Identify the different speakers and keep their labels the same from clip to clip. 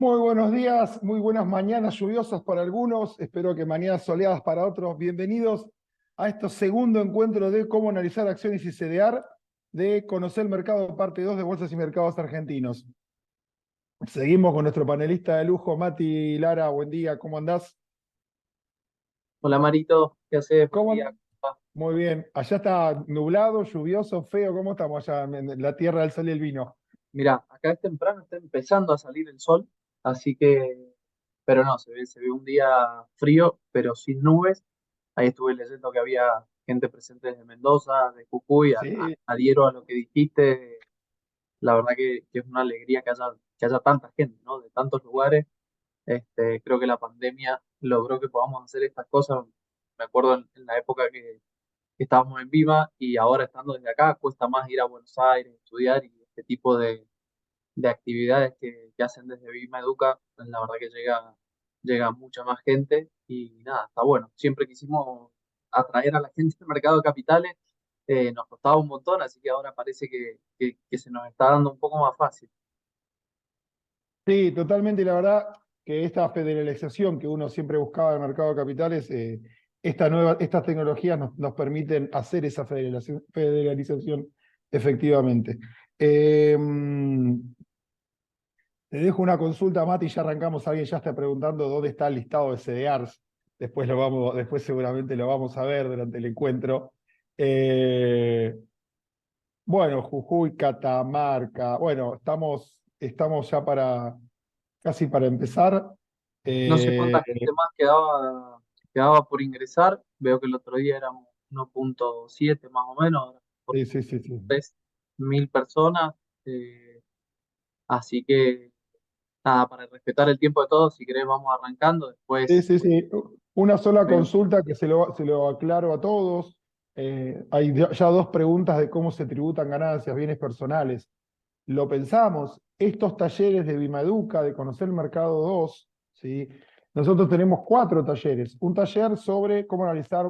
Speaker 1: Muy buenos días, muy buenas mañanas lluviosas para algunos, espero que mañanas soleadas para otros. Bienvenidos a este segundo encuentro de cómo analizar acciones y CDR de Conocer el Mercado, parte 2 de Bolsas y Mercados Argentinos. Seguimos con nuestro panelista de lujo, Mati Lara. Buen día, ¿cómo andás?
Speaker 2: Hola Marito, ¿qué haces? Buen
Speaker 1: ¿Cómo
Speaker 2: día.
Speaker 1: andás? Muy bien. Allá está nublado, lluvioso, feo. ¿Cómo estamos allá en la tierra del sol y el vino?
Speaker 2: Mira, acá es temprano, está empezando a salir el sol, así que, pero no, se ve un día frío, pero sin nubes. Ahí estuve leyendo que había gente presente desde Mendoza, de Jujuy,
Speaker 1: Sí,
Speaker 2: adhiero a lo que dijiste. La verdad que es una alegría que haya tanta gente, ¿no? De tantos lugares. Creo que la pandemia logró que podamos hacer estas cosas. Me acuerdo en la época que estábamos en Vima y ahora estando desde acá cuesta más ir a Buenos Aires, estudiar y este tipo de actividades que hacen desde Vima Educa, pues la verdad que llega mucha más gente y nada, está bueno. Siempre quisimos atraer a la gente del mercado de capitales, nos costaba un montón, así que ahora parece que se nos está dando un poco más fácil.
Speaker 1: sí, totalmente. Y la verdad que esta federalización que uno siempre buscaba del mercado de capitales, estas tecnologías nos permiten hacer esa federalización efectivamente. Eh, Te dejo una consulta, Mati, y ya arrancamos. Alguien ya está preguntando dónde está el listado de CDRs. Después seguramente lo vamos a ver durante el encuentro. Eh, bueno, Jujuy, Catamarca. Bueno, estamos ya casi para empezar.
Speaker 2: No sé
Speaker 1: Eh,
Speaker 2: cuánta gente más quedaba por ingresar, veo que el otro día éramos 1.7 más o menos, ahora por
Speaker 1: sí, sí, sí, sí.
Speaker 2: 3.000 personas. eh, Así que nada, para respetar el tiempo de todos, si querés vamos arrancando,
Speaker 1: Sí,
Speaker 2: después
Speaker 1: sí, sí. Una sola
Speaker 2: vemos.
Speaker 1: consulta que se lo aclaro a todos. Hay ya dos preguntas de cómo se tributan ganancias, bienes personales. Lo pensamos, estos talleres de Bimaeduca, de Conocer el Mercado 2, ¿sí? Nosotros tenemos cuatro talleres. Un taller sobre cómo analizar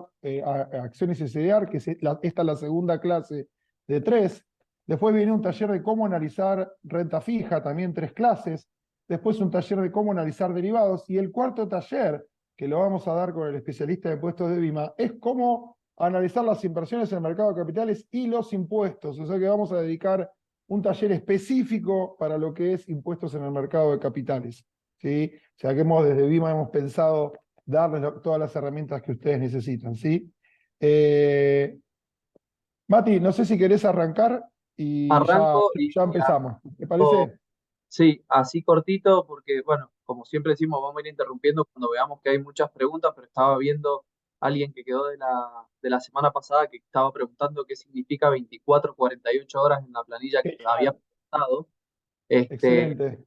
Speaker 1: acciones y CDR, que esta es la segunda clase de tres. Después viene un taller de cómo analizar renta fija, también tres clases. Después un taller de cómo analizar derivados. Y el cuarto taller, que lo vamos a dar con el especialista de puestos de Bima, es cómo analizar las inversiones en el mercado de capitales y los impuestos. O sea que vamos a dedicar un taller específico para lo que es impuestos en el mercado de capitales. ¿Sí? O sea que desde Vima hemos pensado darles todas las herramientas que ustedes necesitan. ¿Sí? Eh, Mati, no sé si querés arrancar y ya,
Speaker 2: Arranco y
Speaker 1: ya empezamos. ¿Te
Speaker 2: arranco,
Speaker 1: parece?
Speaker 2: sí, así cortito, porque bueno, como siempre decimos, vamos a ir interrumpiendo cuando veamos que hay muchas preguntas, pero estaba viendo a alguien que quedó de la semana pasada que estaba preguntando qué significa 24 48 horas en la planilla que había
Speaker 1: Genial,
Speaker 2: presentado. Este,
Speaker 1: excelente.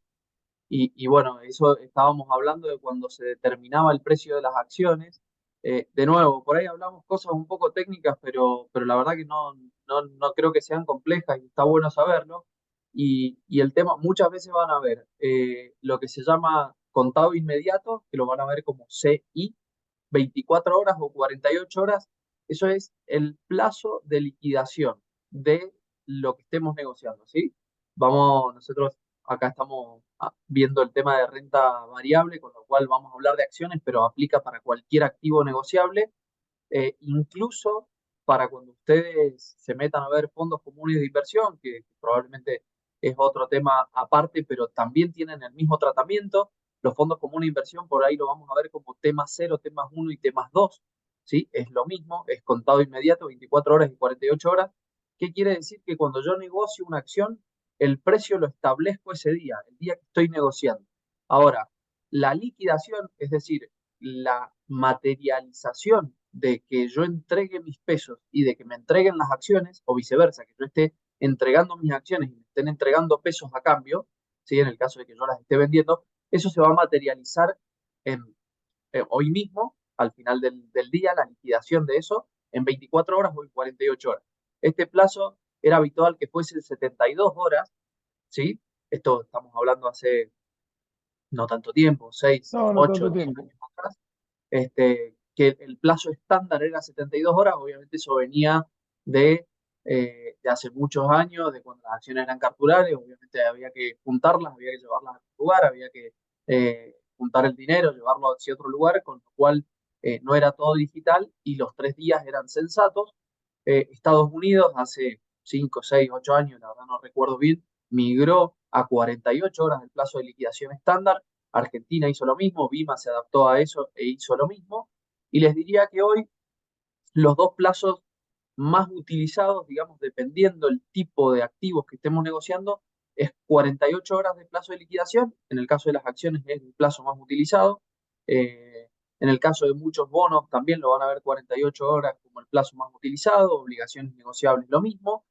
Speaker 2: y bueno, eso estábamos hablando de cuando se determinaba el precio de las acciones. De nuevo, por ahí hablamos cosas un poco técnicas, pero la verdad que no creo que sean complejas y está bueno saberlo. Y el tema, muchas veces van a ver lo que se llama contado inmediato, que lo van a ver como CI, 24 horas o 48 horas. Eso es el plazo de liquidación de lo que estemos negociando, ¿sí? Nosotros acá estamos viendo el tema de renta variable, con lo cual vamos a hablar de acciones, pero aplica para cualquier activo negociable, incluso para cuando ustedes se metan a ver fondos comunes de inversión, que probablemente es otro tema aparte, pero también tienen el mismo tratamiento. Los fondos comunes de inversión, por ahí lo vamos a ver como tema cero, temas uno y temas 2, ¿sí? Es lo mismo, es contado inmediato, 24 horas y 48 horas. ¿Qué quiere decir? Que cuando yo negocio una acción, el precio lo establezco ese día, el día que estoy negociando. Ahora, la liquidación, es decir, la materialización de que yo entregue mis pesos y de que me entreguen las acciones, o viceversa, que yo esté entregando mis acciones y me estén entregando pesos a cambio, ¿sí? En el caso de que yo las esté vendiendo, eso se va a materializar en, hoy mismo, al final del día, la liquidación de eso, en 24 horas o en 48 horas. Este plazo era habitual que fuese 72 horas, ¿sí? Esto estamos hablando hace no tanto tiempo, 6
Speaker 1: No, no
Speaker 2: 8
Speaker 1: tanto
Speaker 2: 10
Speaker 1: tiempo.
Speaker 2: años atrás, que el plazo estándar era 72 horas. Obviamente eso venía de hace muchos años, de cuando las acciones eran capturables. Obviamente había que juntarlas, había que llevarlas a algún lugar, había juntar el dinero, llevarlo hacia otro lugar, con lo cual no era todo digital y los 3 días eran sensatos. Estados Unidos hace 5, 6, 8 años, la verdad no recuerdo bien, migró a 48 horas del plazo de liquidación estándar. Argentina hizo lo mismo, Vima se adaptó a eso e hizo lo mismo. Y les diría que hoy los dos plazos más utilizados, digamos, dependiendo el tipo de activos que estemos negociando, es 48 horas de plazo de liquidación. En el caso de las acciones es el plazo más utilizado. Eh, en el caso de muchos bonos también lo van a ver 48 horas como el plazo más utilizado, obligaciones negociables lo mismo.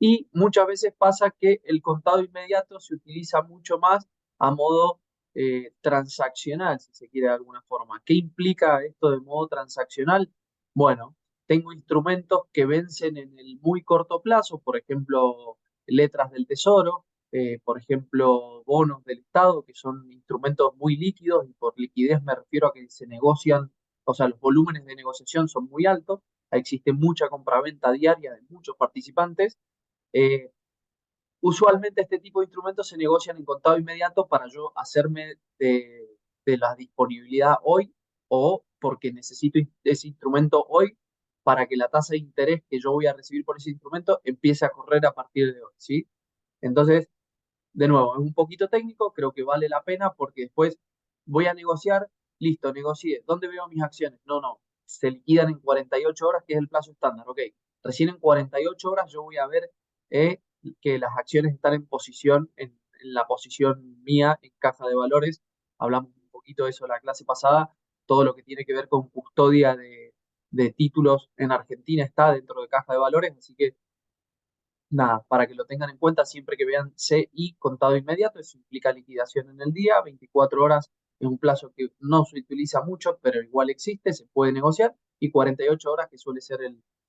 Speaker 2: Y muchas veces pasa que el contado inmediato se utiliza mucho más a modo transaccional, si se quiere de alguna forma. ¿Qué implica esto de modo transaccional? Bueno, tengo instrumentos que vencen en el muy corto plazo, por ejemplo, letras del Tesoro, por ejemplo, bonos del Estado, que son instrumentos muy líquidos, y por liquidez me refiero a que se negocian, o sea, los volúmenes de negociación son muy altos, existe mucha compraventa diaria de muchos participantes. eh, Usualmente este tipo de instrumentos se negocian en contado inmediato para yo hacerme de la disponibilidad hoy, o porque necesito ese instrumento hoy para que la tasa de interés que yo voy a recibir por ese instrumento empiece a correr a partir de hoy, ¿sí? Entonces, de nuevo, es un poquito técnico, creo que vale la pena porque después voy a negociar, listo, negocié. ¿Dónde veo mis acciones? No, no, se liquidan en 48 horas, que es el plazo estándar, ok. Recién en 48 horas yo voy a ver que las acciones están en posición, en la posición mía en caja de valores. Hablamos un poquito de eso en la clase pasada. Todo lo que tiene que ver con custodia de títulos en Argentina está dentro de caja de valores, así que nada, para que lo tengan en cuenta siempre que vean CI contado inmediato, eso implica liquidación en el día, 24 horas es un plazo que no se utiliza mucho, pero igual existe, se puede negociar, y 48 horas que suele ser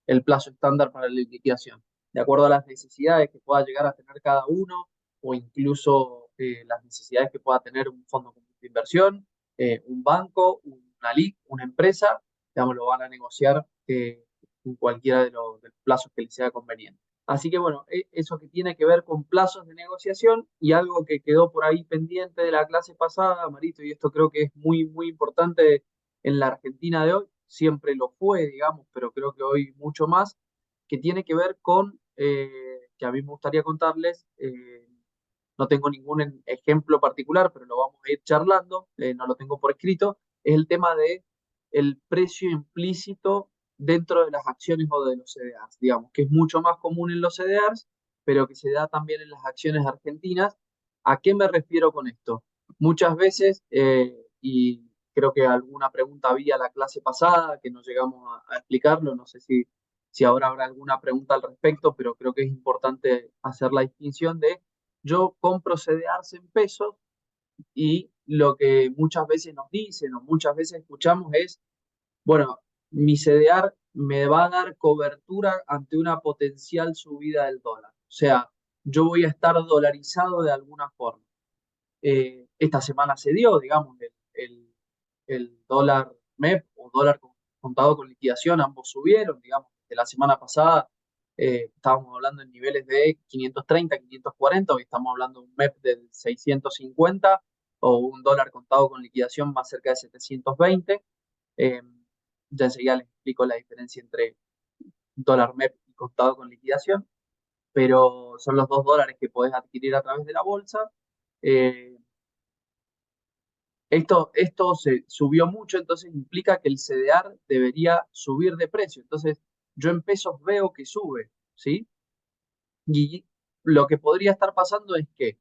Speaker 2: el plazo estándar para la liquidación, de acuerdo a las necesidades que pueda llegar a tener cada uno, o incluso las necesidades que pueda tener un fondo común de inversión, un banco, una LIC, una empresa, digamos, lo van a negociar en cualquiera de los plazos que les sea conveniente. Así que bueno, eso que tiene que ver con plazos de negociación y algo que quedó por ahí pendiente de la clase pasada, Marito, y esto creo que es muy, muy importante en la Argentina de hoy, siempre lo fue, digamos, pero creo que hoy mucho más, que tiene que ver con, que a mí me gustaría contarles, no tengo ningún ejemplo particular, pero lo vamos a ir charlando, no lo tengo por escrito, es el tema de el precio implícito dentro de las acciones o de los CDRs, digamos, que es mucho más común en los CDRs, pero que se da también en las acciones argentinas. ¿A qué me refiero con esto? Muchas veces, y creo que alguna pregunta había la clase pasada que no llegamos a explicarlo, no sé si ahora habrá alguna pregunta al respecto, pero creo que es importante hacer la distinción de yo compro CDRs en pesos y lo que muchas veces nos dicen o muchas veces escuchamos es, bueno, mi CDR me va a dar cobertura ante una potencial subida del dólar. O sea, yo voy a estar dolarizado de alguna forma. Esta semana se dio, digamos, el dólar MEP o dólar contado con liquidación, ambos subieron, digamos, de la semana pasada estábamos hablando en niveles de 530, 540, hoy estamos hablando de un MEP de 650 o un dólar contado con liquidación más cerca de 720. Eh, ya enseguida les explico la diferencia entre dólar MEP y contado con liquidación, pero son los $2 que podés adquirir a través de la bolsa. Eh, esto se subió mucho, entonces implica que el CDR debería subir de precio. Entonces, yo en pesos veo que sube, ¿sí? Y lo que podría estar pasando es que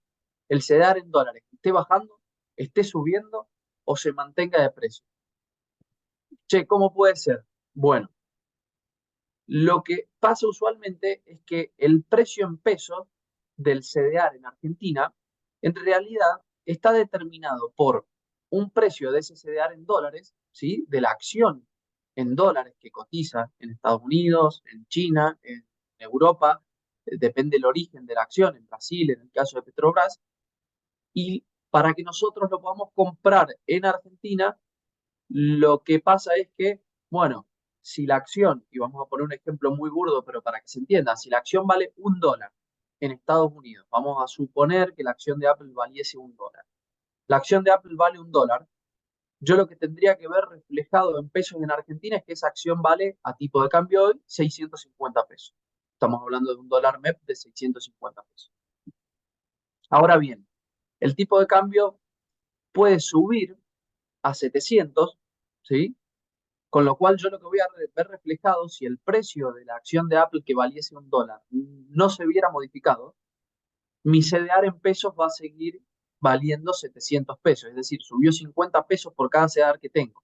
Speaker 2: el CDR en dólares esté bajando, esté subiendo o se mantenga de precio. Che, ¿cómo puede ser? Bueno, lo que pasa usualmente es que el precio en pesos del CDR en Argentina, en realidad está determinado por un precio de ese CDR en dólares, ¿sí? De la acción en dólares que cotiza en Estados Unidos, en China, en Europa, depende del origen de la acción, en Brasil, en el caso de Petrobras, y para que nosotros lo podamos comprar en Argentina, lo que pasa es que, bueno, si la acción, y vamos a poner un ejemplo muy burdo, pero para que se entienda, si la acción vale $1 en Estados Unidos, vamos a suponer que la acción de Apple valiese $1. la acción de Apple vale $1, yo lo que tendría que ver reflejado en pesos en Argentina es que esa acción vale a tipo de cambio hoy 650 pesos. Estamos hablando de un dólar MEP de 650 pesos. Ahora bien, el tipo de cambio puede subir a 700, ¿sí? Con lo cual yo lo que voy a ver reflejado, si el precio de la acción de Apple que valiese $1 no se viera modificado, mi CDR en pesos va a seguir valiendo 700 pesos, es decir, subió 50 pesos por cada CDR que tengo.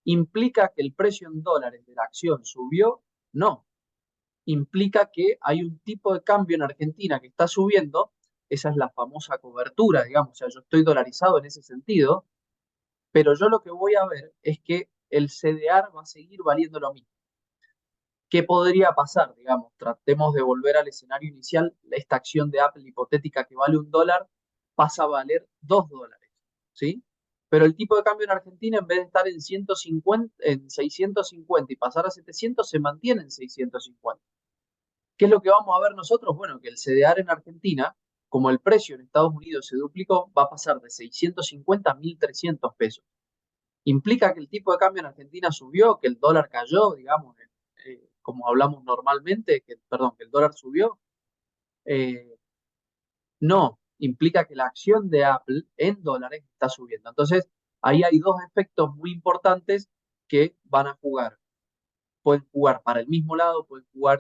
Speaker 2: ¿Implica que el precio en dólares de la acción subió? No. Implica que hay un tipo de cambio en Argentina que está subiendo, esa es la famosa cobertura, digamos, o sea, yo estoy dolarizado en ese sentido, pero yo lo que voy a ver es que el CDR va a seguir valiendo lo mismo. ¿Qué podría pasar? Digamos, tratemos de volver al escenario inicial, esta acción de Apple hipotética que vale $1 pasa a valer $2, ¿sí? Pero el tipo de cambio en Argentina, en vez de estar en 150, en 650 y pasar a 700, se mantiene en 650. ¿Qué es lo que vamos a ver nosotros? Bueno, que el CDR en Argentina, como el precio en Estados Unidos se duplicó, va a pasar de 650 a 1.300 pesos. ¿Implica que el tipo de cambio en Argentina subió, que el dólar cayó, digamos, como hablamos normalmente, perdón, que el dólar subió? Eh, no, implica que la acción de Apple en dólares está subiendo. Entonces, ahí hay dos efectos muy importantes que van a jugar. Pueden jugar para el mismo lado, pueden jugar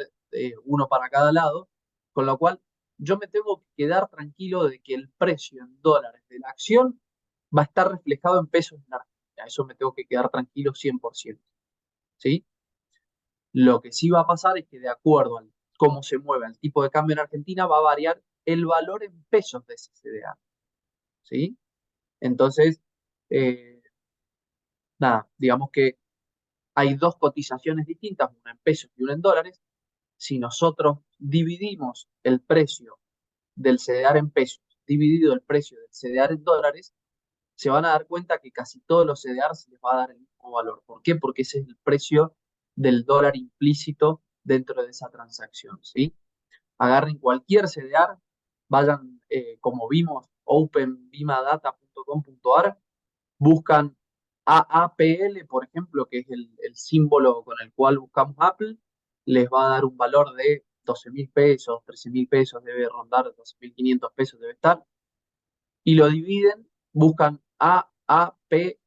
Speaker 2: uno para cada lado, con lo cual yo me tengo que quedar tranquilo de que el precio en dólares de la acción va a estar reflejado en pesos en Argentina. Eso me tengo que quedar tranquilo 100%. ¿Sí? Lo que sí va a pasar es que de acuerdo a cómo se mueve el tipo de cambio en Argentina, va a variar el valor en pesos de ese CDA. ¿Sí? Entonces, eh, nada, digamos que hay dos cotizaciones distintas, una en pesos y una en dólares. Si nosotros dividimos el precio del CDR en pesos, dividido el precio del CDR en dólares, se van a dar cuenta que casi todos los CDR se les va a dar el mismo valor. ¿Por qué? Porque ese es el precio del dólar implícito dentro de esa transacción, ¿sí? Agarren cualquier CDR, vayan, como vimos, openbimadata.com.ar, buscan AAPL, por ejemplo, que es el símbolo con el cual buscamos Apple, les va a dar un valor de 12.000 pesos, 13.000 pesos, debe rondar 12.500 pesos, debe estar, y lo dividen, buscan AAPLD,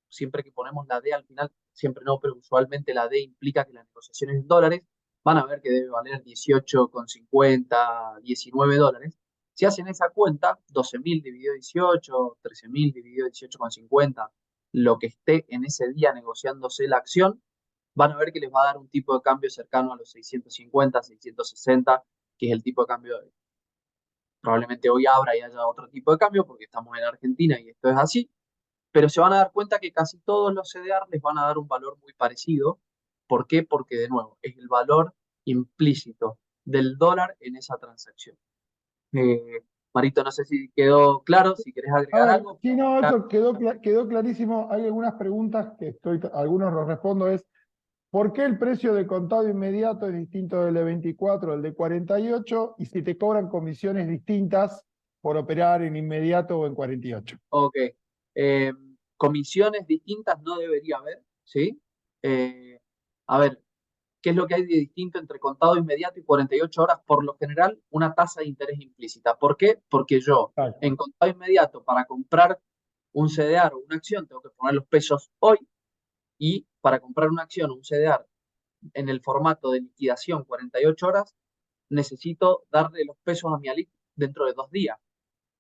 Speaker 2: siempre que ponemos la D al final, siempre no, pero usualmente la D implica que la negociación es en dólares, van a ver que debe valer 18,50, $19. Si hacen esa cuenta, 12.000 dividido 18, 13.000 dividido 18,50, lo que esté en ese día negociándose la acción, van a ver que les va a dar un tipo de cambio cercano a los 650, 660, que es el tipo de cambio de hoy. Probablemente hoy abra y haya otro tipo de cambio porque estamos en Argentina y esto es así, pero se van a dar cuenta que casi todos los CDR les van a dar un valor muy parecido. ¿Por qué? Porque, de nuevo, es el valor implícito del dólar en esa transacción. Marito, no sé si quedó claro, si querés
Speaker 1: A
Speaker 2: agregar
Speaker 1: ver,
Speaker 2: algo.
Speaker 1: sí, no, esto quedó clarísimo. Hay algunas preguntas que algunos los respondo es, ¿por qué el precio de contado inmediato es distinto del de 24 al de 48? Y si te cobran comisiones distintas por operar en inmediato o en 48.
Speaker 2: Ok. Eh, Comisiones distintas no debería haber, ¿sí? A ver, ¿qué es lo que hay de distinto entre contado inmediato y 48 horas? Por lo general, una tasa de interés implícita. ¿Por qué? Porque yo,
Speaker 1: Exacto.
Speaker 2: en contado inmediato, para comprar un CDR o una acción, tengo que poner los pesos hoy, y para comprar una acción o un CDR en el formato de liquidación 48 horas, necesito darle los pesos a mi ALIC dentro de 2 días.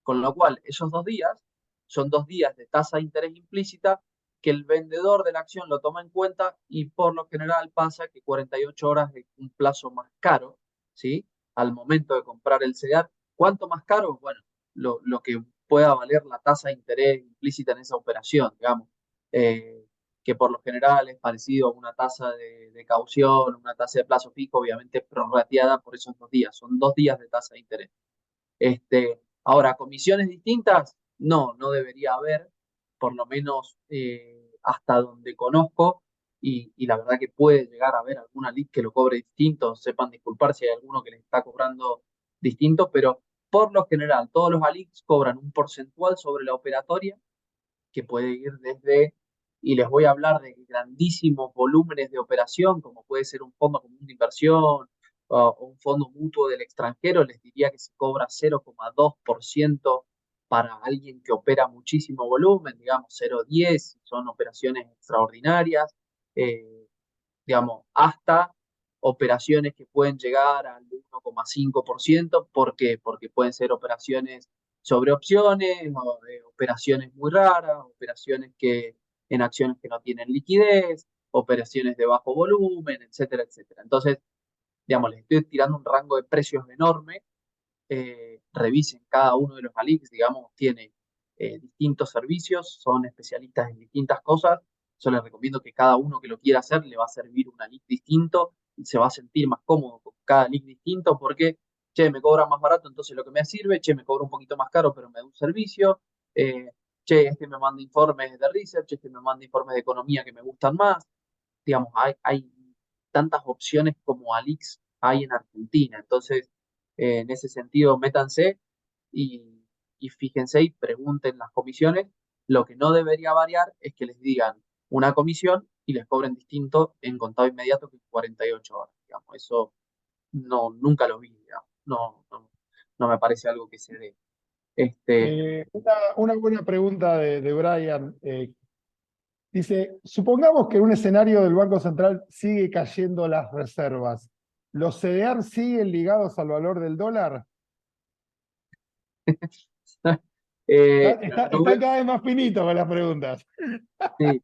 Speaker 2: Con lo cual, esos 2 días son 2 días de tasa de interés implícita que el vendedor de la acción lo toma en cuenta y por lo general pasa que 48 horas es un plazo más caro, ¿sí? Al momento de comprar el CDR. ¿Cuánto más caro? Bueno, lo que pueda valer la tasa de interés implícita en esa operación, digamos, eh, que por lo general es parecido a una tasa de caución, una tasa de plazo fijo, obviamente prorrateada por esos 2 días. Son 2 días de tasa de interés. Ahora, comisiones distintas, no, no debería haber, por lo menos hasta donde conozco, y la verdad que puede llegar a haber alguna lead que lo cobre distinto, sepan disculpar si hay alguno que les está cobrando distinto, pero por lo general, todos los ALICs cobran un porcentual sobre la operatoria que puede ir desde, y les voy a hablar de grandísimos volúmenes de operación, como puede ser un fondo común de inversión o un fondo mutuo del extranjero, les diría que se cobra 0,2% para alguien que opera muchísimo volumen, digamos 0,10, si son operaciones extraordinarias, eh, digamos, hasta operaciones que pueden llegar al 1,5%. ¿Por qué? Porque pueden ser operaciones sobre opciones, o, operaciones muy raras, operaciones que en acciones que no tienen liquidez, operaciones de bajo volumen, etcétera, etcétera. Entonces, digamos, les estoy tirando un rango de precios enorme. Revisen cada uno de los ALICs, digamos, tiene distintos servicios, son especialistas en distintas cosas. Yo les recomiendo que cada uno que lo quiera hacer le va a servir un ALIC distinto y se va a sentir más cómodo con cada ALIC distinto porque, che, me cobra más barato, entonces lo que me sirve, che, me cobra un poquito más caro, pero me da un servicio, eh, che, este me manda informes de research, este me manda informes de economía que me gustan más. Digamos, hay tantas opciones como ALICs hay en Argentina, entonces en ese sentido, métanse y, y fíjense y pregunten las comisiones. Lo que no debería variar es que les digan una comisión y les cobren distinto en contado inmediato que en 48 horas. Digamos. Eso no, nunca lo vi, digamos. No, no, no me parece algo que se dé. Este,
Speaker 1: Una buena pregunta de Brian. Dice, supongamos que en un escenario del Banco Central sigue cayendo las reservas. ¿Los CDR siguen ligados al valor del dólar?
Speaker 2: lo
Speaker 1: Están
Speaker 2: veo-
Speaker 1: cada vez más finitos con las preguntas.
Speaker 2: sí.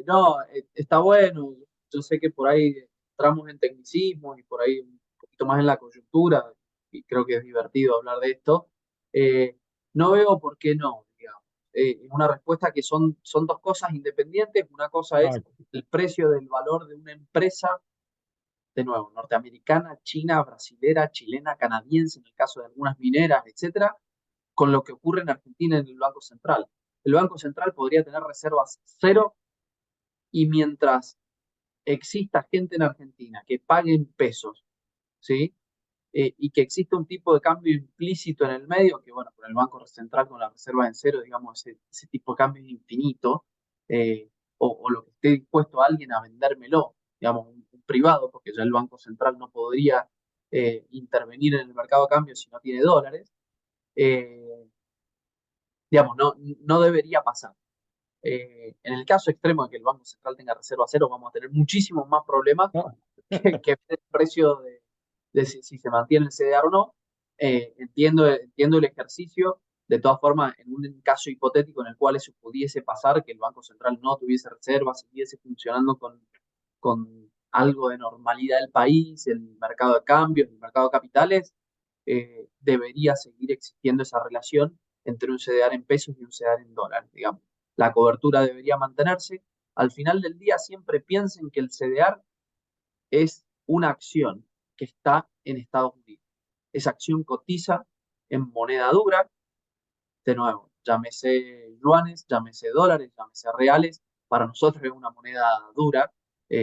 Speaker 2: No, está bueno. Yo sé que por ahí entramos en tecnicismo y por ahí un poquito más en la coyuntura, y creo que es divertido hablar de esto. Eh, no veo por qué no, digamos. Es una respuesta que son dos cosas independientes. Una cosa
Speaker 1: Ah,
Speaker 2: es el precio del valor de una empresa, de nuevo, norteamericana, china, brasilera, chilena, canadiense, en el caso de algunas mineras, etcétera, con lo que ocurre en Argentina en el Banco Central. El Banco Central podría tener reservas cero y mientras exista gente en Argentina que pague en pesos, ¿sí? Y que exista un tipo de cambio implícito en el medio, que bueno, con el Banco Central con la reserva en cero, digamos, ese tipo de cambio es infinito, o lo que esté dispuesto alguien a vendérmelo, digamos, un privado, porque ya el Banco Central no podría intervenir en el mercado de cambio si no tiene dólares, eh, digamos, no debería pasar. En el caso extremo de que el Banco Central tenga reserva cero, vamos a tener muchísimos más problemas
Speaker 1: no.
Speaker 2: que ver el precio de si se mantiene el CDR o no. Entiendo el ejercicio. De todas formas, en un caso hipotético en el cual eso pudiese pasar, que el Banco Central no tuviese reservas, siguiese funcionando con algo de normalidad el país, el mercado de cambios, el mercado de capitales, debería seguir existiendo esa relación entre un CDR en pesos y un CDR en dólares, digamos. La cobertura debería mantenerse. Al final del día siempre piensen que el CDR es una acción que está en Estados Unidos. Esa acción cotiza en moneda dura, de nuevo, llámese yuanes, llámese dólares, llámese reales, para nosotros es una moneda dura,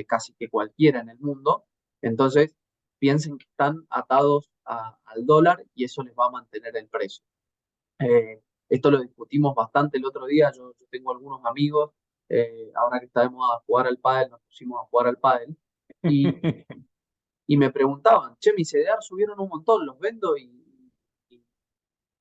Speaker 2: casi que cualquiera en el mundo. Entonces, piensen que están atados al dólar y eso les va a mantener el precio. Esto lo discutimos bastante el otro día. Yo tengo algunos amigos, ahora que está de moda jugar al pádel, nos pusimos a jugar al pádel y, y me preguntaban, che, mis CDR subieron un montón, los vendo y,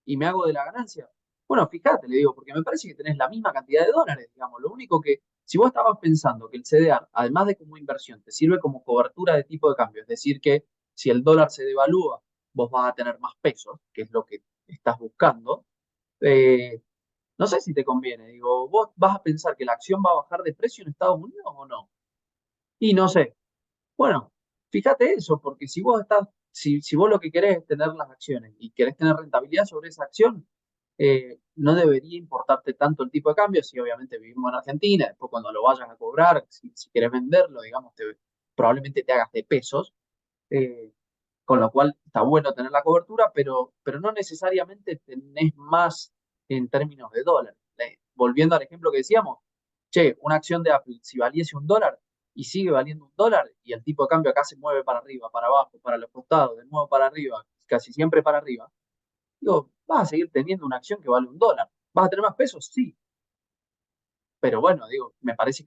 Speaker 2: y me hago de la ganancia. Bueno, fíjate, le digo, porque me parece que tenés la misma cantidad de dólares, digamos. Lo único que, si vos estabas pensando que el CDR, además de como inversión, te sirve como cobertura de tipo de cambio, es decir, que si el dólar se devalúa, vos vas a tener más pesos, que es lo que estás buscando. eh, no sé si te conviene. Digo, vos vas a pensar que la acción va a bajar de precio en Estados Unidos o no. Y no sé. Bueno, fíjate eso, porque si vos lo que querés es tener las acciones y querés tener rentabilidad sobre esa acción, no debería importarte tanto el tipo de cambio, si obviamente vivimos en Argentina, después cuando lo vayas a cobrar, si querés venderlo, digamos, probablemente te hagas de pesos, eh, con lo cual está bueno tener la cobertura, pero no necesariamente tenés más en términos de dólar. Volviendo al ejemplo que decíamos, che, una acción de Apple, si valiese un dólar y sigue valiendo un dólar y el tipo de cambio acá se mueve para arriba, para abajo, para los costados, de nuevo para arriba, casi siempre para arriba, digo, vas a seguir teniendo una acción que vale $1. ¿Vas a tener más pesos? Sí. Pero bueno, digo, me parece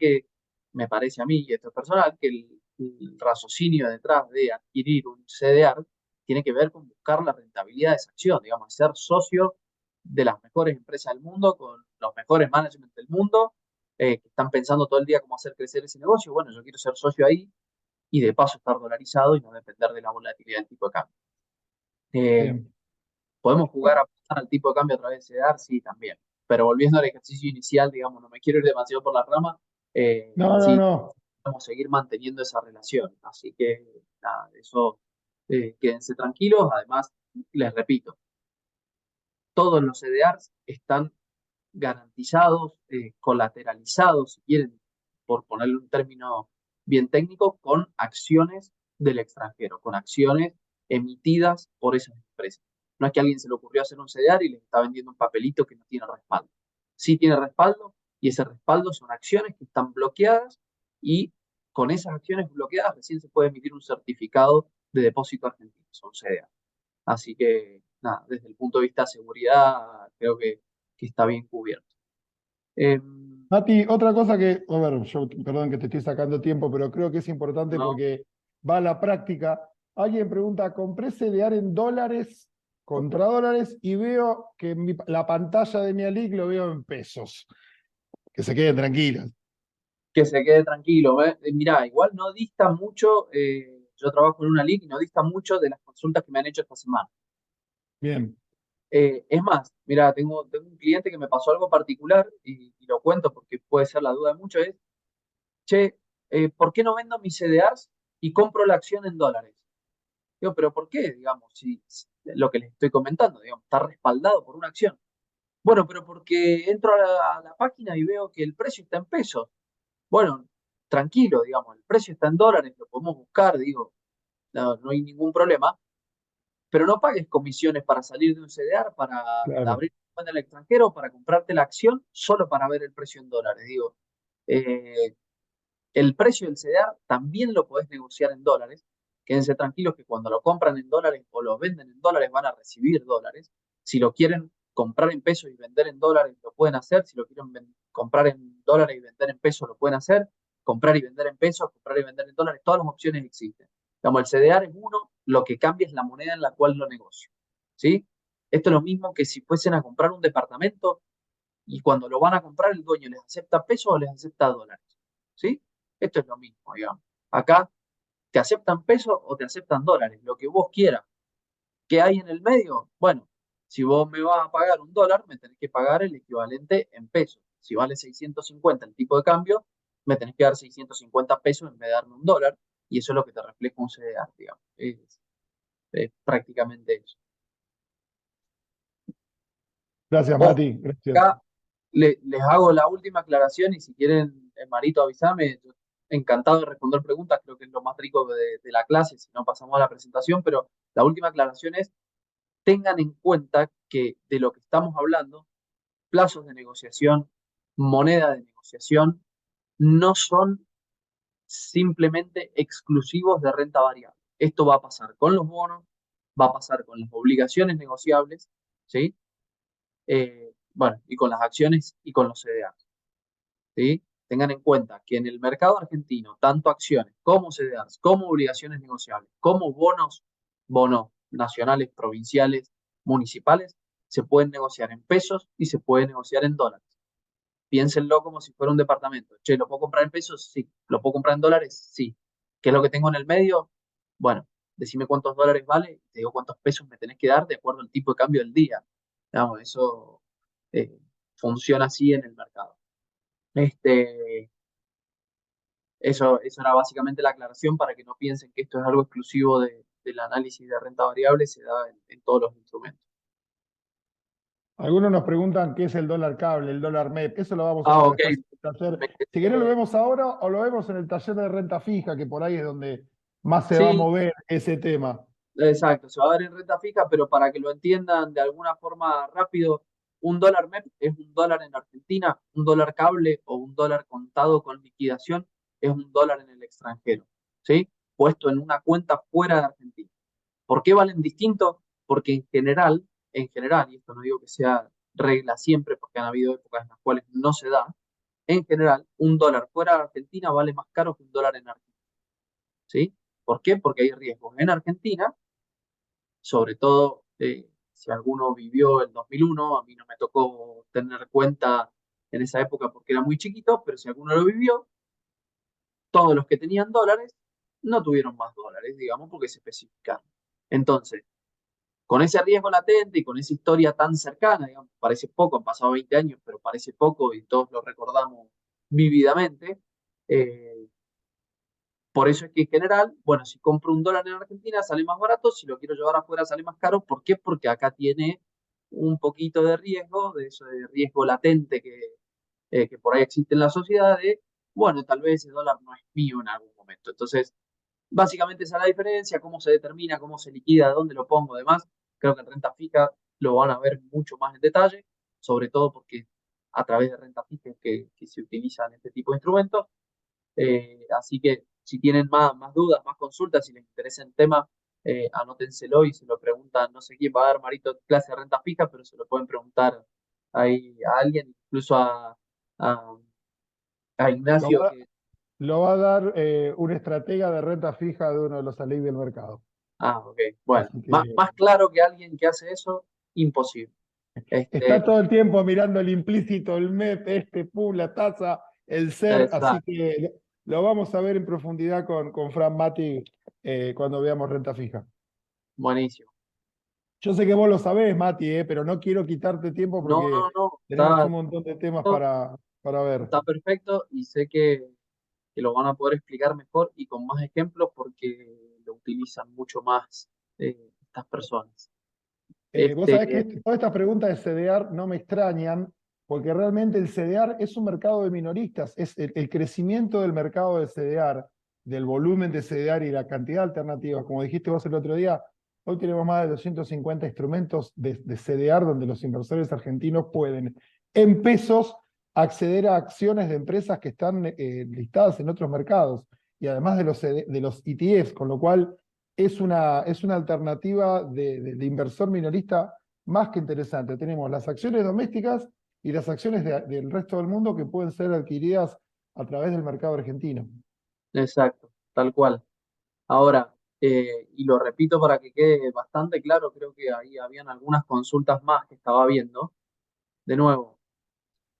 Speaker 2: a mí, y esto es personal, que el raciocinio detrás de adquirir un CDR tiene que ver con buscar la rentabilidad de esa acción, digamos, ser socio de las mejores empresas del mundo, con los mejores management del mundo, que están pensando todo el día cómo hacer crecer ese negocio. Bueno, yo quiero ser socio ahí y de paso estar dolarizado y no depender de la volatilidad del tipo de cambio. Eh,
Speaker 1: Bien.
Speaker 2: ¿Podemos jugar a pasar al tipo de cambio a través de CEDAR? Sí, también. Pero volviendo al ejercicio inicial, digamos, no me quiero ir demasiado por la rama,
Speaker 1: No, no,
Speaker 2: sí,
Speaker 1: no.
Speaker 2: vamos a seguir manteniendo esa relación. Así que, nada, eso, quédense tranquilos. Además, les repito, todos los CDRs están garantizados, colateralizados, si quieren, por ponerle un término bien técnico, con acciones del extranjero, con acciones emitidas por esas empresas. No es que a alguien se le ocurrió hacer un CDR y les está vendiendo un papelito que no tiene respaldo. Sí tiene respaldo y ese respaldo son acciones que están bloqueadas y con esas acciones bloqueadas recién se puede emitir un certificado de depósito argentino, son CDR. Así que, nada, desde el punto de vista de seguridad, creo que está bien cubierto. Eh,
Speaker 1: Mati, otra cosa que, a ver, yo, perdón que te estoy sacando tiempo, pero creo que es importante
Speaker 2: no,
Speaker 1: porque va a la práctica. Alguien pregunta, compré CDR en dólares, contra dólares, y veo que la pantalla de mi ALIC lo veo en pesos. Que se queden tranquilos.
Speaker 2: que se quede tranquilo. Mirá, igual no dista mucho, yo trabajo en una league y no dista mucho de las consultas que me han hecho esta semana.
Speaker 1: Bien,
Speaker 2: Es más, mira, tengo un cliente que me pasó algo particular y lo cuento porque puede ser la duda de muchos, es, che, ¿por qué no vendo mis CDRs y compro la acción en dólares? Digo, pero ¿por qué? Digamos, si lo que les estoy comentando, digamos, está respaldado por una acción. Bueno, pero porque entro a la página y veo que el precio está en pesos. Bueno, tranquilo, digamos, el precio está en dólares, lo podemos buscar, digo, no hay ningún problema, pero no pagues comisiones para salir de un CDR, para
Speaker 1: claro.
Speaker 2: abrir una cuenta en el extranjero, para comprarte la acción solo para ver el precio en dólares. Digo, eh, el precio del CDR también lo podés negociar en dólares. Quédense tranquilos que cuando lo compran en dólares o lo venden en dólares van a recibir dólares. Si lo quieren comprar en pesos y vender en dólares, lo pueden hacer. Si lo quieren comprar en dólares y vender en pesos, lo pueden hacer. Comprar y vender en pesos, comprar y vender en dólares, todas las opciones existen. Como el CDR es uno, lo que cambia es la moneda en la cual lo negocio. ¿Sí? Esto es lo mismo que si fuesen a comprar un departamento y cuando lo van a comprar el dueño les acepta pesos o les acepta dólares. ¿Sí? Esto es lo mismo, digamos. Acá te aceptan pesos o te aceptan dólares, lo que vos quieras. ¿Qué hay en el medio? Bueno, si vos me vas a pagar $1, me tenés que pagar el equivalente en pesos. Si vale 650 el tipo de cambio, me tenés que dar 650 pesos en vez de darme $1. Y eso es lo que te refleja un CDR, digamos. Es prácticamente eso.
Speaker 1: Gracias,
Speaker 2: Ojo,
Speaker 1: Mati. Gracias.
Speaker 2: acá les hago la última aclaración y si quieren, Marito, avísame. Yo encantado de responder preguntas, creo que es lo más rico de la clase, si no pasamos a la presentación, pero la última aclaración es, tengan en cuenta que de lo que estamos hablando, plazos de negociación, moneda de negociación, no son simplemente exclusivos de renta variable. Esto va a pasar con los bonos, va a pasar con las obligaciones negociables, ¿sí? Bueno, y con las acciones y con los CDA. ¿Sí? Tengan en cuenta que en el mercado argentino, tanto acciones como CDRs, como obligaciones negociables, como bonos nacionales, provinciales, municipales, se pueden negociar en pesos y se pueden negociar en dólares. Piénsenlo como si fuera un departamento. Che, ¿lo puedo comprar en pesos? Sí. ¿Lo puedo comprar en dólares? Sí. ¿Qué es lo que tengo en el medio? Bueno, decime cuántos dólares vale, te digo cuántos pesos me tenés que dar de acuerdo al tipo de cambio del día. Digamos, eso eh, funciona así en el mercado. Este, eso era básicamente la aclaración para que no piensen que esto es algo exclusivo del análisis de renta variable, se da en todos los instrumentos.
Speaker 1: Algunos nos preguntan qué es el dólar cable, el dólar MEP. Eso lo vamos a
Speaker 2: Ah,
Speaker 1: ver
Speaker 2: ok.
Speaker 1: después en el taller.
Speaker 2: Me
Speaker 1: Si querés lo
Speaker 2: quedé-
Speaker 1: vemos ahora o lo vemos en el taller de renta fija, que por ahí es donde más se va a
Speaker 2: Sí,
Speaker 1: mover ese tema.
Speaker 2: exacto, se va a dar en renta fija, pero para que lo entiendan de alguna forma rápido, un dólar MEP es un dólar en Argentina, un dólar cable o un dólar contado con liquidación es un dólar en el extranjero, ¿sí? Puesto en una cuenta fuera de Argentina. ¿Por qué valen distinto? porque en general, y esto no digo que sea regla siempre, porque han habido épocas en las cuales no se da, en general, un dólar fuera de Argentina vale más caro que un dólar en Argentina, ¿sí? ¿Por qué? Porque hay riesgos en Argentina, sobre todo si alguno vivió el 2001, a mí no me tocó tener cuenta en esa época porque era muy chiquito, pero si alguno lo vivió, todos los que tenían dólares no tuvieron más dólares, digamos, porque se especificaron. Entonces, con ese riesgo latente y con esa historia tan cercana, digamos, parece poco, han pasado 20 años, pero parece poco y todos lo recordamos vívidamente. eh, por eso es que en general, bueno, si compro un dólar en Argentina sale más barato, si lo quiero llevar afuera sale más caro. ¿Por qué? Porque acá tiene un poquito de riesgo, de eso de riesgo latente que por ahí existe en la sociedad, de, bueno, tal vez ese dólar no es mío en algún momento. Entonces, básicamente esa es la diferencia, cómo se determina, cómo se liquida, dónde lo pongo, además. Creo que en renta fija lo van a ver mucho más en detalle, sobre todo porque a través de renta fija es que se utilizan este tipo de instrumentos. Así que si tienen más dudas, más consultas, si les interesa el tema, anótenselo y se lo preguntan. No sé quién va a dar Marito clase de renta fija, pero se lo pueden preguntar ahí a alguien, incluso a, a
Speaker 1: Lo
Speaker 2: Ignacio,
Speaker 1: va,
Speaker 2: que,
Speaker 1: lo va a dar un estratega de renta fija de uno de los aliados del mercado.
Speaker 2: ok, bueno,
Speaker 1: Así que
Speaker 2: más claro que alguien que hace eso, imposible.
Speaker 1: está
Speaker 2: Este,
Speaker 1: todo el tiempo mirando el implícito, el MEP, la tasa, el SER, así
Speaker 2: exacto,
Speaker 1: que lo vamos a ver en profundidad con Fran Mati cuando veamos renta fija.
Speaker 2: buenísimo.
Speaker 1: Yo sé que vos lo sabés, Mati, pero no quiero quitarte tiempo
Speaker 2: No,
Speaker 1: porque
Speaker 2: no, no,
Speaker 1: tenemos un montón de temas para ver.
Speaker 2: está perfecto y sé que lo van a poder explicar mejor y con más ejemplos porque lo utilizan mucho más estas personas.
Speaker 1: Vos sabés
Speaker 2: Este,
Speaker 1: que todas estas preguntas de CDR no me extrañan, porque realmente el CDR es un mercado de minoristas, es el crecimiento del mercado de CDR, del volumen de CDR y la cantidad de alternativas. Como dijiste vos el otro día, hoy tenemos más de 250 instrumentos de CDR donde los inversores argentinos pueden, en pesos, acceder a acciones de empresas que están listadas en otros mercados, y además de de los ETFs, con lo cual es una alternativa de inversor minorista más que interesante. Tenemos las acciones domésticas y las acciones del resto del mundo que pueden ser adquiridas a través del mercado argentino.
Speaker 2: exacto, tal cual. Ahora, y lo repito para que quede bastante claro, creo que ahí habían algunas consultas más que estaba viendo. De nuevo,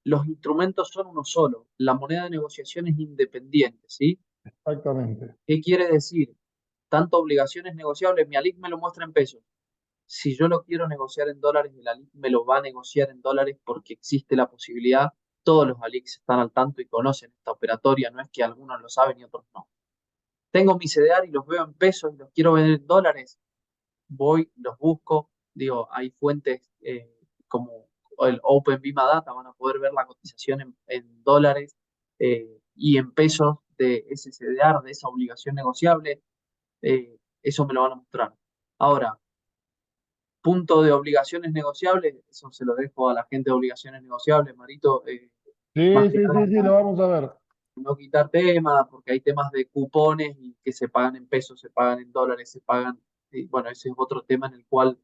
Speaker 2: los instrumentos son uno solo, la moneda de negociación es independiente, ¿sí?
Speaker 1: Exactamente.
Speaker 2: ¿Qué quiere decir? Tanto obligaciones negociables, mi ALIC me lo muestra en pesos. Si yo lo quiero negociar en dólares, el ALIC me lo va a negociar en dólares porque existe la posibilidad. Todos los ALICs están al tanto y conocen esta operatoria, no es que algunos lo saben y otros no. Tengo mi CDR y los veo en pesos y los quiero vender en dólares, voy, los busco, digo, hay fuentes como el Open Bima Data, van a poder ver la cotización en dólares y en pesos de ese CDR, de esa obligación negociable, eso me lo van a mostrar. Ahora, punto de obligaciones negociables, eso se lo dejo a la gente de obligaciones negociables, Marito, más
Speaker 1: Sí,
Speaker 2: que
Speaker 1: sí,
Speaker 2: nada
Speaker 1: sí, sí, lo vamos a ver.
Speaker 2: no quitar temas, porque hay temas de cupones y que se pagan en pesos, se pagan en dólares, se pagan, bueno, ese es otro tema en el cual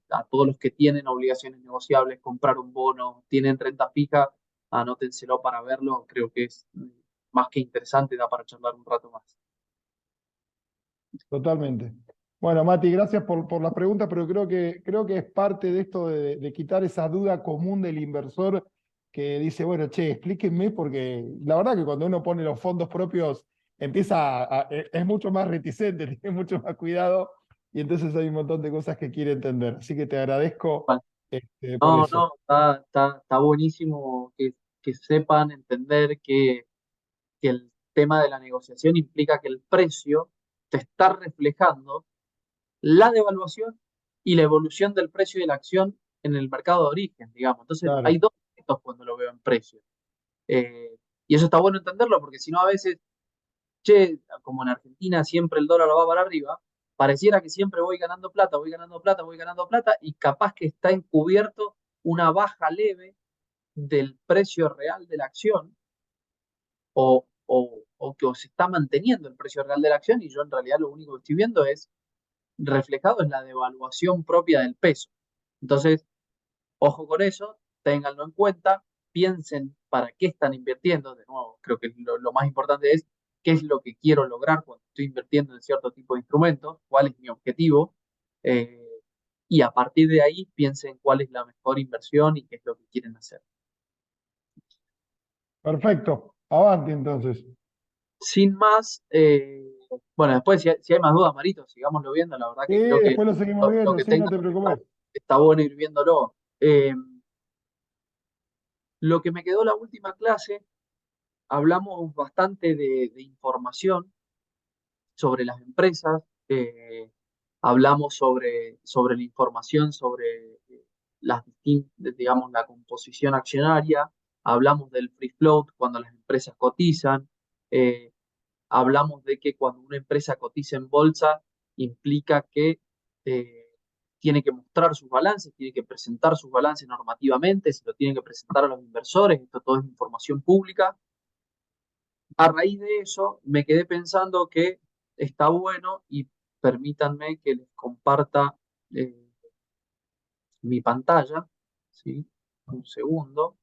Speaker 2: a todos los que tienen obligaciones negociables, comprar un bono, tienen renta fija, anótenselo para verlo, creo que es más que interesante, da para charlar un rato más.
Speaker 1: Totalmente. Bueno, Mati, gracias por la pregunta, pero creo que es parte de esto de quitar esa duda común del inversor que dice, bueno, che, explíquenme, porque la verdad que cuando uno pone los fondos propios es mucho más reticente, tiene mucho más cuidado, y entonces hay un montón de cosas que quiere entender. Así que te agradezco
Speaker 2: Bueno,
Speaker 1: por
Speaker 2: no,
Speaker 1: eso.
Speaker 2: está buenísimo que sepan entender que el tema de la negociación implica que el precio te está reflejando la devaluación y la evolución del precio de la acción en el mercado de origen, digamos. Entonces, hay
Speaker 1: Claro.
Speaker 2: dos efectos cuando lo veo en precio. Eh, y eso está bueno entenderlo, porque si no, a veces, che, como en Argentina siempre el dólar va para arriba, pareciera que siempre voy ganando plata, voy ganando plata, voy ganando plata, y capaz que está encubierto una baja leve del precio real de la acción, o que se está manteniendo el precio real de la acción, y yo en realidad lo único que estoy viendo es reflejado es la devaluación propia del peso. Entonces, ojo con eso, ténganlo en cuenta, piensen para qué están invirtiendo. De nuevo, creo que lo más importante es qué es lo que quiero lograr cuando estoy invirtiendo en cierto tipo de instrumentos, cuál es mi objetivo, eh, y a partir de ahí piensen cuál es la mejor inversión y qué es lo que quieren hacer.
Speaker 1: Perfecto. Avanti entonces.
Speaker 2: Sin más, bueno, después si hay más dudas, Marito, sigámoslo viendo. La verdad
Speaker 1: Sí,
Speaker 2: que creo que
Speaker 1: después lo seguimos
Speaker 2: lo
Speaker 1: viendo,
Speaker 2: que
Speaker 1: sí, no
Speaker 2: tengan
Speaker 1: te preocupes.
Speaker 2: está bueno ir viéndolo. Lo que me quedó la última clase, hablamos bastante de información sobre las empresas, hablamos sobre la información, sobre las distintas, digamos, la composición accionaria, hablamos del free float cuando las empresas cotizan, eh, hablamos de que cuando una empresa cotiza en bolsa implica que eh, tiene que mostrar sus balances, tiene que presentar sus balances normativamente, se lo tiene que presentar a los inversores, esto todo es información pública. A raíz de eso, me quedé pensando que está bueno y permítanme que les comparta eh, mi pantalla, ¿sí? Un segundo.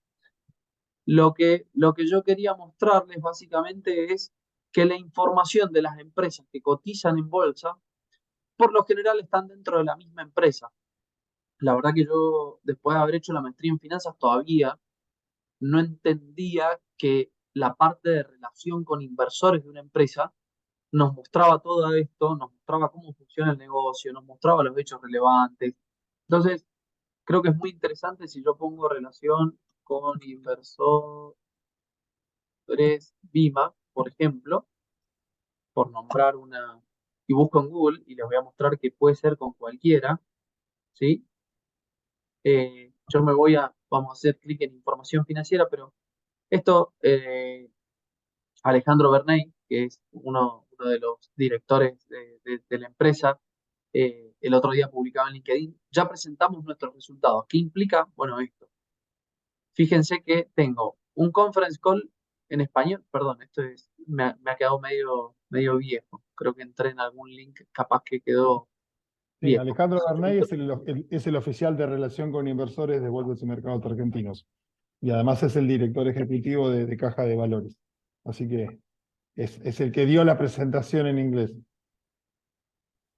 Speaker 2: Lo que yo quería mostrarles básicamente es que la información de las empresas que cotizan en bolsa, por lo general están dentro de la misma empresa. La verdad que yo, después de haber hecho la maestría en finanzas, todavía no entendía que la parte de relación con inversores de una empresa nos mostraba todo esto, nos mostraba cómo funciona el negocio, nos mostraba los hechos relevantes. Entonces, creo que es muy interesante si yo pongo relación con inversores Vima, por ejemplo, por nombrar una, y busco en Google y les voy a mostrar que puede ser con cualquiera, ¿sí? Yo vamos a hacer clic en información financiera, pero esto, Alejandro Bernay, que es uno de los directores de la empresa, el otro día publicaba en LinkedIn, ya presentamos nuestros resultados. ¿Qué implica? Bueno, esto. Fíjense que tengo un conference call en español, perdón, me ha quedado medio viejo. Creo que entré en algún link capaz que quedó
Speaker 1: Sí,
Speaker 2: viejo.
Speaker 1: Alejandro Bernay es el oficial de relación con inversores de Bolsas y Mercados Argentinos. Y además es el director ejecutivo de Caja de Valores. Así que es el que dio la presentación en inglés.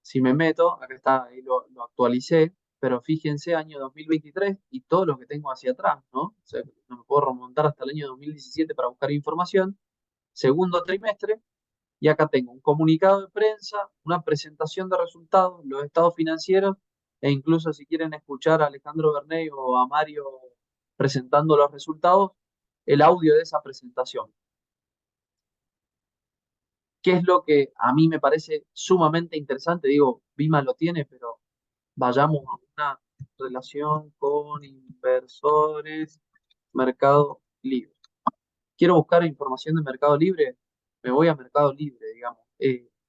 Speaker 2: Si me meto, acá está, ahí lo actualicé, pero fíjense año 2023 y todo lo que tengo hacia atrás, ¿no? O sea, no me puedo remontar hasta el año 2017 para buscar información. Segundo trimestre, y acá tengo un comunicado de prensa, una presentación de resultados, los estados financieros, e incluso si quieren escuchar a Alejandro Bernay o a Mario presentando los resultados, el audio de esa presentación. ¿Qué es lo que a mí me parece sumamente interesante? Digo, Vima lo tiene, pero vayamos a una relación con inversores, Mercado Libre. Quiero buscar información de Mercado Libre, me voy a Mercado Libre, digamos.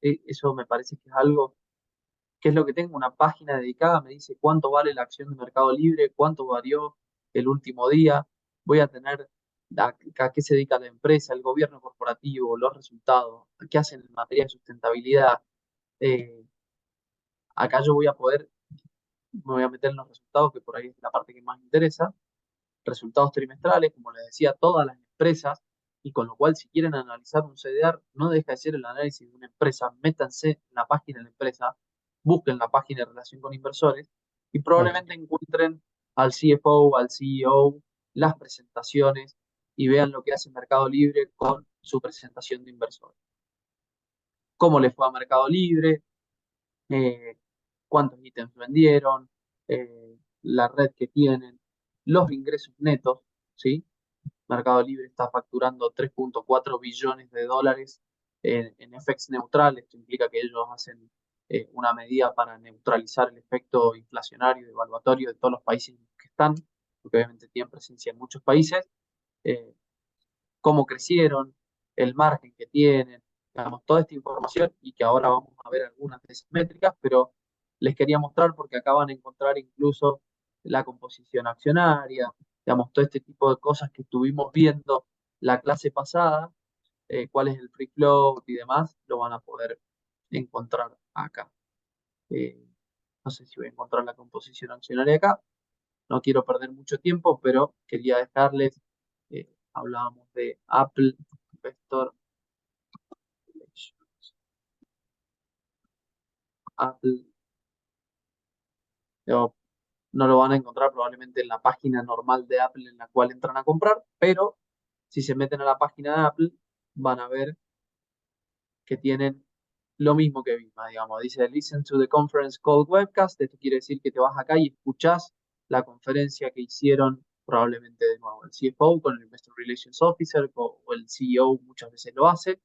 Speaker 2: Eso me parece que es algo, que es lo que tengo, una página dedicada, me dice cuánto vale la acción de Mercado Libre, cuánto varió el último día, voy a tener a qué se dedica la empresa, el gobierno corporativo, los resultados, qué hacen en materia de sustentabilidad. Eh, Acá yo voy a poder, me voy a meter en los resultados, que por ahí es la parte que más me interesa, resultados trimestrales, como les decía, todas las empresas, y con lo cual si quieren analizar un CDR, no deja de ser el análisis de una empresa, métanse en la página de la empresa, busquen la página de relación con inversores y
Speaker 1: Claro.
Speaker 2: probablemente encuentren al CFO, al CEO, las presentaciones y vean lo que hace Mercado Libre con su presentación de inversores. Cómo les fue a Mercado Libre, eh, cuántos ítems vendieron, la red que tienen, los ingresos netos, ¿sí? Mercado Libre está facturando 3.4 billones de dólares en FX neutral. Esto implica que ellos hacen una medida para neutralizar el efecto inflacionario y devaluatorio de todos los países en los que están, porque obviamente tienen presencia en muchos países. Eh, Cómo crecieron, el margen que tienen, digamos, toda esta información y que ahora vamos a ver algunas de esas métricas, pero les quería mostrar porque acá van a encontrar incluso la composición accionaria, digamos, todo este tipo de cosas que estuvimos viendo la clase pasada, cuál es el free float y demás, lo van a poder encontrar acá. Eh, no sé si voy a encontrar la composición accionaria acá. No quiero perder mucho tiempo, pero quería dejarles, hablábamos de Apple Investor Relations, Apple, no, no lo van a encontrar probablemente en la página normal de Apple en la cual entran a comprar, pero si se meten a la página de Apple van a ver que tienen lo mismo que Vima, digamos. Dice, listen to the conference call webcast. Esto quiere decir que te vas acá y escuchás la conferencia que hicieron probablemente de nuevo el CFO con el Investor Relations Officer o el CEO muchas veces lo hace.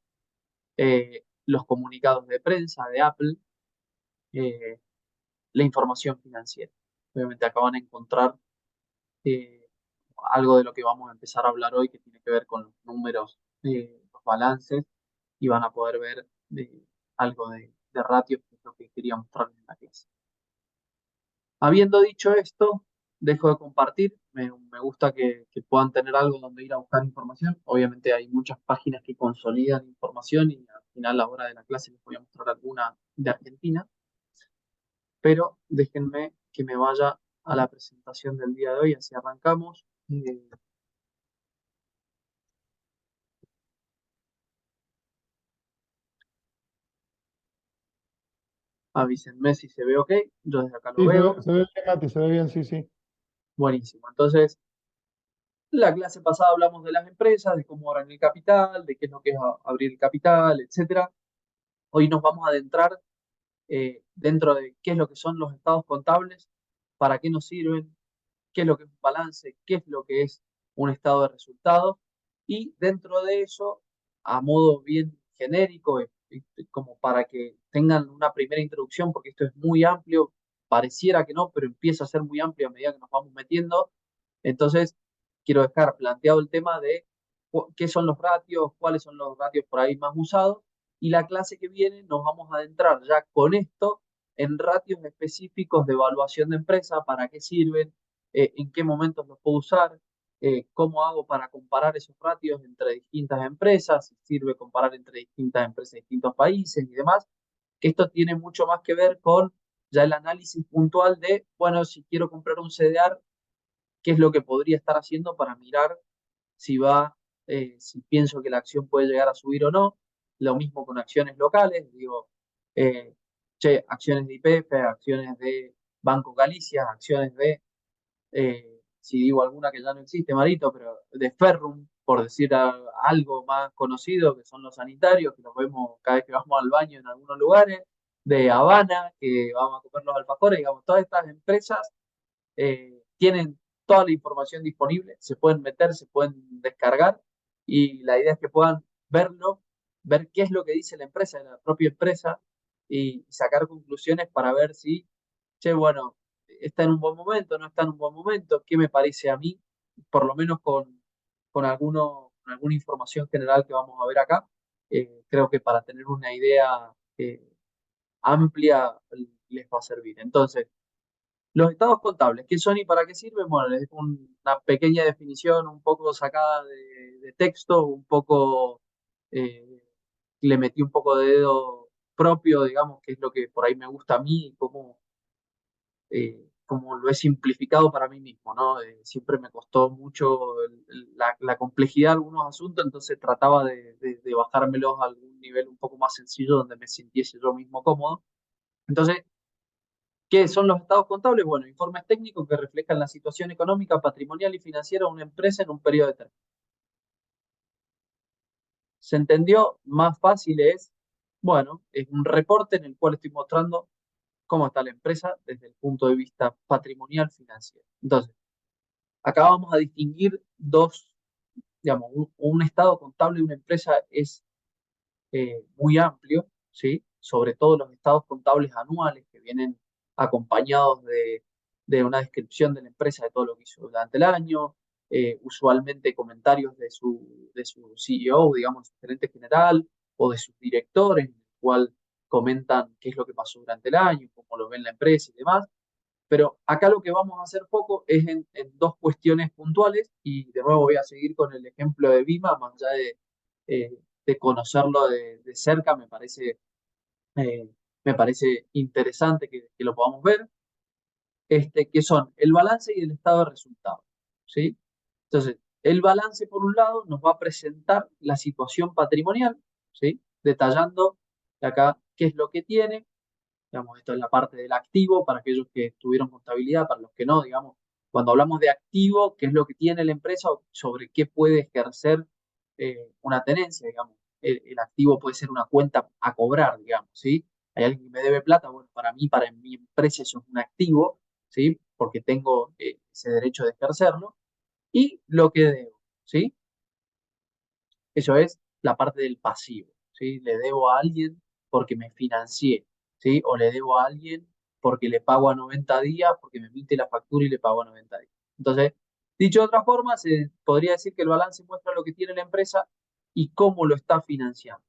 Speaker 2: Los comunicados de prensa de Apple, eh, la información financiera. Obviamente acá van a encontrar eh, algo de lo que vamos a empezar a hablar hoy que tiene que ver con los números, los balances, y van a poder ver algo de ratios, que es lo que quería mostrarles en la clase. Habiendo dicho esto, dejo de compartir. Me gusta que puedan tener algo donde ir a buscar información. Obviamente hay muchas páginas que consolidan información y al final, a la hora de la clase, les voy a mostrar alguna de Argentina. Pero déjenme que me vaya a la presentación del día de hoy, así arrancamos. Avísenme si se ve ok, yo desde acá lo
Speaker 1: Sí,
Speaker 2: veo.
Speaker 1: se ve bien, Mati, se ve bien, sí, sí.
Speaker 2: Buenísimo. Entonces, la clase pasada hablamos de las empresas, de cómo abren el capital, de qué es lo que es abrir el capital, etcétera. Hoy nos vamos a adentrar dentro de qué es lo que son los estados contables, para qué nos sirven, qué es lo que es un balance, qué es lo que es un estado de resultados, y dentro de eso, a modo bien genérico, como para que tengan una primera introducción, porque esto es muy amplio, pareciera que no, pero empieza a ser muy amplio a medida que nos vamos metiendo. Entonces, quiero dejar planteado el tema de qué son los ratios, cuáles son los ratios por ahí más usados, y la clase que viene nos vamos a adentrar ya con esto en ratios específicos de evaluación de empresa, para qué sirven, en qué momentos los puedo usar, cómo hago para comparar esos ratios entre distintas empresas, si sirve comparar entre distintas empresas de distintos países y demás, que esto tiene mucho más que ver con ya el análisis puntual de, bueno, si quiero comprar un CDR, qué es lo que podría estar haciendo para mirar si va, si pienso que la acción puede llegar a subir o no. Lo mismo con acciones locales, digo, eh, che, acciones de YPF, acciones de Banco Galicia, acciones de, si digo alguna que ya no existe, Marito, pero de Ferrum, por decir algo más conocido, que son los sanitarios, que los vemos cada vez que vamos al baño en algunos lugares, de Habana, que vamos a comer los alfajores, digamos, todas estas empresas tienen toda la información disponible, se pueden meter, se pueden descargar, y la idea es que puedan verlo, ver qué es lo que dice la empresa, la propia empresa, y sacar conclusiones para ver si, che, bueno, está en un buen momento, no está en un buen momento, qué me parece a mí, por lo menos con alguna información general que vamos a ver acá. Creo que para tener una idea amplia les va a servir. Entonces, los estados contables, ¿qué son y para qué sirven? Bueno, les dejo una pequeña definición un poco sacada de texto, un poco, eh, le metí un poco de dedo propio, digamos, que es lo que por ahí me gusta a mí y cómo lo he simplificado para mí mismo, ¿no? Siempre me costó mucho la complejidad de algunos asuntos, entonces trataba de bajármelos a algún nivel un poco más sencillo donde me sintiese yo mismo cómodo. Entonces, ¿qué son los estados contables? Bueno, informes técnicos que reflejan la situación económica, patrimonial y financiera de una empresa en un periodo determinado. ¿Se entendió? Más fácil es, bueno, es un reporte en el cual estoy mostrando cómo está la empresa desde el punto de vista patrimonial financiero. Entonces, acá vamos a distinguir dos, digamos, un estado contable de una empresa es muy amplio, ¿sí? Sobre todo los estados contables anuales que vienen acompañados de una descripción de la empresa de todo lo que hizo durante el año, usualmente comentarios de su CEO, digamos, su gerente general, o de sus directores, en el cual comentan qué es lo que pasó durante el año, cómo lo ven la empresa y demás. Pero acá lo que vamos a hacer foco es en dos cuestiones puntuales, y de nuevo voy a seguir con el ejemplo de Vima, más allá de conocerlo de cerca, me parece me parece interesante que lo podamos ver, que son el balance y el estado de resultados, ¿sí? Entonces, el balance, por un lado, nos va a presentar la situación patrimonial, ¿sí? Detallando acá qué es lo que tiene, digamos, esto es la parte del activo para aquellos que tuvieron contabilidad, para los que no, digamos, cuando hablamos de activo, qué es lo que tiene la empresa o sobre qué puede ejercer una tenencia, digamos. El activo puede ser una cuenta a cobrar, digamos, ¿sí? Hay alguien que me debe plata, bueno, para mí, para mi empresa eso es un activo, ¿sí? Porque tengo ese derecho de ejercerlo. Y lo que debo, ¿sí? Eso es la parte del pasivo, ¿sí? Le debo a alguien porque me financié, ¿sí? O le debo a alguien porque le pago a 90 días, porque me emite la factura y le pago a 90 días. Entonces, dicho de otra forma, se podría decir que el balance muestra lo que tiene la empresa y cómo lo está financiando.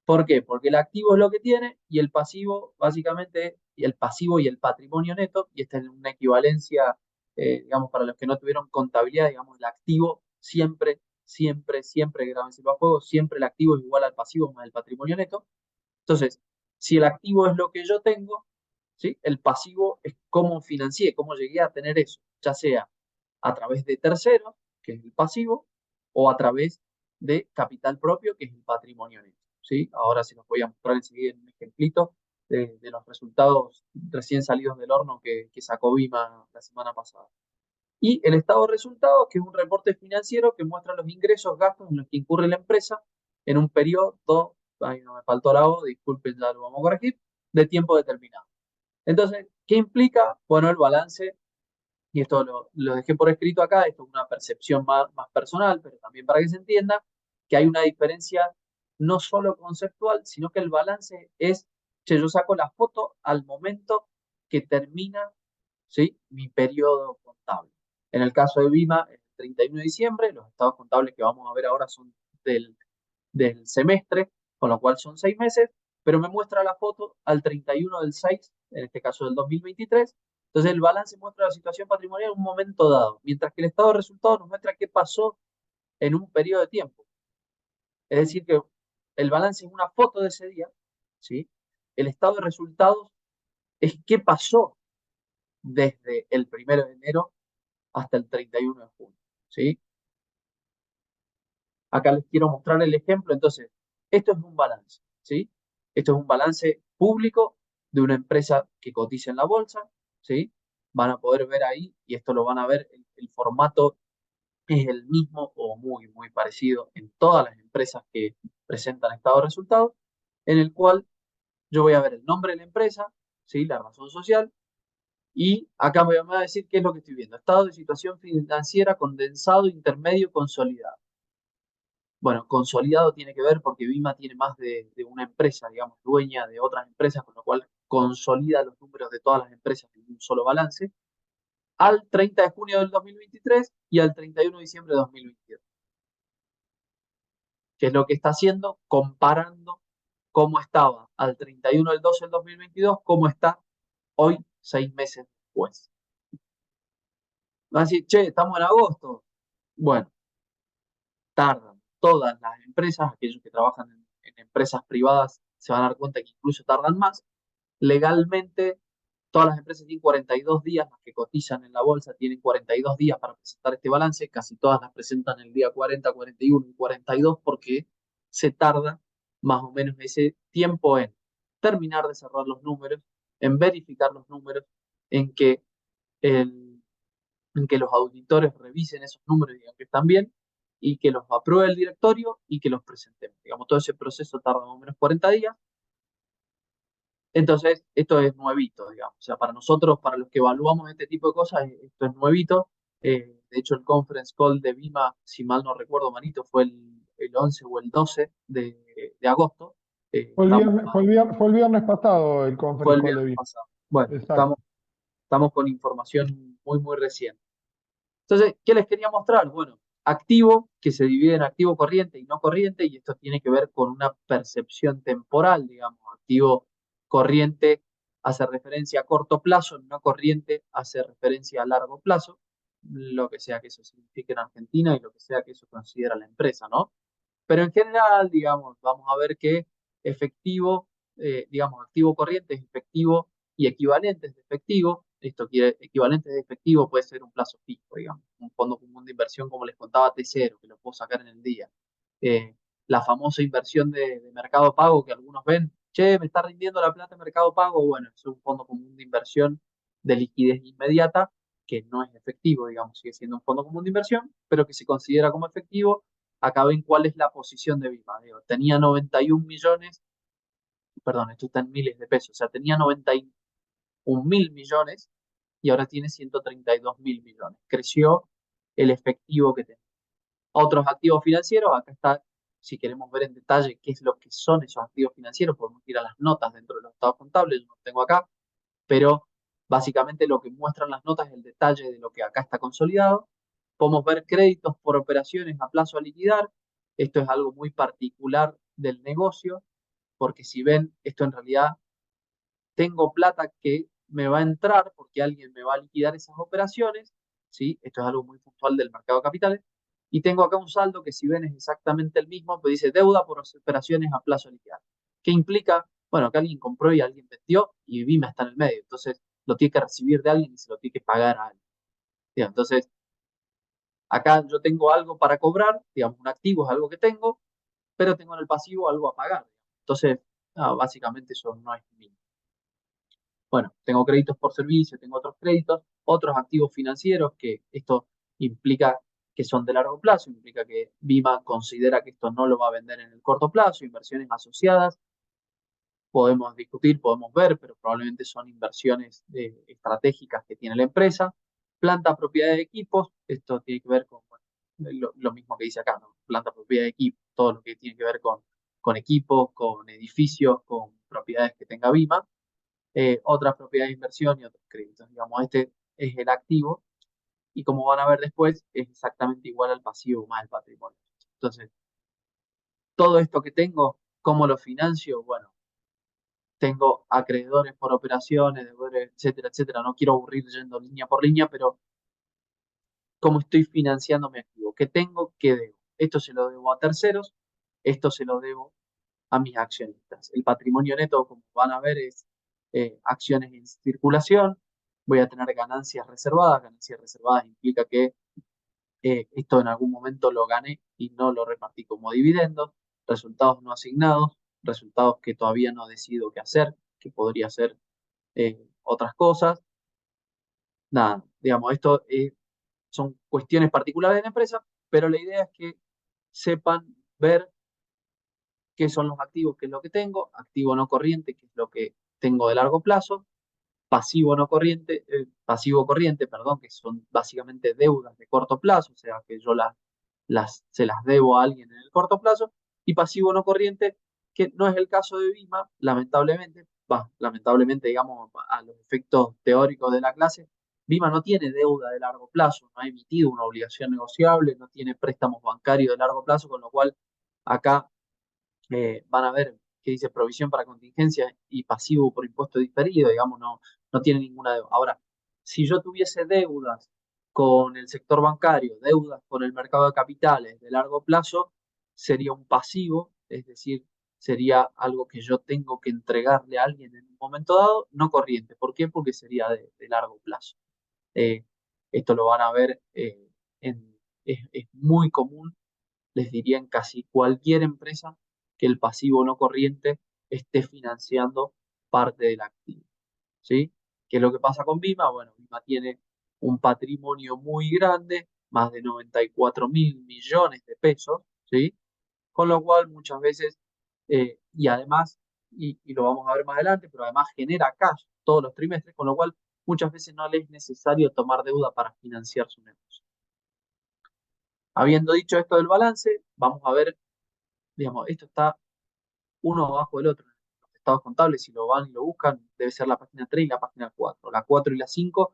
Speaker 2: ¿Por qué? Porque el activo es lo que tiene y el pasivo, básicamente, y el pasivo y el patrimonio neto, y esta es una equivalencia, digamos, para los que no tuvieron contabilidad, digamos, el activo siempre, siempre, siempre, grábenselo a fuego, siempre el activo es igual al pasivo más el patrimonio neto. Entonces, si el activo es lo que yo tengo, ¿sí? El pasivo es cómo financié, cómo llegué a tener eso, ya sea a través de terceros, que es el pasivo, o a través de capital propio, que es el patrimonio neto, ¿sí? Ahora se los voy a mostrar enseguida en un ejemplito de los resultados recién salidos del horno que sacó Vima la semana pasada. Y el estado de resultados, que es un reporte financiero que muestra los ingresos, gastos en los que incurre la empresa en un periodo, ahí no me faltó la O, disculpen, ya lo vamos a corregir, de tiempo determinado. Entonces, ¿qué implica? Bueno, el balance, y esto lo dejé por escrito acá, esto es una percepción más personal, pero también para que se entienda que hay una diferencia no solo conceptual, sino que el balance es, che, yo saco la foto al momento que termina, ¿sí? Mi periodo contable. En el caso de Vima, el 31 de diciembre, los estados contables que vamos a ver ahora son del, del semestre, con lo cual son 6 meses, pero me muestra la foto al 31 del 6, en este caso del 2023. Entonces el balance muestra la situación patrimonial en un momento dado, mientras que el estado de resultados nos muestra qué pasó en un periodo de tiempo. Es decir, que el balance es una foto de ese día, ¿sí? El estado de resultados es qué pasó desde el 1 de enero hasta el 31 de junio, ¿sí? Acá les quiero mostrar el ejemplo. Entonces, esto es un balance, ¿sí? Esto es un balance público de una empresa que cotiza en la bolsa, ¿sí? Van a poder ver ahí, y esto lo van a ver, el formato es el mismo o muy, muy parecido en todas las empresas que presentan estado de resultados, en el cual yo voy a ver el nombre de la empresa, ¿sí? La razón social, y acá me va a decir qué es lo que estoy viendo. Estado de situación financiera condensado, intermedio, consolidado. Bueno, consolidado tiene que ver porque Vima tiene más de una empresa, digamos, dueña de otras empresas, con lo cual consolida los números de todas las empresas en un solo balance, al 30 de junio del 2023 y al 31 de diciembre de 2022. ¿Qué es lo que está haciendo? Comparando cómo estaba al 31 del 12 del 2022, cómo está hoy, 6 meses después. Van a decir, che, estamos en agosto. Bueno, tardan. Todas las empresas, aquellos que trabajan en empresas privadas, se van a dar cuenta que incluso tardan más. Legalmente, todas las empresas tienen 42 días, las que cotizan en la bolsa tienen 42 días para presentar este balance, casi todas las presentan el día 40, 41 y 42 porque se tarda más o menos ese tiempo en terminar de cerrar los números, en verificar los números, en que, el, en que los auditores revisen esos números y digan que están bien, y que los apruebe el directorio y que los presentemos. Digamos, todo ese proceso tarda más o menos 40 días. Entonces, esto es nuevito, digamos. O sea, para nosotros, para los que evaluamos este tipo de cosas, esto es nuevito. De hecho, el conference call de Vima, si mal no recuerdo, Manito, fue el 11 o el 12 de agosto.
Speaker 1: Fue el
Speaker 2: Estamos,
Speaker 1: viernes, fue el viernes pasado el
Speaker 2: fue
Speaker 1: conference
Speaker 2: el
Speaker 1: call de
Speaker 2: viernes
Speaker 1: Vino.
Speaker 2: pasado. Bueno,
Speaker 1: Exacto.
Speaker 2: estamos con información muy, muy reciente. Entonces, ¿qué les quería mostrar? Bueno, activo, que se divide en activo corriente y no corriente, y esto tiene que ver con una percepción temporal, digamos. Activo corriente hace referencia a corto plazo, no corriente hace referencia a largo plazo, lo que sea que eso signifique en Argentina y lo que sea que eso considera la empresa, ¿no? Pero en general, digamos, vamos a ver que efectivo digamos, activo corriente es efectivo y equivalentes de efectivo. Esto quiere, equivalentes de efectivo puede ser un plazo fijo, digamos, un fondo común de inversión, como les contaba, T0, que lo puedo sacar en el día. La famosa inversión de Mercado Pago que algunos ven, che, me está rindiendo la plata en Mercado Pago. Bueno, es un fondo común de inversión de liquidez inmediata que no es efectivo, digamos, sigue siendo un fondo común de inversión, pero que se considera como efectivo. Acá ven cuál es la posición de Vima. Digo, tenía 91 millones, perdón, esto está en miles de pesos, o sea, tenía 91.000 millones y ahora tiene 132.000 millones. Creció el efectivo que tenía. Otros activos financieros, acá está, si queremos ver en detalle qué es lo que son esos activos financieros, podemos ir a las notas dentro de los estados contables, yo no tengo acá, pero básicamente lo que muestran las notas es el detalle de lo que acá está consolidado. Podemos ver créditos por operaciones a plazo a liquidar. Esto es algo muy particular del negocio, porque si ven, esto en realidad tengo plata que me va a entrar porque alguien me va a liquidar esas operaciones, ¿sí? Esto es algo muy puntual del mercado de capitales. Y tengo acá un saldo que si ven es exactamente el mismo, pues dice deuda por operaciones a plazo liquidar. ¿Qué implica? Bueno, que alguien compró y alguien vendió y Vima está en el medio. Entonces lo tiene que recibir de alguien y se lo tiene que pagar a alguien. Bien, entonces, acá yo tengo algo para cobrar, digamos, un activo es algo que tengo, pero tengo en el pasivo algo a pagar. Entonces, básicamente eso no es mío. Bueno, tengo créditos por servicio, tengo otros créditos, otros activos financieros, que esto implica que son de largo plazo, implica que Vima considera que esto no lo va a vender en el corto plazo, inversiones asociadas, podemos discutir, podemos ver, pero probablemente son inversiones estratégicas que tiene la empresa. Planta, propiedad de equipos, esto tiene que ver con bueno, lo mismo que dice acá, ¿no? Planta, propiedad de equipos, todo lo que tiene que ver con equipos, con edificios, con propiedades que tenga Vima. Otras propiedades de inversión y otros créditos. Digamos, este es el activo y como van a ver después, es exactamente igual al pasivo más el patrimonio. Entonces, todo esto que tengo, ¿cómo lo financio? Bueno, tengo acreedores por operaciones, deudores, etcétera, etcétera. No quiero aburrir yendo línea por línea, pero ¿cómo estoy financiando mi activo? ¿Qué tengo? ¿Qué debo? Esto se lo debo a terceros, esto se lo debo a mis accionistas. El patrimonio neto, como van a ver, es acciones en circulación. Voy a tener ganancias reservadas. Ganancias reservadas implica que esto en algún momento lo gané y no lo repartí como dividendos. Resultados no asignados, resultados que todavía no decido qué hacer, que podría ser otras cosas. Nada, digamos, esto son cuestiones particulares de la empresa, pero la idea es que sepan ver qué son los activos, qué es lo que tengo, activo no corriente, qué es lo que tengo de largo plazo, pasivo no corriente, pasivo corriente, perdón, que son básicamente deudas de corto plazo, o sea que yo se las debo a alguien en el corto plazo, y pasivo no corriente, que no es el caso de Vima, lamentablemente, lamentablemente, digamos, a los efectos teóricos de la clase, Vima no tiene deuda de largo plazo, no ha emitido una obligación negociable, no tiene préstamos bancarios de largo plazo, con lo cual acá van a ver que dice provisión para contingencia y pasivo por impuesto diferido, digamos, no tiene ninguna deuda. Ahora, si yo tuviese deudas con el sector bancario, deudas con el mercado de capitales de largo plazo, sería un pasivo, es decir, sería algo que yo tengo que entregarle a alguien en un momento dado, no corriente. ¿Por qué? Porque sería de largo plazo. Eh, Esto lo van a ver, es muy común, les diría en casi cualquier empresa, que el pasivo no corriente esté financiando parte del activo. ¿Sí? ¿Qué es lo que pasa con Vima? Bueno, Vima tiene un patrimonio muy grande, más de 94.000 millones de pesos, ¿sí? Con lo cual muchas veces, y además, y lo vamos a ver más adelante, pero además genera cash todos los trimestres, con lo cual muchas veces no le es necesario tomar deuda para financiar su negocio. Habiendo dicho esto del balance, vamos a ver, digamos, esto está uno abajo del otro. Los estados contables, si lo van y lo buscan, debe ser la página 3 y la página 4. La 4 y la 5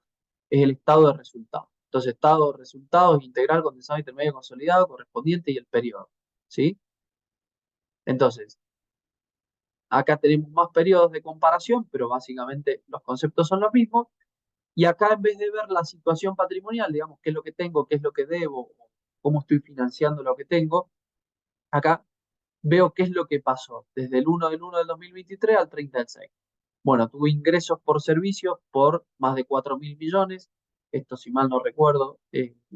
Speaker 2: es el estado de resultados. Entonces, estado de resultados integral, condensado, intermedio, consolidado, correspondiente y el periodo. ¿Sí? Entonces, acá tenemos más periodos de comparación, pero básicamente los conceptos son los mismos. Y acá, en vez de ver la situación patrimonial, digamos, qué es lo que tengo, qué es lo que debo, cómo estoy financiando lo que tengo, acá veo qué es lo que pasó desde el 1 del 1 del 2023 al 30 del 6. Bueno, tuvo ingresos por servicios por más de 4.000 millones. Esto, si mal no recuerdo,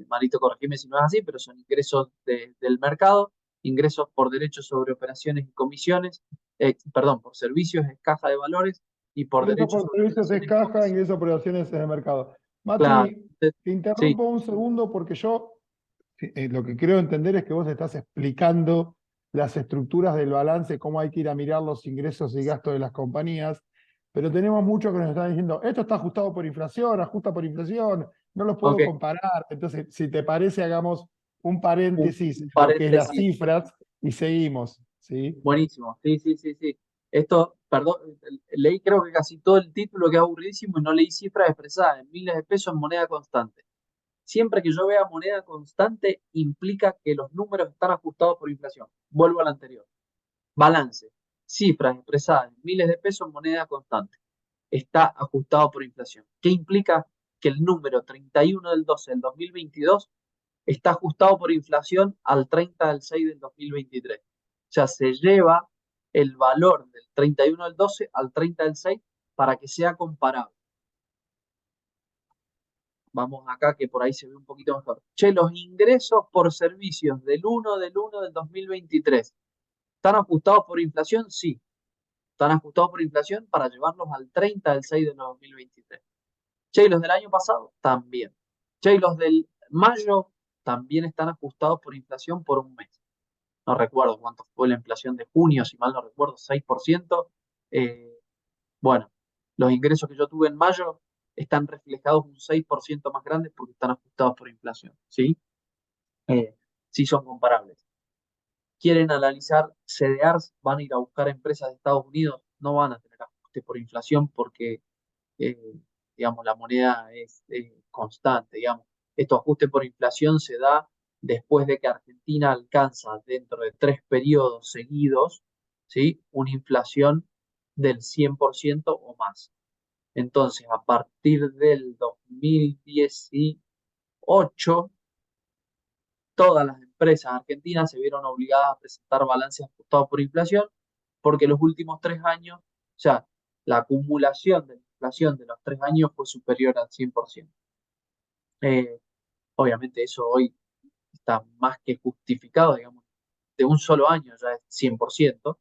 Speaker 2: Marito, corregime si no es así, pero son ingresos del mercado, ingresos por derechos sobre operaciones y comisiones, perdón, por servicios es caja de valores y por
Speaker 1: Ingreso
Speaker 2: derechos
Speaker 1: por
Speaker 2: sobre
Speaker 1: servicios es
Speaker 2: operaciones y
Speaker 1: caja,
Speaker 2: comisiones.
Speaker 1: ingreso por acciones en el mercado.
Speaker 2: Claro,
Speaker 1: Mati, te
Speaker 2: sí,
Speaker 1: interrumpo un segundo porque yo lo que creo entender es que vos estás explicando las estructuras del balance, cómo hay que ir a mirar los ingresos y gastos de las compañías, pero tenemos muchos que nos están diciendo, esto está ajustado por inflación, ajusta por inflación, no los puedo
Speaker 2: ok.
Speaker 1: comparar. Entonces, si te parece, hagamos un
Speaker 2: Un,
Speaker 1: paréntesis
Speaker 2: un
Speaker 1: en lo que es las
Speaker 2: paréntesis.
Speaker 1: cifras y seguimos, ¿sí?
Speaker 2: Buenísimo, sí, sí, sí, sí. Esto, perdón, leí creo que casi todo el título, que es aburridísimo, y no leí cifras expresadas en miles de pesos en moneda constante. Siempre que yo vea moneda constante, implica que los números están ajustados por inflación. Vuelvo al anterior. Balance. Cifras expresadas en miles de pesos en moneda constante. Está ajustado por inflación. ¿Qué implica? Que el número 31 del 12 del 2022 está ajustado por inflación al 30 del 6 del 2023. O sea, se lleva el valor del 31 del 12 al 30 del 6 para que sea comparable. Vamos acá que por ahí se ve un poquito mejor. Che, los ingresos por servicios del 1 del 2023, ¿están ajustados por inflación? Sí, están ajustados por inflación para llevarlos al 30 del 6 del 2023. Che, ¿y los del año pasado? También. Che, ¿y los del mayo? También están ajustados por inflación por un mes. No recuerdo cuánto fue la inflación de junio, si mal no recuerdo, 6%. Eh, bueno, los ingresos que yo tuve en mayo están reflejados un 6% más grandes porque están ajustados por inflación, ¿sí? Sí son comparables. Quieren analizar CDRs, van a ir a buscar empresas de Estados Unidos, no van a tener ajuste por inflación porque, eh, digamos, la moneda es constante, digamos. Estos ajustes por inflación se da después de que Argentina alcanza dentro de 3 periodos seguidos, ¿sí? Una inflación del 100% o más. Entonces, a partir del 2018, todas las empresas argentinas se vieron obligadas a presentar balances ajustados por inflación, porque los últimos 3 años, o sea, la acumulación de la inflación de los 3 años fue superior al 100%. Eh, Obviamente eso hoy está más que justificado, digamos, de un solo año ya es 100%.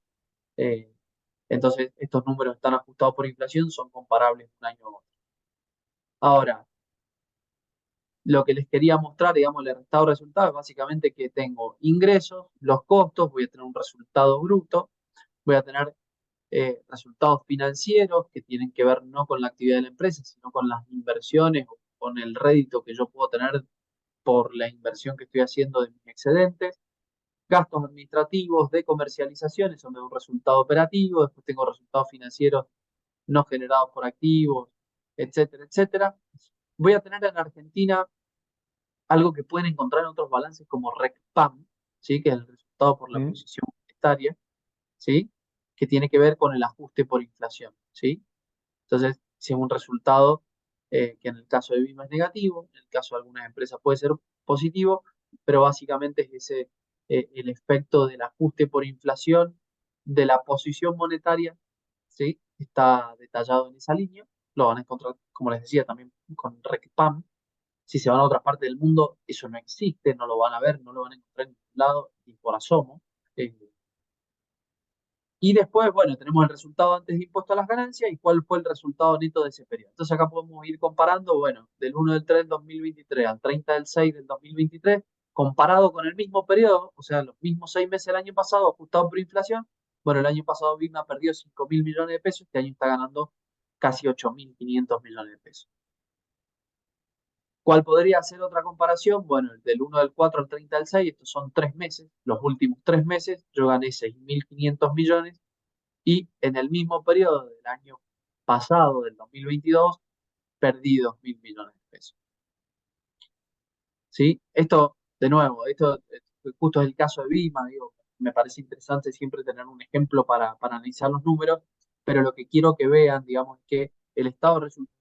Speaker 2: Eh, entonces, estos números están ajustados por inflación, son comparables de un año a otro. Ahora, lo que les quería mostrar, digamos, el restado de resultados, es básicamente que tengo ingresos, los costos, voy a tener un resultado bruto, voy a tener resultados financieros que tienen que ver no con la actividad de la empresa, sino con las inversiones o con el rédito que yo puedo tener por la inversión que estoy haciendo de mis excedentes, gastos administrativos de comercialización, eso me da un resultado operativo, después tengo resultados financieros no generados por activos, etcétera, etcétera. Voy a tener en Argentina algo que pueden encontrar en otros balances como RECPAM, ¿sí? Que es el resultado por la
Speaker 1: ¿Mm?
Speaker 2: posición monetaria, ¿sí? Que tiene que ver con el ajuste por inflación, ¿sí? Entonces, si es un resultado que en el caso de Bima es negativo, en el caso de algunas empresas puede ser positivo, pero básicamente es ese el efecto del ajuste por inflación de la posición monetaria, ¿sí? Está detallado en esa línea. Lo van a encontrar, como les decía, también con RECPAM. Si se van a otra parte del mundo, eso no existe, no lo van a ver, no lo van a encontrar en ningún lado, ni por asomo. Eh, y después, bueno, tenemos el resultado antes de impuesto a las ganancias y cuál fue el resultado neto de ese periodo. Entonces acá podemos ir comparando, bueno, del 1 del 3 del 2023 al 30 del 6 del 2023, comparado con el mismo periodo, o sea, los mismos 6 meses del año pasado, ajustado por inflación. Bueno, el año pasado Vigna perdió 5.000 millones de pesos, este año está ganando casi 8.500 millones de pesos. ¿Cuál podría ser otra comparación? Bueno, del 1 del 4 al 30 del 6, estos son 3 meses. Los últimos 3 meses yo gané 6.500 millones y en el mismo periodo del año pasado, del 2022, perdí 2.000 millones de pesos. ¿Sí? Esto, de nuevo, esto justo es el caso de Bima, digo, me parece interesante siempre tener un ejemplo para analizar los números, pero lo que quiero que vean, digamos, es que el estado de resultados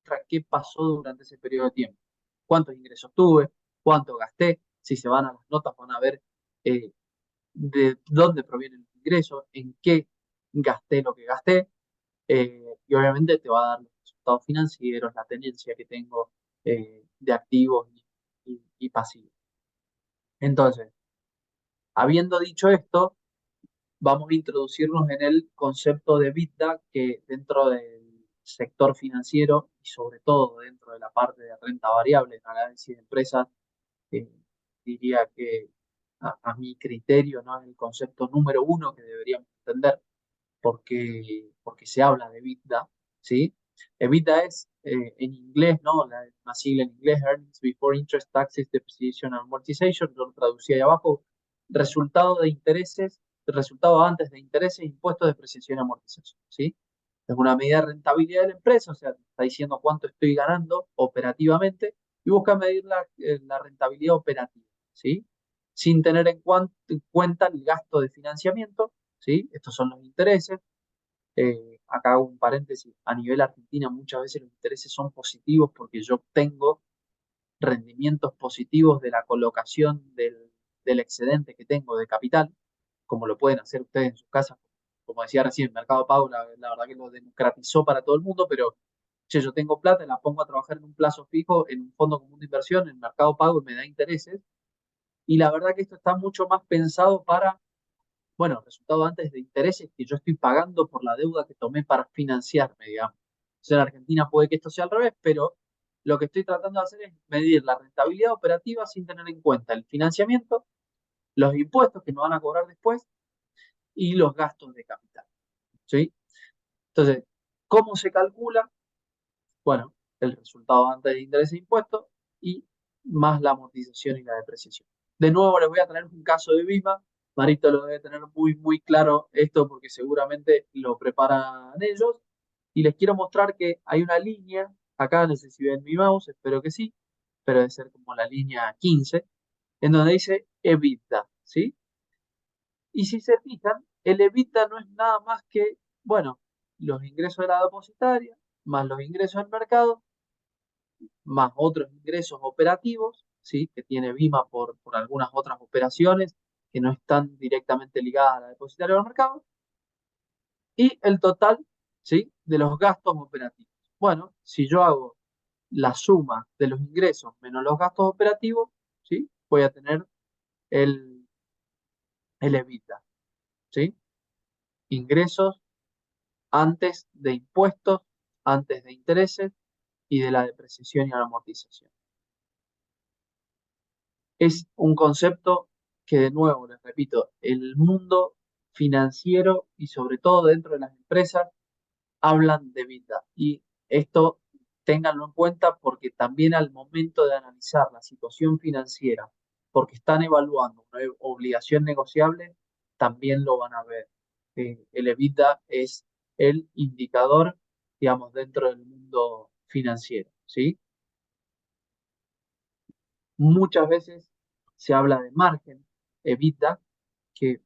Speaker 2: muestra qué pasó durante ese periodo de tiempo, cuántos ingresos tuve, cuánto gasté, si se van a las notas van a ver eh, de dónde provienen los ingresos, en qué gasté lo que gasté, y obviamente te va a dar los resultados financieros, la tenencia que tengo de activos y pasivos. Entonces, habiendo dicho esto, vamos a introducirnos en el concepto de EBITDA, que dentro del sector financiero y sobre todo dentro de la parte de renta variable, en análisis de empresas, eh, diría que a mi criterio no es el concepto número uno que deberíamos entender porque se habla de EBITDA, ¿sí? EBITDA es en inglés, ¿no? Una sigla en inglés, Earnings Before Interest, Taxes, Depreciation and Amortization, yo lo traducí ahí abajo, resultado de intereses, resultado antes de intereses, impuestos, depreciación y amortización, ¿sí? Es una medida de rentabilidad de la empresa, o sea, está diciendo cuánto estoy ganando operativamente y busca medir la rentabilidad operativa, ¿sí? Sin tener en cuenta el gasto de financiamiento, ¿sí? Estos son los intereses. Acá hago un paréntesis, a nivel Argentina muchas veces los intereses son positivos porque yo obtengo rendimientos positivos de la colocación del excedente que tengo de capital, como lo pueden hacer ustedes en sus casas. Como decía recién, Mercado Pago, la verdad que lo democratizó para todo el mundo, pero che, yo tengo plata, la pongo a trabajar en un plazo fijo, en un fondo común de inversión, en Mercado Pago y me da intereses. Y la verdad que esto está mucho más pensado para, bueno, resultado antes de intereses que yo estoy pagando por la deuda que tomé para financiarme, digamos. O sea, en Argentina puede que esto sea al revés, pero lo que estoy tratando de hacer es medir la rentabilidad operativa sin tener en cuenta el financiamiento, los impuestos que nos van a cobrar después y los gastos de capital, ¿sí? Entonces, ¿cómo se calcula? Bueno, el resultado antes de intereses e impuestos y más la amortización y la depreciación. De nuevo, les voy a traer un caso de Vima. Marito lo debe tener muy, muy claro esto porque seguramente lo preparan ellos. Y les quiero mostrar que hay una línea, acá no sé si ven mi mouse, espero que sí, pero debe ser como la línea 15, en donde dice EBITDA, ¿sí? Y si se fijan, el EBITDA no es nada más que, bueno, los ingresos de la depositaria, más los ingresos del mercado, más otros ingresos operativos, ¿sí? Que tiene Vima por algunas otras operaciones que no están directamente ligadas a la depositaria del mercado, y el total, ¿sí? De los gastos operativos. Bueno, si yo hago la suma de los ingresos menos los gastos operativos, ¿sí? Voy a tener el, el EBITDA, ¿sí? Ingresos antes de impuestos, antes de intereses y de la depreciación y la amortización. Es un concepto que, de nuevo, les repito, el mundo financiero y sobre todo dentro de las empresas hablan de vida. Y esto ténganlo en cuenta porque también al momento de analizar la situación financiera, porque están evaluando una obligación negociable, también lo van a ver. El EBITDA es el indicador, digamos, dentro del mundo financiero, ¿sí? Muchas veces se habla de margen, EBITDA, que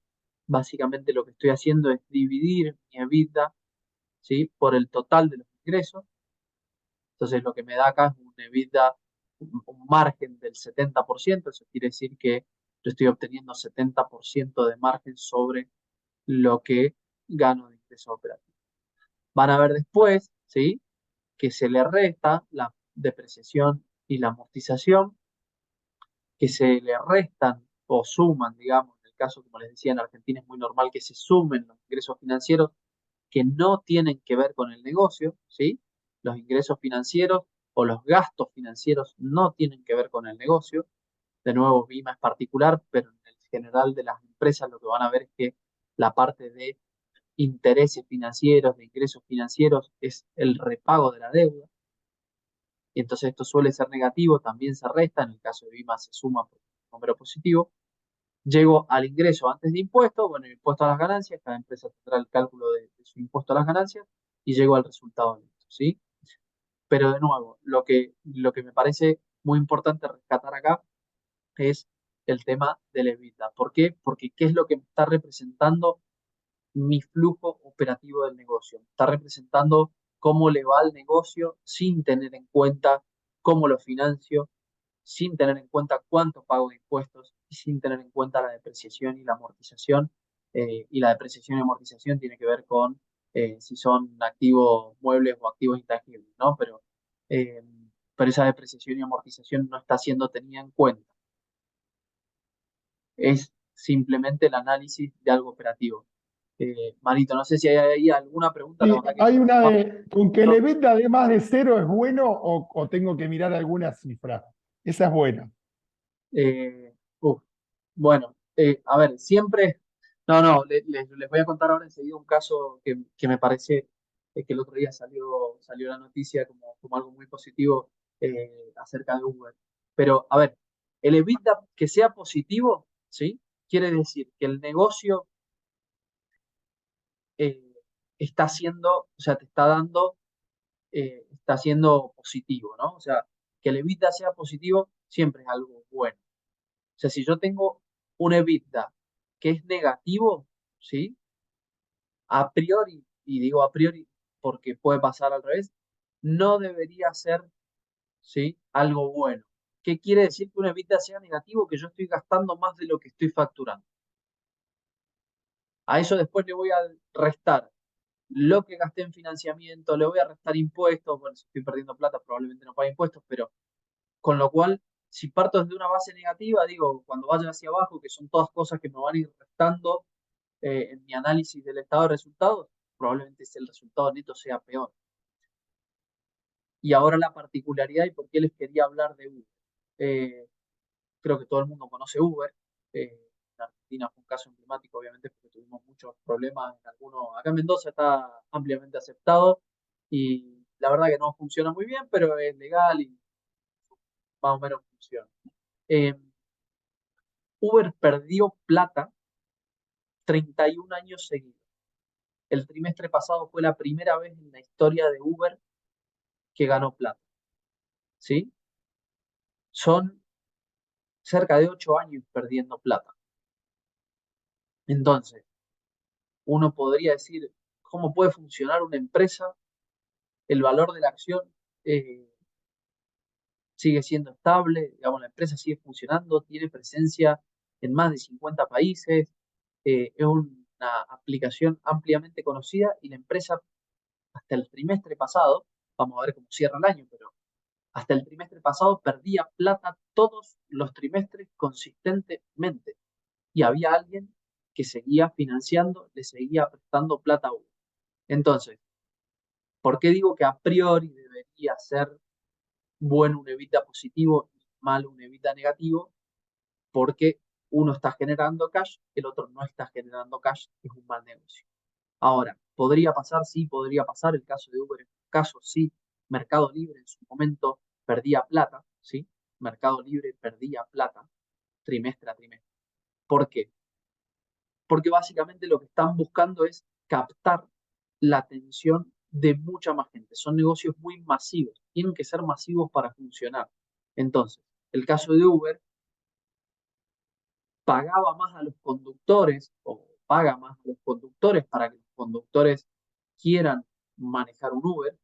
Speaker 2: básicamente lo que estoy haciendo es dividir mi EBITDA, ¿sí? Por el total de los ingresos. Entonces lo que me da acá es un EBITDA, un margen del 70%. Eso quiere decir que yo estoy obteniendo 70% de margen sobre lo que gano de ingresos operativos. Van a ver después, ¿sí? Que se le resta la depreciación y la amortización, que se le restan o suman, digamos, en el caso, como les decía, en Argentina es muy normal que se sumen los ingresos financieros que no tienen que ver con el negocio, ¿sí? Los ingresos financieros o los gastos financieros no tienen que ver con el negocio. De nuevo, Vima es particular, pero en el general de las empresas lo que van a ver es que la parte de intereses financieros, de ingresos financieros, es el repago de la deuda. Y entonces esto suele ser negativo, también se resta, en el caso de Vima se suma por un número positivo. Llego al ingreso antes de impuestos, bueno, el impuesto a las ganancias, cada empresa tendrá el cálculo de su impuesto a las ganancias y llego al resultado neto, ¿sí? Pero de nuevo, lo que me parece muy importante rescatar acá es el tema del EBITDA. ¿Por qué? Porque ¿qué es lo que me está representando mi flujo operativo del negocio? Me está representando cómo le va al negocio sin tener en cuenta cómo lo financio, sin tener en cuenta cuánto pago de impuestos, y sin tener en cuenta la depreciación y la amortización. Y la depreciación y amortización tiene que ver con si son activos muebles o activos intangibles, ¿no? Eh, pero esa depreciación y amortización no está siendo tenida en cuenta. Es simplemente el análisis de algo operativo. Marito, no sé si hay ahí alguna pregunta, la
Speaker 1: Sí,
Speaker 2: verdad que
Speaker 1: hay una
Speaker 2: más
Speaker 1: de, ¿con que el EBITDA de más de cero es bueno o tengo que mirar alguna cifra? Esa es buena.
Speaker 2: Eh, uf, bueno, a ver, siempre, no, no, les voy a contar ahora enseguida un caso que me parece que el otro día salió la noticia como algo muy positivo acerca de Uber. Pero, a ver, el EBITDA que sea positivo, ¿sí? Quiere decir que el negocio eh, está haciendo, o sea, te está dando, está siendo positivo, ¿no? O sea, que el EBITDA sea positivo siempre es algo bueno. O sea, si yo tengo un EBITDA que es negativo, ¿sí? A priori, y digo a priori porque puede pasar al revés, no debería ser, ¿sí? Algo bueno. ¿Qué quiere decir que un EBITDA sea negativo? Que yo estoy gastando más de lo que estoy facturando. A eso después le voy a restar lo que gasté en financiamiento, le voy a restar impuestos, bueno, si estoy perdiendo plata probablemente no pague impuestos, pero con lo cual, si parto desde una base negativa, digo, cuando vaya hacia abajo, que son todas cosas que me van a ir restando en mi análisis del estado de resultados, probablemente el resultado neto sea peor. Y ahora la particularidad y por qué les quería hablar de Uber. Eh, Creo que todo el mundo conoce Uber. En Argentina fue un caso emblemático, obviamente, porque tuvimos muchos problemas en algunos. Acá en Mendoza está ampliamente aceptado y la verdad que no funciona muy bien, pero es legal y más o menos funciona. Eh, Uber perdió plata 31 años seguidos. El trimestre pasado fue la primera vez en la historia de Uber que ganó plata, ¿sí? Son cerca de 8 años perdiendo plata. Entonces, uno podría decir, ¿cómo puede funcionar una empresa? El valor de la acción eh, sigue siendo estable, digamos, la empresa sigue funcionando, tiene presencia en más de 50 países, es una aplicación ampliamente conocida y la empresa hasta el trimestre pasado, vamos a ver cómo cierra el año, pero hasta el trimestre pasado perdía plata todos los trimestres consistentemente y había alguien que seguía financiando, le seguía prestando plata a uno. Entonces, ¿por qué digo que a priori debería ser bueno un evita positivo y malo un evita negativo? Porque uno está generando cash, el otro no está generando cash, es un mal negocio. Ahora, ¿podría pasar? Sí, podría pasar. El caso de Uber es un caso, sí. Mercado Libre en su momento perdía plata, ¿sí? Mercado Libre perdía plata trimestre a trimestre. ¿Por qué? Porque básicamente lo que están buscando es captar la atención de mucha más gente. Son negocios muy masivos, tienen que ser masivos para funcionar. Entonces, el caso de Uber pagaba más a los conductores o paga más a los conductores para que los conductores quieran manejar un Uber,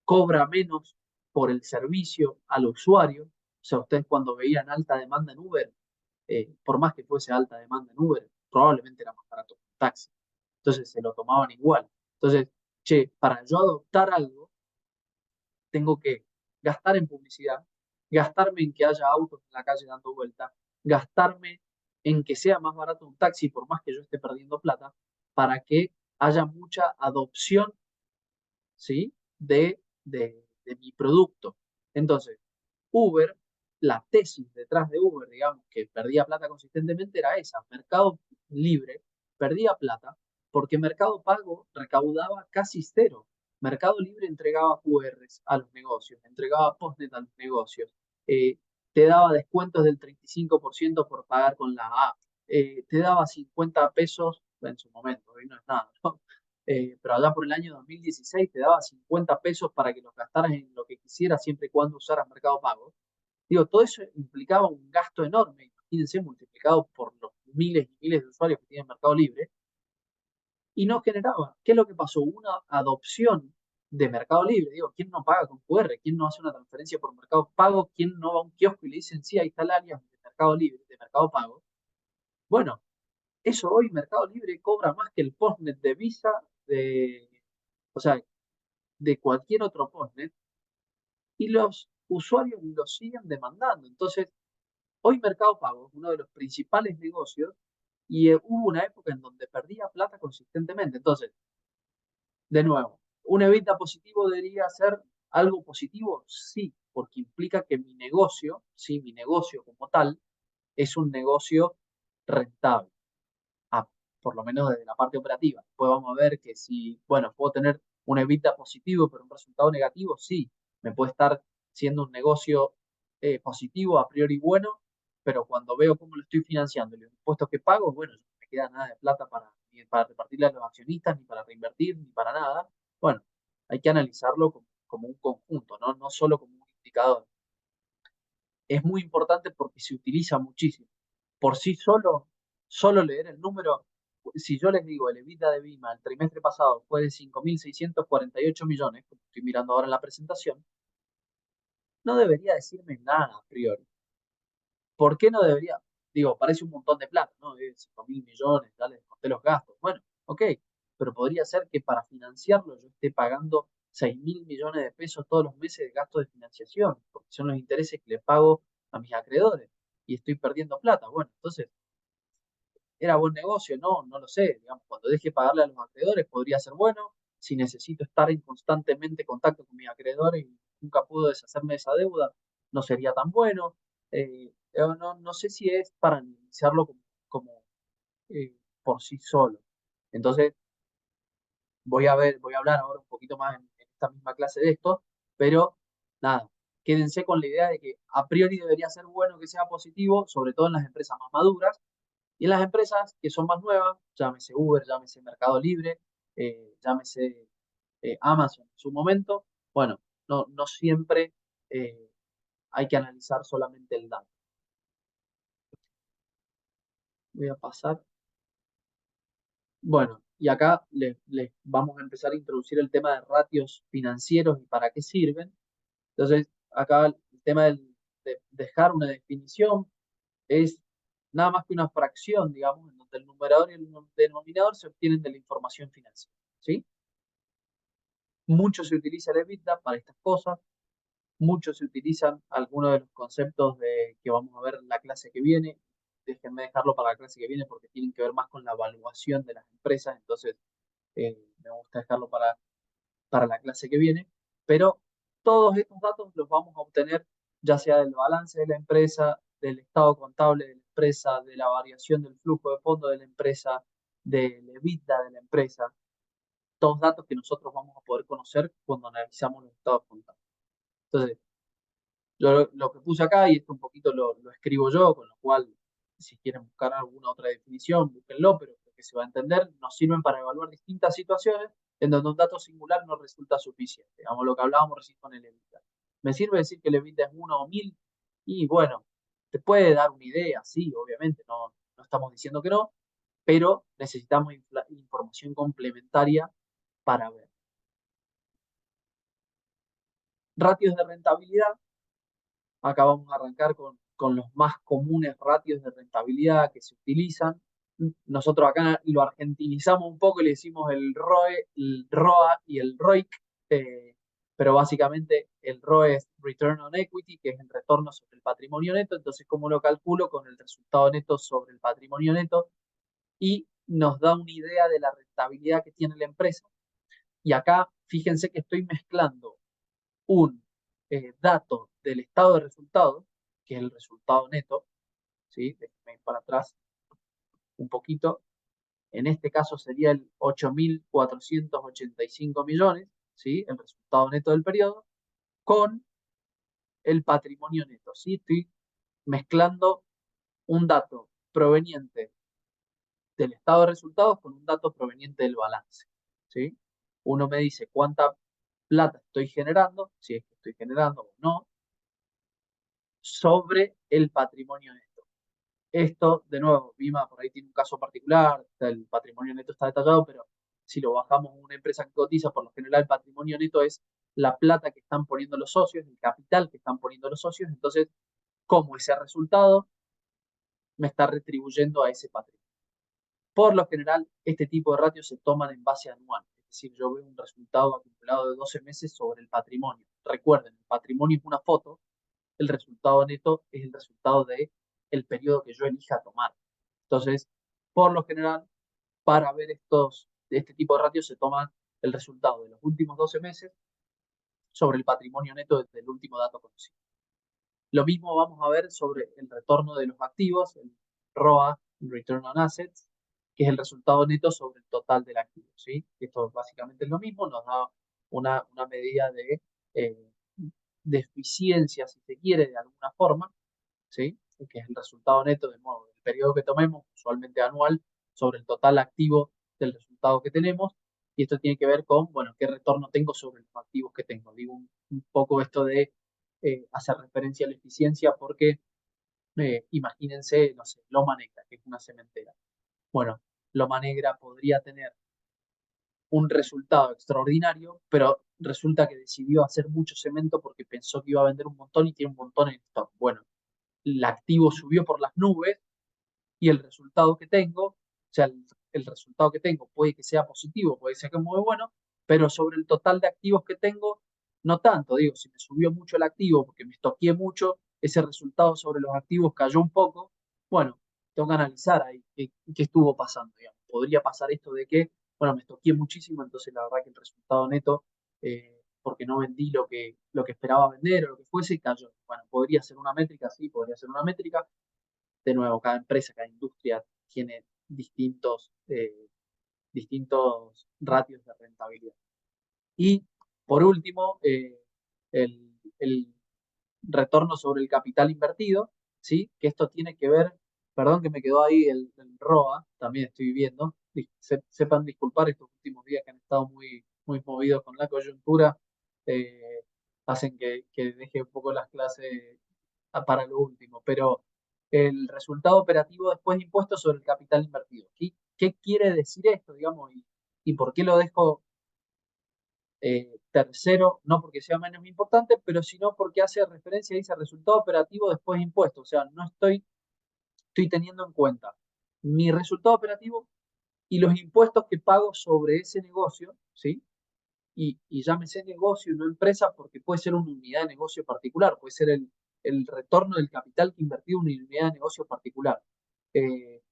Speaker 2: cobra menos por el servicio al usuario. O sea, ustedes cuando veían alta demanda en Uber, por más que fuese alta demanda en Uber, probablemente era más barato que un taxi. Entonces se lo tomaban igual. Entonces, che, para yo adoptar algo, tengo que gastar en publicidad, gastarme en que haya autos en la calle dando vueltas, gastarme en que sea más barato un taxi por más que yo esté perdiendo plata, para que haya mucha adopción, ¿sí? de mi producto. Entonces, Uber, la tesis detrás de Uber, digamos, que perdía plata consistentemente era esa. Mercado Libre perdía plata porque Mercado Pago recaudaba casi cero. Mercado Libre entregaba QRs a los negocios, entregaba postnet a los negocios, eh, te daba descuentos del 35% por pagar con la app, te daba 50 pesos en su momento, hoy no es nada, ¿no? Pero allá por el año 2016 te daba 50 pesos para que los gastaras en lo que quisieras siempre y cuando usaras Mercado Pago. Digo, todo eso implicaba un gasto enorme, imagínense, multiplicado por los miles y miles de usuarios que tiene Mercado Libre, y no generaba. ¿Qué es lo que pasó? Una adopción de Mercado Libre. Digo, ¿quién no paga con QR? ¿Quién no hace una transferencia por Mercado Pago? ¿Quién no va a un kiosco y le dicen, sí, ahí está el alias de Mercado Libre, Mercado Pago. Bueno, eso hoy Mercado Libre cobra más que el postnet de Visa, o sea, de cualquier otro postnet, y los usuarios lo siguen demandando. Entonces, hoy Mercado Pago es uno de los principales negocios y hubo una época en donde perdía plata consistentemente. Entonces, de nuevo, un EBITDA positivo debería ser algo positivo, sí, porque implica que mi negocio, sí, mi negocio como tal, es un negocio rentable, a- por lo menos desde la parte operativa. Después vamos a ver que si, bueno, puedo tener un EBITDA positivo, pero un resultado negativo, sí, me puede estar siendo un negocio positivo, a priori bueno, pero cuando veo cómo lo estoy financiando y los impuestos que pago, bueno, no me queda nada de plata ni para repartirle a los accionistas, ni para reinvertir, ni para nada. Bueno, hay que analizarlo como un conjunto, ¿no? No solo como un indicador. Es muy importante porque se utiliza muchísimo. Por sí solo, solo leer el número, si yo les digo el EBITDA de Vima el trimestre pasado fue de 5.648 millones, como estoy mirando ahora en la presentación, no debería decirme nada a priori. ¿Por qué no debería? Digo, parece un montón de plata, ¿no? 5.000 millones, ya les conté los gastos. Bueno, ok, pero podría ser que para financiarlo yo esté pagando 6.000 millones de pesos todos los meses de gasto de financiación, porque son los intereses que le pago a mis acreedores y estoy perdiendo plata. Bueno, entonces, ¿era buen negocio? No, no lo sé. Digamos, cuando deje de pagarle a los acreedores podría ser bueno. Si necesito estar en constantemente contacto con mis acreedores y nunca puedo deshacerme de esa deuda, no sería tan bueno. No sé si es para analizarlo por sí solo. Entonces, voy a hablar ahora un poquito más en esta misma clase de esto, pero nada, quédense con la idea de que a priori debería ser bueno que sea positivo, sobre todo en las empresas más maduras, y en las empresas que son más nuevas, llámese Uber, llámese Mercado Libre, llámese Amazon en su momento, bueno, no siempre eh, hay que analizar solamente el dato. Voy a pasar. Bueno, y acá les vamos a empezar a introducir el tema de ratios financieros y para qué sirven. Entonces, acá el tema de dejar una definición es nada más que una fracción, digamos, en donde el numerador y el denominador se obtienen de la información financiera, ¿sí? Mucho se utiliza el EBITDA para estas cosas, mucho se utilizan algunos de los conceptos que vamos a ver en la clase que viene. Déjenme dejarlo para la clase que viene porque tienen que ver más con la evaluación de las empresas, entonces me gusta dejarlo para la clase que viene, pero todos estos datos los vamos a obtener ya sea del balance de la empresa, del estado contable de la empresa, de la variación del flujo de fondo de la empresa, del EBITDA de la empresa, todos datos que nosotros vamos a poder conocer cuando analizamos los estados contables. Entonces, lo que puse acá, y esto un poquito lo escribo yo, con lo cual, si quieren buscar alguna otra definición, búsquenlo, pero creo que se va a entender, nos sirven para evaluar distintas situaciones en donde un dato singular no resulta suficiente. Digamos lo que hablábamos recién con el EBITDA. ¿Me sirve decir que el EBITDA es 1 o 1000? Y bueno, te puede dar una idea, sí, obviamente, no estamos diciendo que no, pero necesitamos información complementaria para ver. Ratios de rentabilidad. Acá vamos a arrancar con los más comunes ratios de rentabilidad que se utilizan. Nosotros acá lo argentinizamos un poco y le decimos el ROE, el ROA y el ROIC, pero básicamente el ROE es Return on Equity, que es el retorno sobre el patrimonio neto. Entonces, ¿cómo lo calculo? Con el resultado neto sobre el patrimonio neto y nos da una idea de la rentabilidad que tiene la empresa. Y acá, fíjense que estoy mezclando un dato del estado de resultados, que es el resultado neto, ¿sí? Déjenme ir para atrás un poquito. En este caso sería el 8.485 millones, ¿sí? El resultado neto del periodo, con el patrimonio neto, ¿sí? Estoy mezclando un dato proveniente del estado de resultados con un dato proveniente del balance, ¿sí? Uno me dice cuánta plata estoy generando, si es que estoy generando o no, sobre el patrimonio neto. Esto, de nuevo, Vima por ahí tiene un caso particular, el patrimonio neto está detallado, pero si lo bajamos a una empresa que cotiza, por lo general el patrimonio neto es la plata que están poniendo los socios, el capital que están poniendo los socios, entonces, como ese resultado me está retribuyendo a ese patrimonio. Por lo general, este tipo de ratios se toman en base anual, es decir, yo veo un resultado acumulado de 12 meses sobre el patrimonio. Recuerden, el patrimonio es una foto, el resultado neto es el resultado de el periodo que yo elija tomar. Entonces, por lo general, para ver este tipo de ratios se toman el resultado de los últimos 12 meses sobre el patrimonio neto desde el último dato conocido. Lo mismo vamos a ver sobre el retorno de los activos, el ROA, Return on Assets, que es el resultado neto sobre el total del activo, ¿sí? Esto básicamente es lo mismo, nos da una medida eh, de eficiencia, si se quiere, de alguna forma, ¿sí? Que es el resultado neto, de nuevo, del periodo que tomemos, usualmente anual, sobre el total activo del resultado que tenemos. Y esto tiene que ver con, bueno, qué retorno tengo sobre los activos que tengo. Digo un poco esto de hacer referencia a la eficiencia porque imagínense, no sé, Loma Negra, que es una cementera. Bueno, Loma Negra podría tener un resultado extraordinario, pero resulta que decidió hacer mucho cemento porque pensó que iba a vender un montón y tiene un montón en stock. Bueno, el activo subió por las nubes y el resultado que tengo, o sea, el resultado que tengo puede que sea positivo, puede ser que muy bueno, pero sobre el total de activos que tengo, no tanto. Digo, si me subió mucho el activo porque me estoqué mucho, ese resultado sobre los activos cayó un poco. Bueno, tengo que analizar ahí qué estuvo pasando. Digamos. Podría pasar esto de que, bueno, me estoqué muchísimo, entonces la verdad que el resultado neto, porque no vendí lo que esperaba vender o lo que fuese, cayó. Bueno, podría ser una métrica, sí, podría ser una métrica. De nuevo, cada empresa, cada industria tiene distintos ratios de rentabilidad. Y por último, el retorno sobre el capital invertido, ¿sí? Que esto tiene que ver, perdón que me quedó ahí el ROA, también estoy viendo, sepan disculpar estos últimos días que han estado muy movidos con la coyuntura, eh, hacen que deje un poco las clases para lo último, pero el resultado operativo después de impuestos sobre el capital invertido. ¿Qué quiere decir esto, digamos, y por qué lo dejo tercero? No porque sea menos importante, pero sino porque hace referencia a ese resultado operativo después de impuestos. O sea, no estoy teniendo en cuenta mi resultado operativo y los impuestos que pago sobre ese negocio, ¿sí? Y llámese negocio y no empresa porque puede ser una unidad de negocio particular, puede ser el retorno del capital que invertí en una unidad de negocio particular. Eh,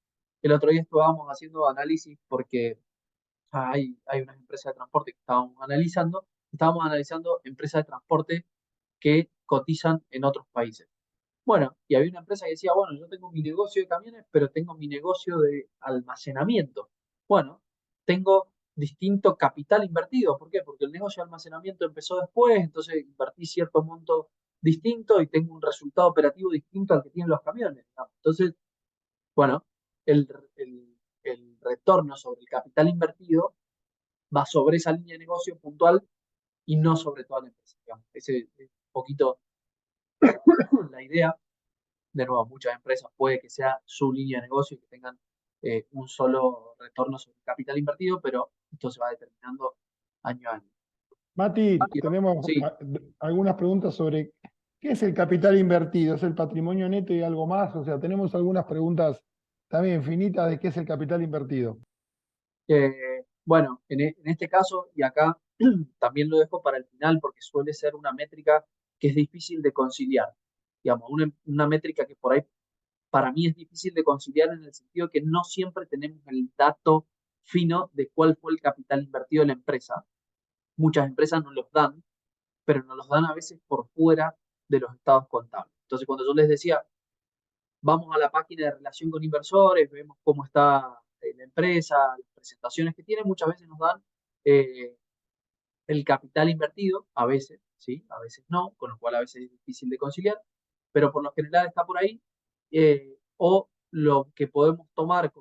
Speaker 2: el otro día estábamos haciendo análisis porque hay unas empresas de transporte que estábamos analizando empresas de transporte que cotizan en otros países. Bueno, y había una empresa que decía, bueno, yo tengo mi negocio de camiones, pero tengo mi negocio de almacenamiento. Bueno, tengo distinto capital invertido. ¿Por qué? Porque el negocio de almacenamiento empezó después, entonces invertí cierto monto distinto y tengo un resultado operativo distinto al que tienen los camiones, ¿no? Entonces, bueno, el, el retorno sobre el capital invertido va sobre esa línea de negocio puntual y no sobre toda la empresa, digamos. Ese es un poquito la idea. De nuevo, muchas empresas puede que sea su línea de negocio y que tengan un solo retorno sobre el capital invertido, pero esto se va determinando año a año.
Speaker 1: Mati, tenemos
Speaker 2: Sí,
Speaker 1: algunas preguntas sobre qué es el capital invertido, es el patrimonio neto y algo más. O sea, tenemos algunas preguntas también infinitas de qué es el capital invertido.
Speaker 2: bueno, en este caso, y acá también lo dejo para el final porque suele ser una métrica que es difícil de conciliar. Digamos, una métrica que por ahí para mí es difícil de conciliar en el sentido que no siempre tenemos el dato fino de cuál fue el capital invertido de la empresa. Muchas empresas nos los dan, pero nos los dan a veces por fuera de los estados contables. Entonces, cuando yo les decía, vamos a la página de relación con inversores, vemos cómo está la empresa, las presentaciones que tiene, muchas veces nos dan eh, el capital invertido, a veces, sí, a veces no, con lo cual a veces es difícil de conciliar, pero por lo general está por ahí, o lo que podemos tomar,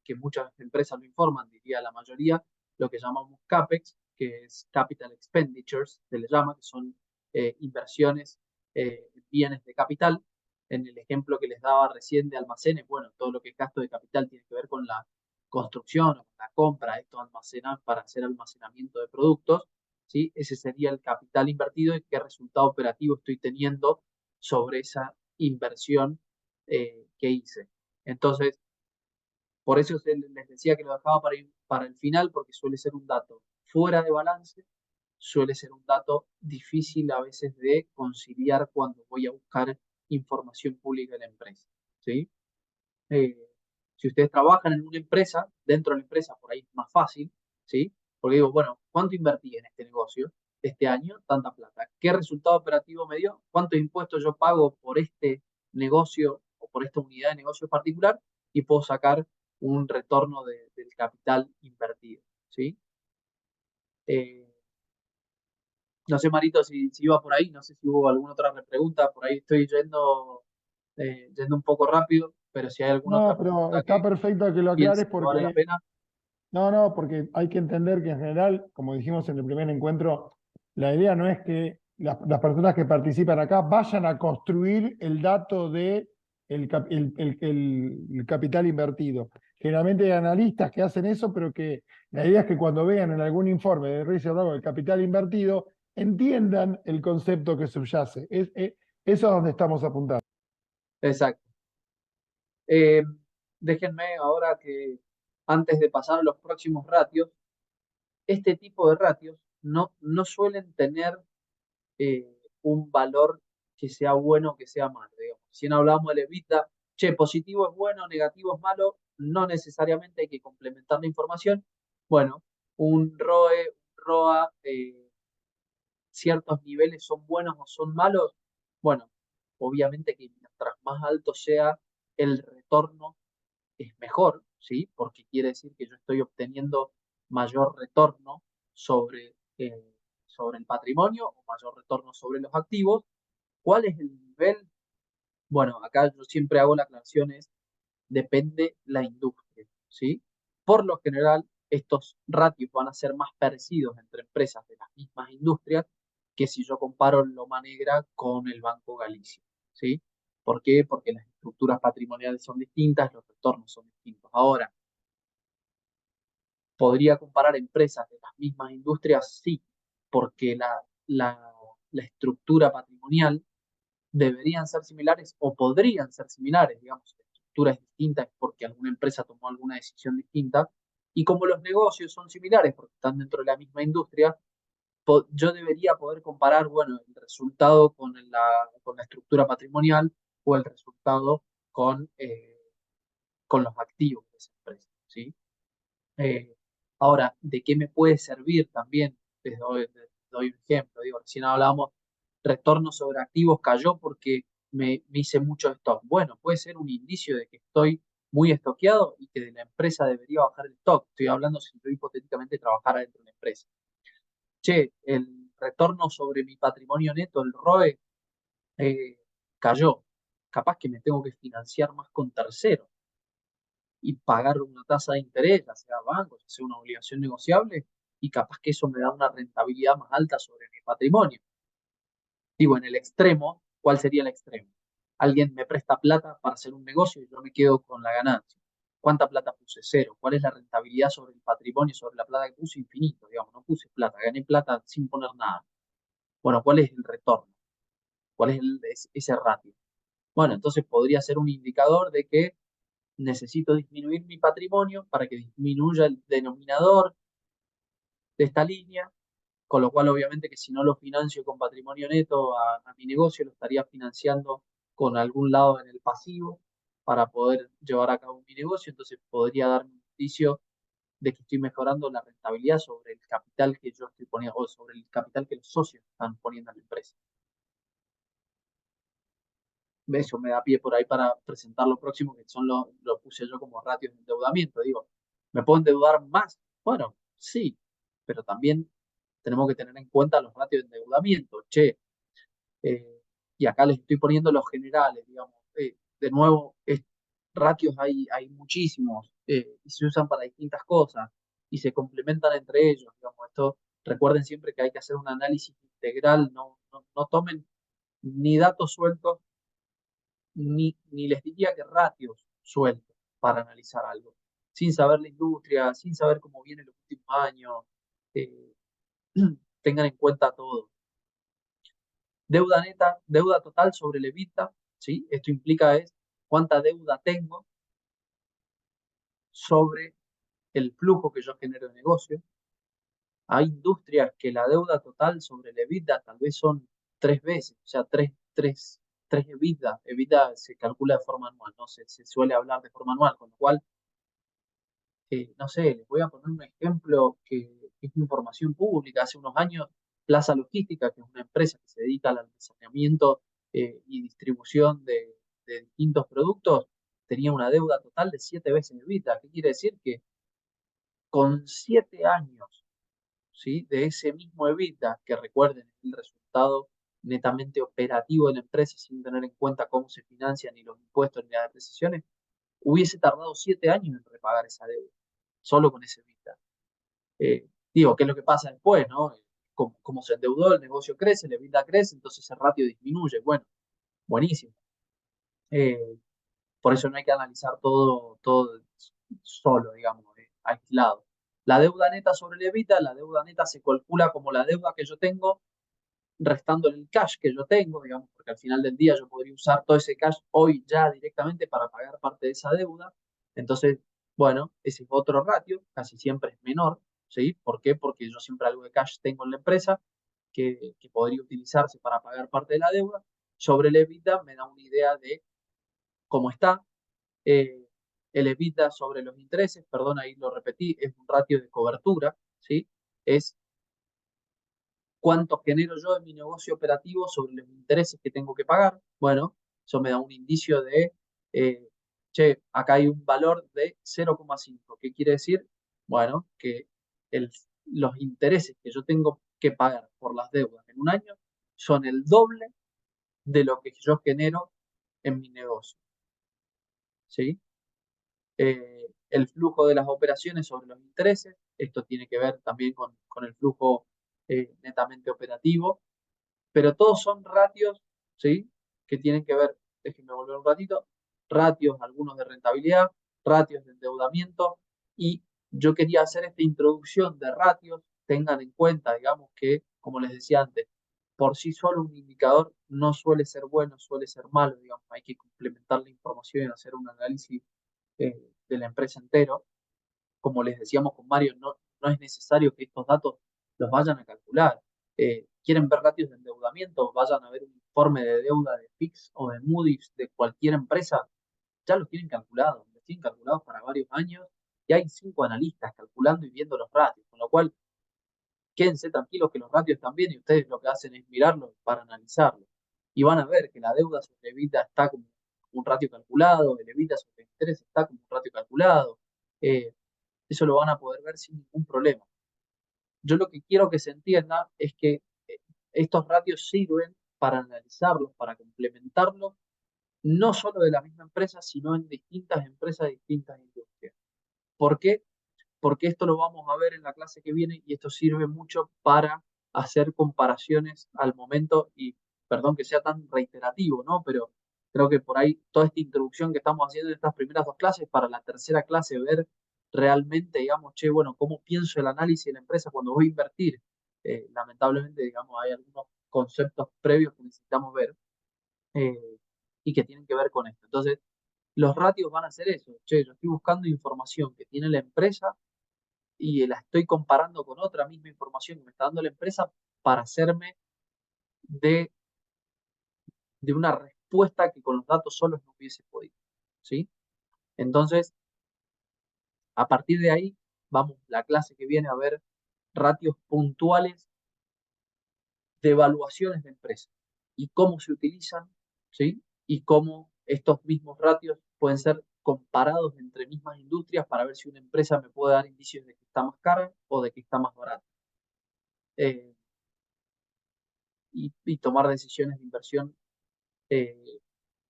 Speaker 2: que muchas empresas lo informan, diría la mayoría, lo que llamamos CAPEX, que es Capital Expenditures, se le llama, que son inversiones, bienes de capital. En el ejemplo que les daba recién de almacenes, bueno, todo lo que es gasto de capital tiene que ver con la construcción o con la compra de estos almacenes para hacer almacenamiento de productos. ¿Sí? Ese sería el capital invertido y qué resultado operativo estoy teniendo sobre esa inversión que hice. Entonces, por eso les decía que lo dejaba para el final, porque suele ser un dato fuera de balance, suele ser un dato difícil a veces de conciliar cuando voy a buscar información pública de la empresa, ¿sí? Eh, si ustedes trabajan en una empresa, dentro de la empresa por ahí es más fácil, ¿sí? Porque digo, bueno, ¿cuánto invertí en este negocio este año? Tanta plata. ¿Qué resultado operativo me dio? ¿Cuántos impuestos yo pago por este negocio o por esta unidad de negocio particular? Y puedo sacar un retorno del capital invertido, ¿sí? Eh, no sé, Marito, si iba por ahí, no sé si hubo alguna otra pregunta, por ahí estoy yendo un poco rápido, pero si hay alguna
Speaker 1: No,
Speaker 2: otra
Speaker 1: pero
Speaker 2: pregunta
Speaker 1: está
Speaker 2: que
Speaker 1: perfecto que lo aclares
Speaker 2: piense que vale la
Speaker 1: porque,
Speaker 2: pena.
Speaker 1: no, no, porque hay que entender que en general, como dijimos en el primer encuentro, la idea no es que las personas que participan acá vayan a construir el dato de el capital invertido. Generalmente hay analistas que hacen eso, pero que la idea es que cuando vean en algún informe de Risk el capital invertido, entiendan el concepto que subyace. Eso es donde estamos apuntando.
Speaker 2: Exacto. Eh, déjenme ahora que antes de pasar a los próximos ratios, este tipo de ratios no suelen tener un valor que sea bueno o que sea malo. Digamos. Si no hablamos del EBITDA, che, positivo es bueno, negativo es malo, no necesariamente hay que complementar la información. Bueno, un ROE, un ROA, ciertos niveles son buenos o son malos. Bueno, obviamente que mientras más alto sea el retorno, es mejor, ¿sí? Porque quiere decir que yo estoy obteniendo mayor retorno sobre el patrimonio o mayor retorno sobre los activos. ¿Cuál es el nivel? Bueno, acá yo siempre hago la aclaración es, depende la industria, ¿sí? Por lo general, estos ratios van a ser más parecidos entre empresas de las mismas industrias que si yo comparo Loma Negra con el Banco Galicia, ¿sí? ¿Por qué? Porque las estructuras patrimoniales son distintas, los retornos son distintos. Ahora, ¿podría comparar empresas de las mismas industrias? Sí, porque la estructura patrimonial deberían ser similares o podrían ser similares, digamos, estructuras distintas porque alguna empresa tomó alguna decisión distinta. Y como los negocios son similares porque están dentro de la misma industria, yo debería poder comparar, bueno, el resultado con la estructura patrimonial o el resultado con los activos de esa empresa, ¿sí? Eh, ahora, ¿de qué me puede servir también? Les doy un ejemplo. Digo, recién hablábamos, retorno sobre activos cayó porque me hice mucho stock. Bueno, puede ser un indicio de que estoy muy estoqueado y que de la empresa debería bajar el stock. Estoy hablando si yo hipotéticamente trabajara dentro de una empresa. Che, el retorno sobre mi patrimonio neto, el ROE, eh, cayó. Capaz que me tengo que financiar más con terceros y pagar una tasa de interés, ya sea banco, ya sea una obligación negociable, y capaz que eso me da una rentabilidad más alta sobre mi patrimonio. Digo, en el extremo, ¿cuál sería el extremo? Alguien me presta plata para hacer un negocio y yo me quedo con la ganancia. ¿Cuánta plata puse? Cero. ¿Cuál es la rentabilidad sobre el patrimonio, sobre la plata que puse? Infinito, digamos, no puse plata, gané plata sin poner nada. Bueno, ¿cuál es el retorno? ¿Cuál es ese ratio? Bueno, entonces podría ser un indicador de que necesito disminuir mi patrimonio para que disminuya el denominador de esta línea, con lo cual obviamente que si no lo financio con patrimonio neto a mi negocio, lo estaría financiando con algún lado en el pasivo para poder llevar a cabo mi negocio, entonces podría darme un indicio de que estoy mejorando la rentabilidad sobre el capital que yo estoy poniendo o sobre el capital que los socios están poniendo en la empresa. Eso me da pie por ahí para presentar lo próximo, que son lo puse yo como ratios de endeudamiento. Digo, ¿me puedo endeudar más? Bueno, sí, pero también tenemos que tener en cuenta los ratios de endeudamiento. Che, eh, y acá les estoy poniendo los generales, digamos. De nuevo, ratios hay muchísimos y se usan para distintas cosas y se complementan entre ellos. Digamos, esto, recuerden siempre que hay que hacer un análisis integral, no tomen ni datos sueltos ni les diría que ratios sueltos para analizar algo, sin saber la industria, sin saber cómo viene los últimos años, eh, tengan en cuenta todo. Deuda neta, deuda total sobre el EBITDA, ¿sí? Esto implica es cuánta deuda tengo, sobre el flujo que yo genero de negocio. Hay industrias que la deuda total sobre el EBITDA tal vez son 3 veces, o sea, tres EBITDA. EBITDA se calcula de forma anual, no se suele hablar de forma anual, con lo cual, no sé, les voy a poner un ejemplo que es información pública. Hace unos años, Plaza Logística, que es una empresa que se dedica al almacenamiento y distribución de distintos productos, tenía una deuda total de 7 veces EBITDA. ¿Qué quiere decir? Que con 7 años, ¿sí?, de ese mismo EBITDA, que recuerden el resultado netamente operativo de la empresa sin tener en cuenta cómo se financian ni los impuestos ni las depreciaciones, hubiese tardado 7 años en repagar esa deuda, solo con ese EBITDA. Digo, ¿qué es lo que pasa después, no? Como se endeudó, el negocio crece, el EBITDA crece, entonces ese ratio disminuye. Bueno, buenísimo. Eh, por eso no hay que analizar todo solo, digamos, aislado. La deuda neta sobre el EBITDA, la deuda neta se calcula como la deuda que yo tengo restando el cash que yo tengo, digamos, porque al final del día yo podría usar todo ese cash hoy ya directamente para pagar parte de esa deuda. Entonces, bueno, ese es otro ratio, casi siempre es menor, ¿sí? ¿Por qué? Porque yo siempre algo de cash tengo en la empresa que podría utilizarse para pagar parte de la deuda. Sobre el EBITDA me da una idea de cómo está. Eh, el EBITDA sobre los intereses, perdón, ahí lo repetí, es un ratio de cobertura, ¿sí? Es cuánto genero yo en mi negocio operativo sobre los intereses que tengo que pagar. Bueno, eso me da un indicio de, eh, che, acá hay un valor de 0,5. ¿Qué quiere decir? Bueno, que los intereses que yo tengo que pagar por las deudas en un año son el doble de lo que yo genero en mi negocio, ¿sí? El flujo de las operaciones sobre los intereses, esto tiene que ver también con el flujo netamente operativo, pero todos son ratios, ¿sí?, que tienen que ver, déjenme volver un ratito, ratios, algunos de rentabilidad, ratios de endeudamiento, y yo quería hacer esta introducción de ratios. Tengan en cuenta, digamos, que, como les decía antes, por sí solo un indicador no suele ser bueno, suele ser malo, digamos, hay que complementar la información y hacer un análisis de la empresa entero. Como les decíamos con Mario, no es necesario que estos datos los vayan a calcular. ¿Quieren ver ratios de endeudamiento? Vayan a ver un informe de deuda de Fitch o de Moody's de cualquier empresa. Ya los tienen calculados para varios años y hay 5 analistas calculando y viendo los ratios, con lo cual quédense tranquilos que los ratios están bien y ustedes lo que hacen es mirarlos para analizarlos. Y van a ver que la deuda sobre EBITDA está como un ratio calculado, el EBITDA sobre el interés está como un ratio calculado. Eh, Eso lo van a poder ver sin ningún problema. Yo lo que quiero que se entienda es que estos ratios sirven para analizarlos, para complementarlos, no solo de la misma empresa, sino en distintas empresas, distintas industrias. ¿Por qué? Porque esto lo vamos a ver en la clase que viene y esto sirve mucho para hacer comparaciones al momento y, perdón que sea tan reiterativo, ¿no? Pero creo que por ahí toda esta introducción que estamos haciendo en estas primeras 2 clases, para la tercera clase ver realmente, digamos, che, bueno, ¿cómo pienso el análisis de la empresa cuando voy a invertir? Lamentablemente, digamos, hay algunos conceptos previos que necesitamos ver eh, y que tienen que ver con esto. Entonces, los ratios van a ser eso. Che, yo estoy buscando información que tiene la empresa y la estoy comparando con otra misma información que me está dando la empresa para hacerme de, de una respuesta que con los datos solos no hubiese podido. ¿Sí? Entonces, a partir de ahí, vamos la clase que viene a ver ratios puntuales de evaluaciones de empresas y cómo se utilizan, ¿sí? Y cómo estos mismos ratios pueden ser comparados entre mismas industrias para ver si una empresa me puede dar indicios de que está más cara o de que está más barata. Eh, y tomar decisiones de inversión, eh,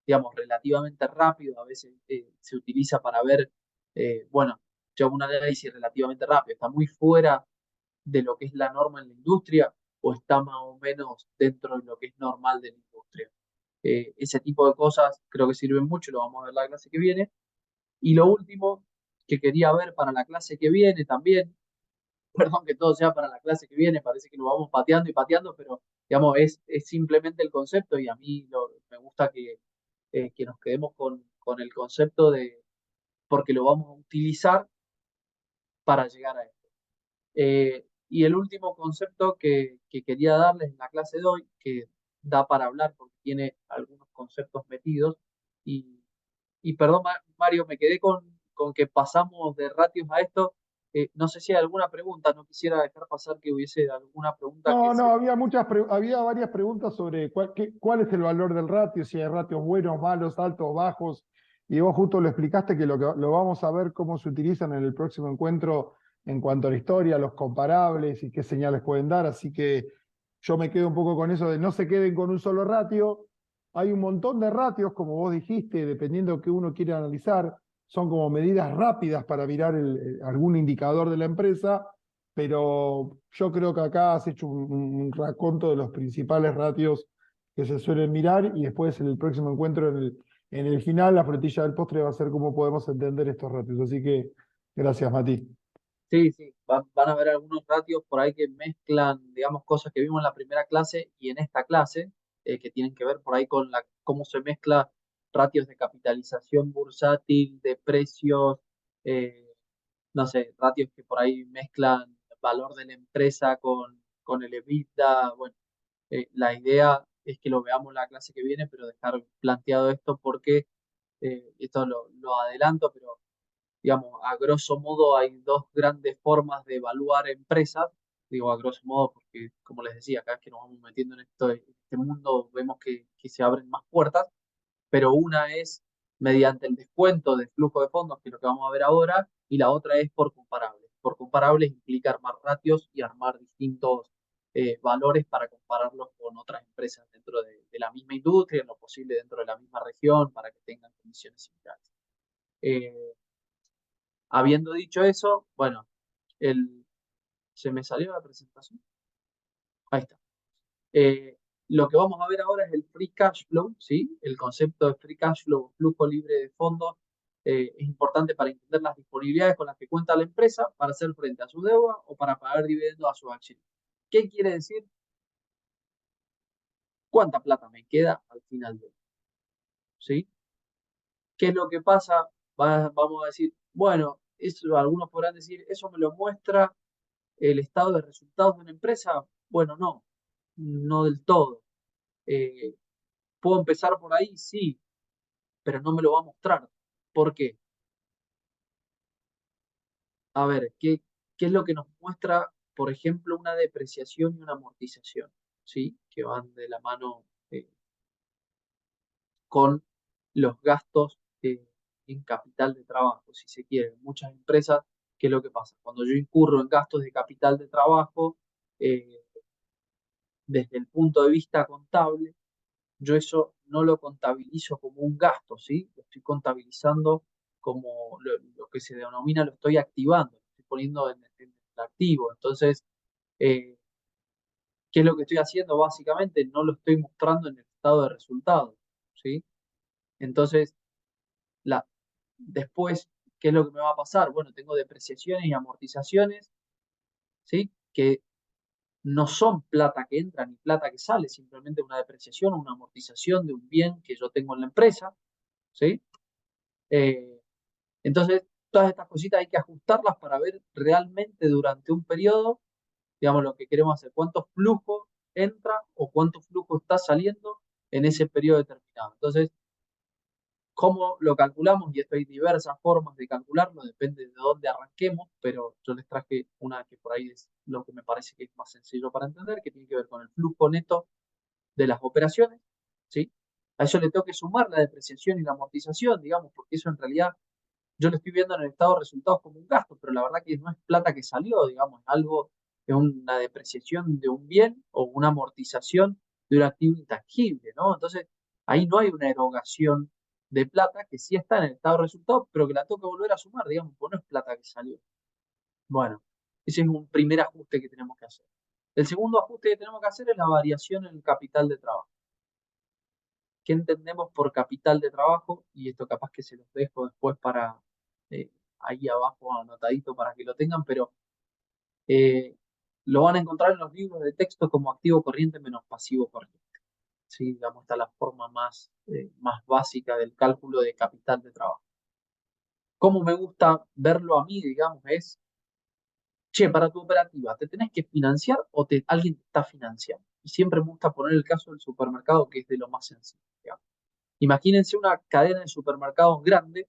Speaker 2: digamos, relativamente rápido. A veces se utiliza para ver, bueno, yo hago un análisis relativamente rápido, está muy fuera de lo que es la norma en la industria o está más o menos dentro de lo que es normal de la industria. Ese tipo de cosas creo que sirven mucho, lo vamos a ver la clase que viene. Y lo último que quería ver para la clase que viene también, perdón que todo sea para la clase que viene, parece que lo vamos pateando y pateando, pero digamos, es simplemente el concepto y a mí me gusta que nos quedemos con el concepto de porque lo vamos a utilizar para llegar a esto. Y el último concepto que quería darles en la clase de hoy, que da para hablar porque tiene algunos conceptos metidos, y, y perdón, Mario, me quedé con que pasamos de ratios a esto. No sé si hay alguna pregunta, no quisiera dejar pasar que hubiese alguna pregunta que
Speaker 1: No,
Speaker 2: se...
Speaker 1: no, había varias preguntas sobre cuál es el valor del ratio, si hay ratios buenos, malos, altos, bajos, y vos justo lo explicaste que lo vamos a ver cómo se utilizan en el próximo encuentro en cuanto a la historia, los comparables y qué señales pueden dar, así que yo me quedo un poco con eso de no se queden con un solo ratio. Hay un montón de ratios, como vos dijiste, dependiendo de qué uno quiere analizar, son como medidas rápidas para mirar algún indicador de la empresa, pero yo creo que acá has hecho un raconto de los principales ratios que se suelen mirar y después en el próximo encuentro, en el final, la frutilla del postre va a ser cómo podemos entender estos ratios. Así que gracias, Mati.
Speaker 2: Sí, sí, van a haber algunos ratios por ahí que mezclan, digamos, cosas que vimos en la primera clase y en esta clase, que tienen que ver por ahí con cómo se mezcla ratios de capitalización bursátil, de precios, eh, no sé, ratios que por ahí mezclan el valor de la empresa con el EBITDA. Bueno, la idea es que lo veamos en la clase que viene, pero dejar planteado esto porque, esto lo adelanto, pero digamos, a grosso modo hay dos grandes formas de evaluar empresas. Digo a grosso modo porque, como les decía, cada vez que nos vamos metiendo en este mundo vemos que se abren más puertas, pero una es mediante el descuento de flujo de fondos, que es lo que vamos a ver ahora, y la otra es por comparables. Por comparables implica armar ratios y armar distintos valores para compararlos con otras empresas dentro de la misma industria, en lo posible dentro de la misma región, para que tengan condiciones similares. Eh, Habiendo dicho eso, bueno, el, se me salió la presentación. Ahí está. Eh, lo que vamos a ver ahora es el free cash flow, ¿sí? El concepto de free cash flow, flujo libre de fondos, es importante para entender las disponibilidades con las que cuenta la empresa para hacer frente a su deuda o para pagar dividendos a sus accionistas. ¿Qué quiere decir? ¿Cuánta plata me queda al final del año? ¿Sí? ¿Qué es lo que pasa? Vamos a decir, bueno, eso, algunos podrán decir, eso me lo muestra el estado de resultados de una empresa. Bueno, no, no del todo. Eh, ¿Puedo empezar por ahí? Sí, pero no me lo va a mostrar. ¿Por qué? A ver, ¿qué es lo que nos muestra, por ejemplo, una depreciación y una amortización? ¿Sí? Que van de la mano con los gastos en capital de trabajo, si se quiere. Muchas empresas, ¿qué es lo que pasa? Cuando yo incurro en gastos de capital de trabajo, eh, desde el punto de vista contable, yo eso no lo contabilizo como un gasto, ¿sí? Lo estoy contabilizando como lo que se denomina, lo estoy activando, lo estoy poniendo en el activo. Entonces, eh, ¿qué es lo que estoy haciendo? Básicamente no lo estoy mostrando en el estado de resultados, ¿sí? Entonces, la, después, ¿qué es lo que me va a pasar? Bueno, tengo depreciaciones y amortizaciones, ¿sí? Que no son plata que entra ni plata que sale, simplemente una depreciación o una amortización de un bien que yo tengo en la empresa, ¿sí? Eh, entonces, todas estas cositas hay que ajustarlas para ver realmente durante un periodo, digamos, lo que queremos hacer, cuánto flujo entra o cuánto flujo está saliendo en ese periodo determinado. Entonces, ¿cómo lo calculamos? Y esto hay diversas formas de calcularlo, depende de dónde arranquemos, pero yo les traje una que por ahí es lo que me parece que es más sencillo para entender, que tiene que ver con el flujo neto de las operaciones, ¿sí? A eso le tengo que sumar la depreciación y la amortización, digamos, porque eso en realidad yo lo estoy viendo en el estado de resultados como un gasto, pero la verdad que no es plata que salió, digamos, es algo, es una depreciación de un bien o una amortización de un activo intangible, ¿no? Entonces, ahí no hay una erogación de plata que sí está en el estado de resultados, pero que la tengo que volver a sumar, digamos, porque no es plata que salió. Bueno, ese es un primer ajuste que tenemos que hacer. El segundo ajuste que tenemos que hacer es la variación en el capital de trabajo. ¿Qué entendemos por capital de trabajo? Y esto capaz que se los dejo después para eh, ahí abajo anotadito para que lo tengan, pero eh, lo van a encontrar en los libros de texto como activo corriente menos pasivo corriente. Sí, digamos, esta es la forma más básica del cálculo de capital de trabajo. cómo me gusta verlo a mí, digamos, es, che, para tu operativa, ¿te tenés que financiar o alguien te está financiando? Y siempre me gusta poner el caso del supermercado, que es de lo más sencillo, digamos. Imagínense una cadena de supermercados grande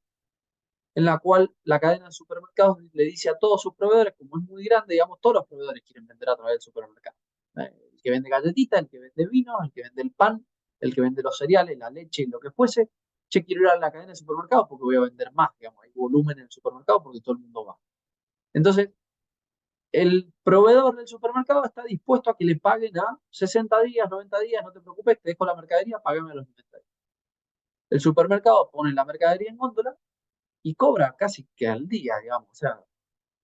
Speaker 2: en la cual la cadena de supermercados le dice a todos sus proveedores, como es muy grande, digamos, todos los proveedores quieren vender a través del supermercado. El que vende galletitas, el que vende vino, el que vende el pan, el que vende los cereales, la leche, lo que fuese. Che, quiero ir a la cadena de supermercados porque voy a vender más, digamos, hay volumen en el supermercado porque todo el mundo va. Entonces, el proveedor del supermercado está dispuesto a que le paguen a 60 días, 90 días, no te preocupes, te dejo la mercadería, págame a los 90 días. El supermercado pone la mercadería en góndola y cobra casi que al día, digamos. O sea,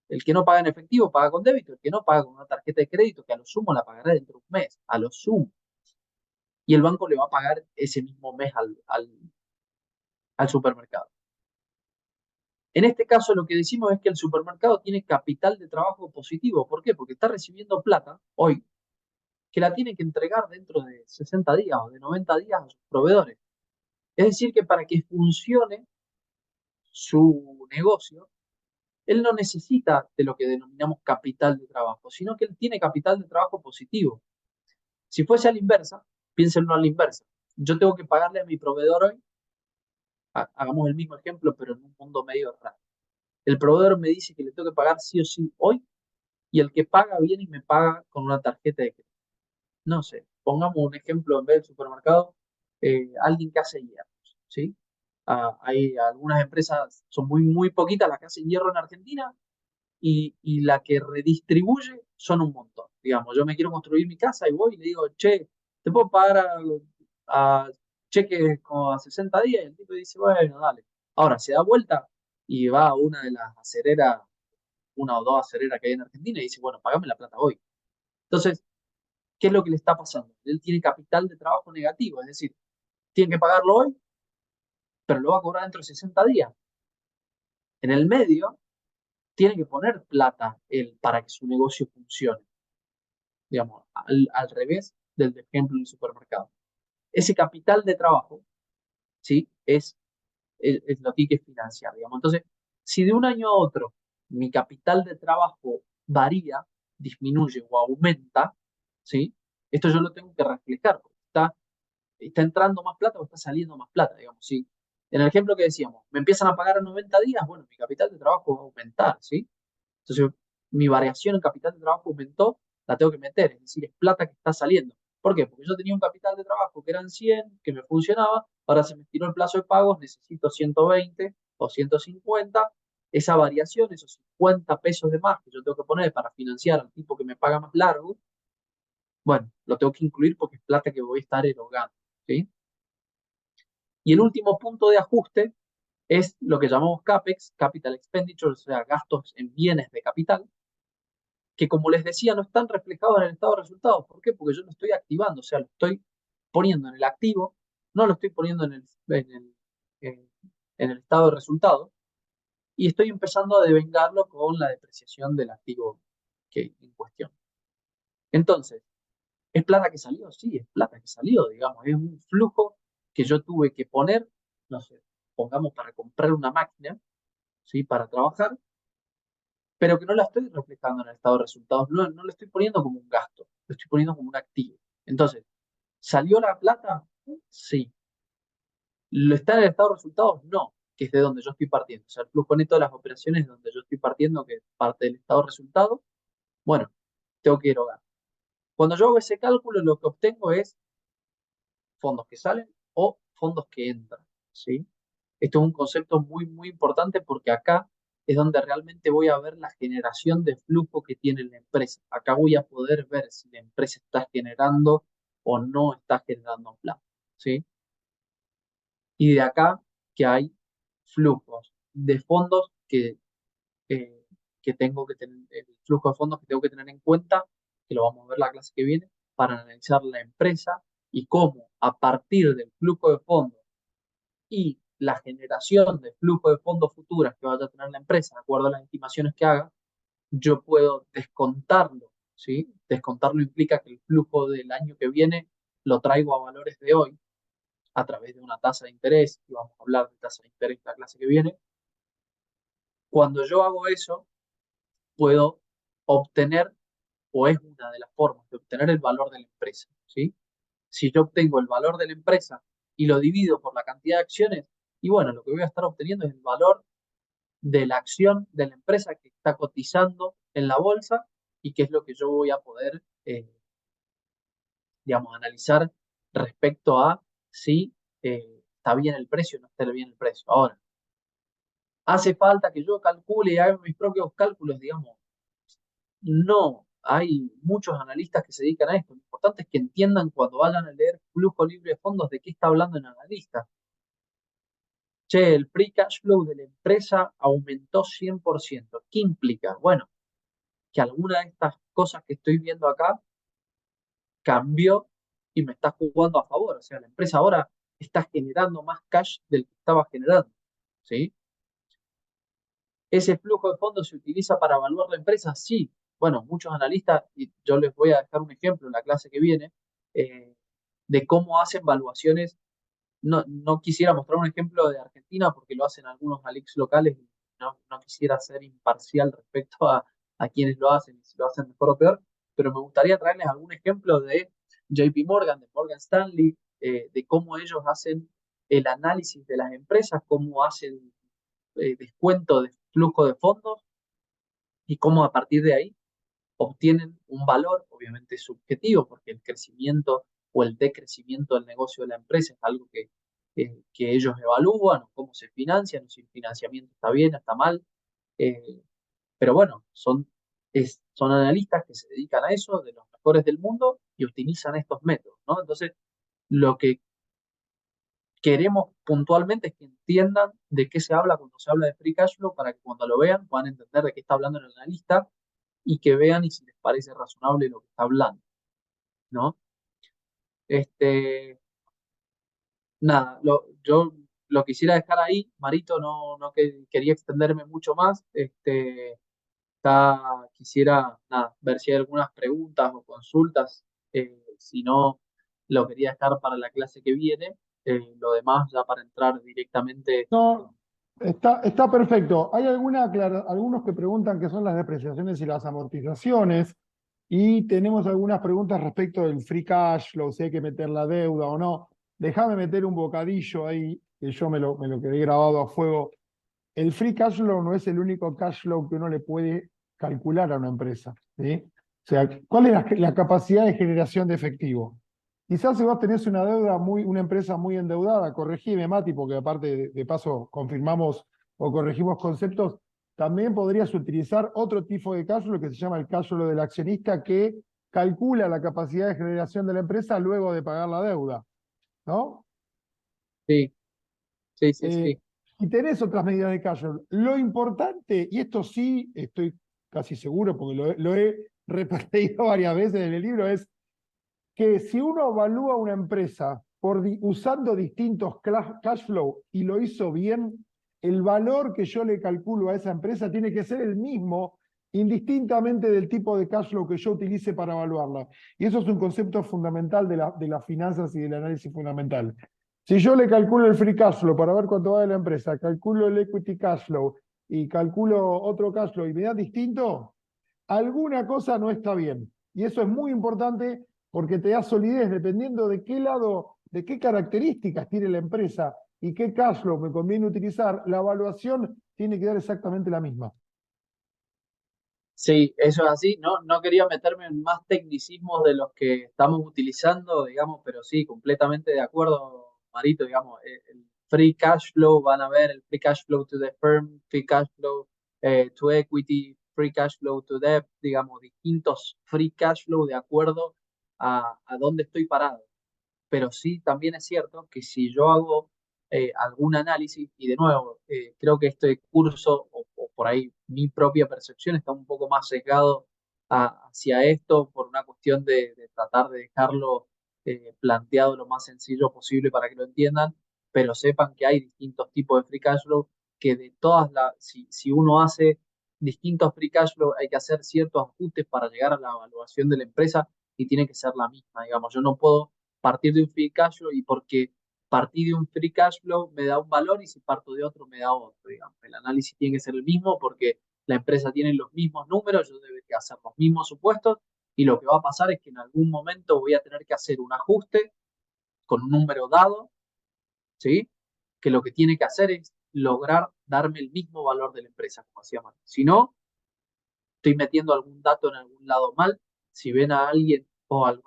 Speaker 2: el que no paga en efectivo paga con débito, el que no paga con una tarjeta de crédito, que a lo sumo la pagará dentro de un mes, a lo sumo. Y el banco le va a pagar ese mismo mes al supermercado. En este caso, lo que decimos es que el supermercado tiene capital de trabajo positivo. ¿Por qué? Porque está recibiendo plata hoy que la tiene que entregar dentro de 60 días o de 90 días a sus proveedores. Es decir, que para que funcione su negocio, él no necesita de lo que denominamos capital de trabajo, sino que él tiene capital de trabajo positivo. Si fuese a la inversa, piénsenlo a la inversa. Yo tengo que pagarle a mi proveedor hoy, hagamos el mismo ejemplo, pero en un mundo medio raro. El proveedor me dice que le tengo que pagar sí o sí hoy, y el que paga viene y me paga con una tarjeta de crédito. No sé, pongamos un ejemplo en vez del supermercado, alguien que hace hierros, ¿sí? Hay algunas empresas, son muy, muy poquitas las que hacen hierro en Argentina, y la que redistribuye son un montón. Digamos, yo me quiero construir mi casa y voy y le digo, che, ¿te puedo pagar a cheques como a 60 días? Y el tipo dice, bueno, dale. Ahora se da vuelta y va a una de las acereras, una o dos acereras que hay en Argentina y dice, bueno, pagame la plata hoy. Entonces, ¿qué es lo que le está pasando? Él tiene capital de trabajo negativo, es decir, tiene que pagarlo hoy, pero lo va a cobrar dentro de 60 días. En el medio, tiene que poner plata él para que su negocio funcione, digamos, al revés del ejemplo del supermercado. Ese capital de trabajo, ¿sí? Es lo que hay que financiar, digamos. Entonces, si de un año a otro mi capital de trabajo varía, disminuye o aumenta, ¿sí? Esto yo lo tengo que reflejar, porque está entrando más plata o está saliendo más plata, digamos, ¿sí? En el ejemplo que decíamos, me empiezan a pagar a 90 días, bueno, mi capital de trabajo va a aumentar, ¿sí? Entonces, mi variación en capital de trabajo aumentó, la tengo que meter, es decir, es plata que está saliendo. ¿Por qué? Porque yo tenía un capital de trabajo que eran 100, que me funcionaba, ahora se me estiró el plazo de pagos, necesito 120 o 150. Esa variación, esos 50 pesos de más que yo tengo que poner para financiar al tipo que me paga más largo, bueno, lo tengo que incluir porque es plata que voy a estar erogando, ¿sí? Y el último punto de ajuste es lo que llamamos CAPEX, Capital Expenditure, o sea, gastos en bienes de capital, que como les decía, no están reflejados en el estado de resultados. ¿Por qué? Porque yo lo estoy activando, o sea, lo estoy poniendo en el activo, no lo estoy poniendo en el estado de resultados, y estoy empezando a devengarlo con la depreciación del activo en cuestión. Entonces, ¿es plata que salió? Sí, es plata que salió, digamos, es un flujo que yo tuve que poner, no sé, pongamos para comprar una máquina, ¿sí? Para trabajar, pero que no la estoy reflejando en el estado de resultados, no lo estoy poniendo como un gasto, lo estoy poniendo como un activo. Entonces, ¿salió la plata? Sí. ¿Lo está en el estado de resultados? No, que es de donde yo estoy partiendo. O sea, el flujo neto de las operaciones es donde yo estoy partiendo, que es parte del estado de resultados. Bueno, tengo que erogar. Cuando yo hago ese cálculo, lo que obtengo es fondos que salen o fondos que entran, ¿sí? Esto es un concepto muy, muy importante porque acá es donde realmente voy a ver la generación de flujo que tiene la empresa. Acá voy a poder ver si la empresa está generando o no está generando plata, ¿sí? Y de acá que hay flujos de fondos eh, que tengo que tener, el flujo de fondos que tengo que tener en cuenta, que lo vamos a ver la clase que viene, para analizar la empresa y cómo a partir del flujo de fondos y la generación de flujo de fondos futuras que vaya a tener la empresa, de acuerdo a las estimaciones que haga, yo puedo descontarlo, ¿sí? Descontarlo implica que el flujo del año que viene lo traigo a valores de hoy a través de una tasa de interés, y vamos a hablar de tasa de interés en la clase que viene, Cuando yo hago eso, puedo obtener, o es una de las formas de obtener el valor de la empresa, ¿sí? Si yo obtengo el valor de la empresa y lo divido por la cantidad de acciones, y bueno, lo que voy a estar obteniendo es el valor de la acción de la empresa que está cotizando en la bolsa y qué es lo que yo voy a poder, digamos, analizar respecto a si está bien el precio o no está bien el precio. Ahora, hace falta que yo calcule y haga mis propios cálculos, digamos. No, hay muchos analistas que se dedican a esto. Lo importante es que entiendan cuando vayan a leer flujo libre de fondos de qué está hablando el analista. Che, el free cash flow de la empresa aumentó 100%. ¿Qué implica? Bueno, que alguna de estas cosas que estoy viendo acá cambió y me está jugando a favor. O sea, la empresa ahora está generando más cash del que estaba generando. ¿Sí? ¿Ese flujo de fondos se utiliza para evaluar la empresa? Sí. Bueno, muchos analistas, y yo les voy a dejar un ejemplo en la clase que viene, eh, de cómo hacen valuaciones. No quisiera mostrar un ejemplo de Argentina porque lo hacen algunos ALIX locales y no quisiera ser imparcial respecto a quienes lo hacen y si lo hacen mejor o peor, pero me gustaría traerles algún ejemplo de JP Morgan, de Morgan Stanley, de cómo ellos hacen el análisis de las empresas, cómo hacen descuento de flujo de fondos y cómo a partir de ahí obtienen un valor, obviamente subjetivo, porque el crecimiento o el decrecimiento del negocio de la empresa es algo que ellos evalúan, o cómo se financian, o si el financiamiento está bien, está mal. eh, pero bueno, son analistas que se dedican a eso, de los mejores del mundo, y utilizan estos métodos, ¿no? Entonces, lo que queremos puntualmente es que entiendan de qué se habla cuando se habla de free cash flow, para que cuando lo vean puedan entender de qué está hablando el analista y que vean y si les parece razonable lo que está hablando, ¿no? Este, nada, yo lo quisiera dejar ahí, Marito, no quería extenderme mucho más. Quisiera nada, ver si hay algunas preguntas o consultas. Si no, lo quería dejar para la clase que viene. Lo demás ya para entrar directamente.
Speaker 1: No, está perfecto. Hay algunos que preguntan qué son las depreciaciones y las amortizaciones, y tenemos algunas preguntas respecto del free cash flow, si hay que meter la deuda o no. Déjame meter un bocadillo ahí, que yo me lo quedé grabado a fuego. El free cash flow no es el único cash flow que uno le puede calcular a una empresa, ¿sí? O sea, ¿cuál es la capacidad de generación de efectivo? Quizás si vos tenés una empresa muy endeudada, corregime, Mati, porque aparte de paso confirmamos o corregimos conceptos, también podrías utilizar otro tipo de cash flow que se llama el cash flow del accionista, que calcula la capacidad de generación de la empresa luego de pagar la deuda, ¿no?
Speaker 2: Sí, sí, sí,
Speaker 1: Eh,
Speaker 2: sí.
Speaker 1: y tenés otras medidas de cash flow. Lo importante, y esto sí estoy casi seguro porque lo he repetido varias veces en el libro, es que si uno evalúa una empresa usando distintos cash flow y lo hizo bien, el valor que yo le calculo a esa empresa tiene que ser el mismo, indistintamente del tipo de cash flow que yo utilice para evaluarla. Y eso es un concepto fundamental de las finanzas y del análisis fundamental. Si yo le calculo el free cash flow para ver cuánto vale la empresa, calculo el equity cash flow y calculo otro cash flow y me da distinto, alguna cosa no está bien. Y eso es muy importante porque te da solidez dependiendo de qué lado, de qué características tiene la empresa y qué cash flow me conviene utilizar. La evaluación tiene que dar exactamente la misma.
Speaker 2: Sí, eso es así. No quería meterme en más tecnicismos de los que estamos utilizando, digamos, pero sí, completamente de acuerdo, Marito, digamos, el free cash flow, van a ver el free cash flow to the firm, free cash flow to equity, free cash flow to debt, digamos, distintos free cash flow de acuerdo a dónde estoy parado. Pero sí, también es cierto que si yo hago algún análisis, y de nuevo, creo que este curso, o por ahí mi propia percepción, está un poco más sesgado hacia esto por una cuestión de tratar de dejarlo planteado lo más sencillo posible para que lo entiendan, pero sepan que hay distintos tipos de free cash flow, que de todas las, si uno hace distintos free cash flow, hay que hacer ciertos ajustes para llegar a la evaluación de la empresa y tiene que ser la misma, digamos. Yo no puedo partir de un free cash flow y porque partí de un free cash flow me da un valor y si parto de otro me da otro, digamos. El análisis tiene que ser el mismo porque la empresa tiene los mismos números, yo debería hacer los mismos supuestos y lo que va a pasar es que en algún momento voy a tener que hacer un ajuste con un número dado, ¿sí? Que lo que tiene que hacer es lograr darme el mismo valor de la empresa, como hacía antes. Si no, estoy metiendo algún dato en algún lado mal. Si ven a alguien o a veces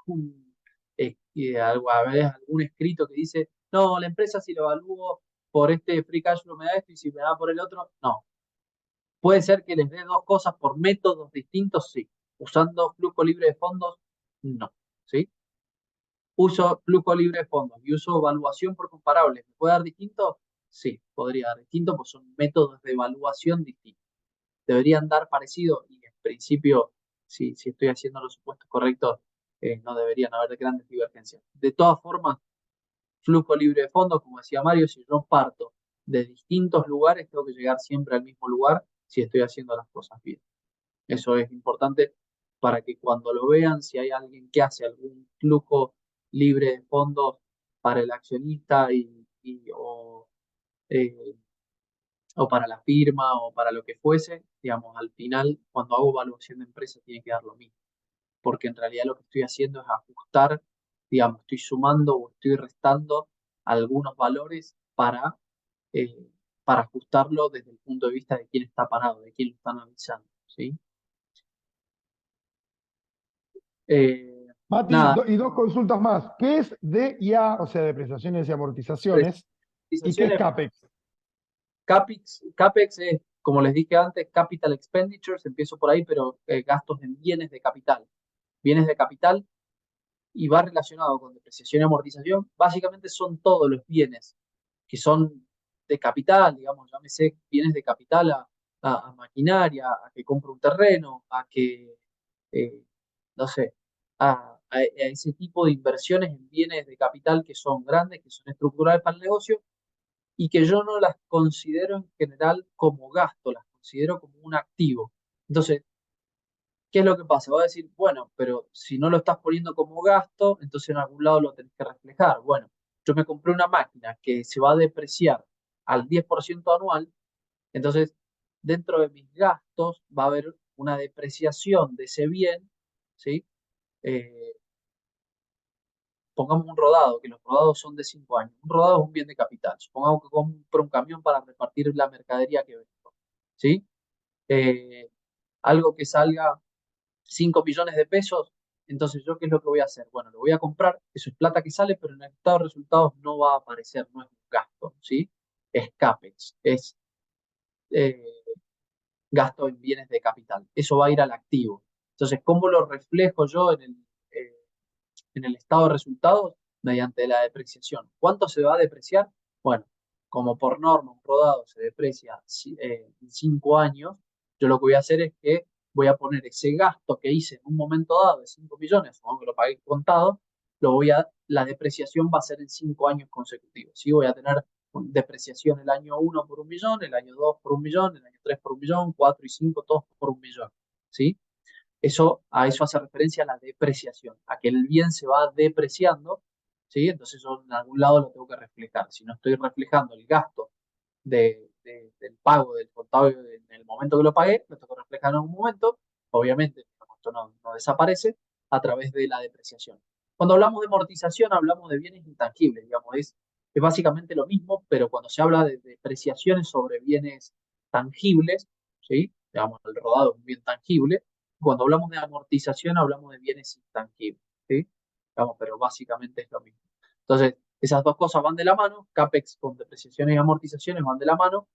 Speaker 2: algún escrito que dice, no, la empresa si lo evalúo por este free cash flow me da esto y si me da por el otro, no. Puede ser que les dé dos cosas por métodos distintos, sí. Usando flujo libre de fondos, no. ¿Sí? Uso flujo libre de fondos y uso evaluación por comparables. ¿Me puede dar distinto? Sí, podría dar distinto, pues son métodos de evaluación distintos. Deberían dar parecido y en principio, si estoy haciendo los supuestos correctos, no deberían haber grandes divergencias. De todas formas, flujo libre de fondos, como decía Mario, si yo parto de distintos lugares, tengo que llegar siempre al mismo lugar si estoy haciendo las cosas bien. Eso es importante para que cuando lo vean, si hay alguien que hace algún flujo libre de fondos para el accionista eh, o para la firma o para lo que fuese, digamos, al final, cuando hago evaluación de empresa, tiene que dar lo mismo, porque en realidad lo que estoy haciendo es ajustar, digamos, estoy sumando o estoy restando algunos valores eh, para ajustarlo desde el punto de vista de quién está parado, de quién lo está analizando, ¿sí? Eh,
Speaker 1: Mati,
Speaker 2: nada,
Speaker 1: y dos consultas más. ¿Qué es DIA, o sea, depreciaciones y amortizaciones? ¿Y qué es
Speaker 2: precisaciones,
Speaker 1: CAPEX?
Speaker 2: CAPEX es, como les dije antes, Capital Expenditures, empiezo por ahí, pero gastos en bienes de capital. Bienes de capital y va relacionado con depreciación y amortización, básicamente son todos los bienes que son de capital, digamos, llámese bienes de capital a maquinaria, a que compre un terreno, a que, eh, no sé, a ese tipo de inversiones en bienes de capital que son grandes, que son estructurales para el negocio y que yo no las considero en general como gasto, las considero como un activo. Entonces, ¿qué es lo que pasa? Va a decir, bueno, pero si no lo estás poniendo como gasto, entonces en algún lado lo tenés que reflejar. Bueno, yo me compré una máquina que se va a depreciar al 10% anual, entonces dentro de mis gastos va a haber una depreciación de ese bien, ¿sí? Eh, Pongamos un rodado, que los rodados son de 5 años. Un rodado es un bien de capital. Supongamos que compro un camión para repartir la mercadería que vendo, ¿sí? Eh, Algo que salga 5 millones de pesos, entonces yo qué es lo que voy a hacer? Bueno, lo voy a comprar, eso es plata que sale, pero en el estado de resultados no va a aparecer, no es un gasto, ¿sí? Es CAPEX, es eh, gasto en bienes de capital. Eso va a ir al activo. Entonces, ¿cómo lo reflejo yo eh, en el estado de resultados? Mediante la depreciación. ¿Cuánto se va a depreciar? Bueno, como por norma un rodado se deprecia en 5 años, yo lo que voy a hacer es que voy a poner ese gasto que hice en un momento dado de 5 millones, o que lo pagué contado, la depreciación va a ser en 5 años consecutivos. ¿Sí? Voy a tener depreciación el año 1 por 1 millón, el año 2 por 1 millón, el año 3 por 1 millón, 4 y 5 todos por 1 millón. ¿Sí? A eso hace referencia la depreciación, a que el bien se va depreciando, ¿sí? Entonces yo en algún lado lo tengo que reflejar. Si no estoy reflejando el gasto del pago del contado en el momento que lo pagué, lo tengo que reflejar en algún momento, obviamente esto no desaparece a través de la depreciación. Cuando hablamos de amortización hablamos de bienes intangibles, digamos, es básicamente lo mismo, pero cuando se habla de depreciaciones sobre bienes tangibles, ¿sí? Digamos, el rodado es un bien tangible. Cuando hablamos de amortización, hablamos de bienes intangibles, ¿sí? Digamos, pero básicamente es lo mismo. Entonces, esas dos cosas van de la mano, CAPEX con depreciaciones y amortizaciones van de la mano,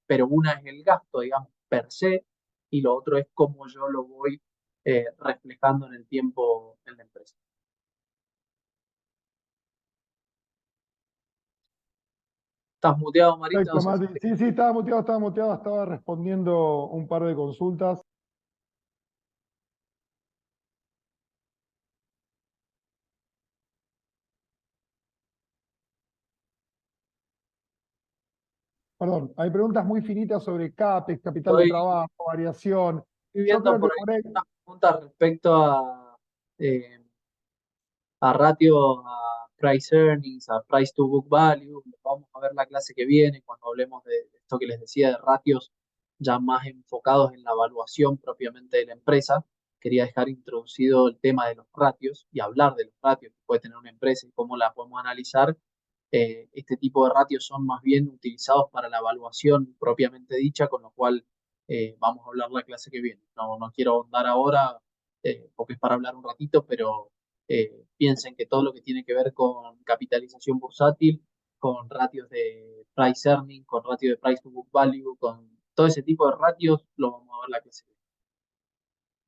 Speaker 2: pero una es el gasto, digamos, per se, y lo otro es cómo yo lo voy reflejando en el tiempo en la empresa. ¿Estás muteado, Marito? No
Speaker 1: Perfecto,
Speaker 2: sé si
Speaker 1: Mati. Sí, sí, estaba muteado, estaba respondiendo un par de consultas. Perdón, hay preguntas muy finitas sobre CAPEX, capital de
Speaker 2: estoy,
Speaker 1: trabajo, variación.
Speaker 2: estoy
Speaker 1: Yo
Speaker 2: viendo
Speaker 1: creo que
Speaker 2: por ahí
Speaker 1: por ahí,
Speaker 2: unas preguntas respecto eh, a ratio a price earnings, a price to book value. Vamos a ver la clase que viene cuando hablemos de esto que les decía de ratios ya más enfocados en la evaluación propiamente de la empresa. Quería dejar introducido el tema de los ratios y hablar de los ratios que puede tener una empresa y cómo la podemos analizar. Este tipo de ratios son más bien utilizados para la evaluación propiamente dicha, con lo cual vamos a hablar la clase que viene. No quiero ahondar ahora porque es para hablar un ratito, pero piensen que todo lo que tiene que ver con capitalización bursátil, con ratios de price earning, con ratios de price to book value, con todo ese tipo de ratios, lo vamos a ver la clase que viene.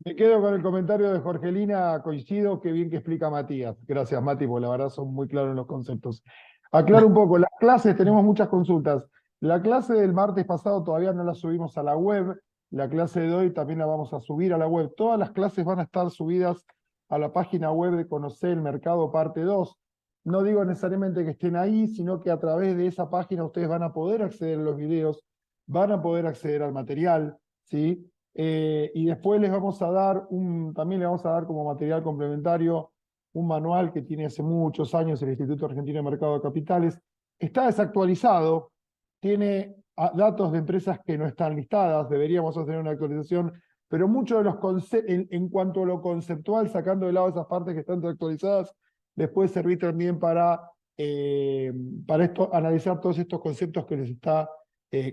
Speaker 1: Me quedo con el comentario de Jorgelina, coincido, qué bien que explica Matías. Gracias, Mati, porque la verdad son muy claros los conceptos. Aclaro un poco, las clases, tenemos muchas consultas. La clase del martes pasado todavía no la subimos a la web, la clase de hoy también la vamos a subir a la web. Todas las clases van a estar subidas a la página web de Conocer el Mercado parte 2. No digo necesariamente que estén ahí, sino que a través de esa página ustedes van a poder acceder a los videos, van a poder acceder al material, ¿sí? Y después les vamos a dar también les vamos a dar como material complementario un manual que tiene hace muchos años el Instituto Argentino de Mercado de Capitales. Está desactualizado, tiene datos de empresas que no están listadas, deberíamos hacer una actualización, pero muchos de los conceptos, en cuanto a lo conceptual, sacando de lado esas partes que están desactualizadas, les puede servir también para analizar todos estos conceptos que les está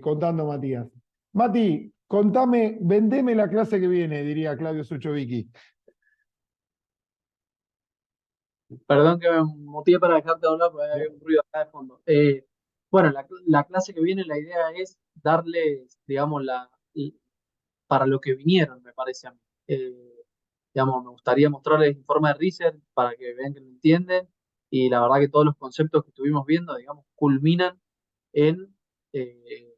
Speaker 1: contando Matías. Mati, contame, vendeme la clase que viene, diría Claudio Suchovicki.
Speaker 2: Perdón que me motive para dejarte hablar, porque hay un ruido acá de fondo. Bueno, la clase que viene, la idea es darles, digamos, para lo que vinieron, me parece a mí. Digamos, me gustaría mostrarles informe de research para que vean que lo entienden, y la verdad que todos los conceptos que estuvimos viendo, digamos, culminan en, eh,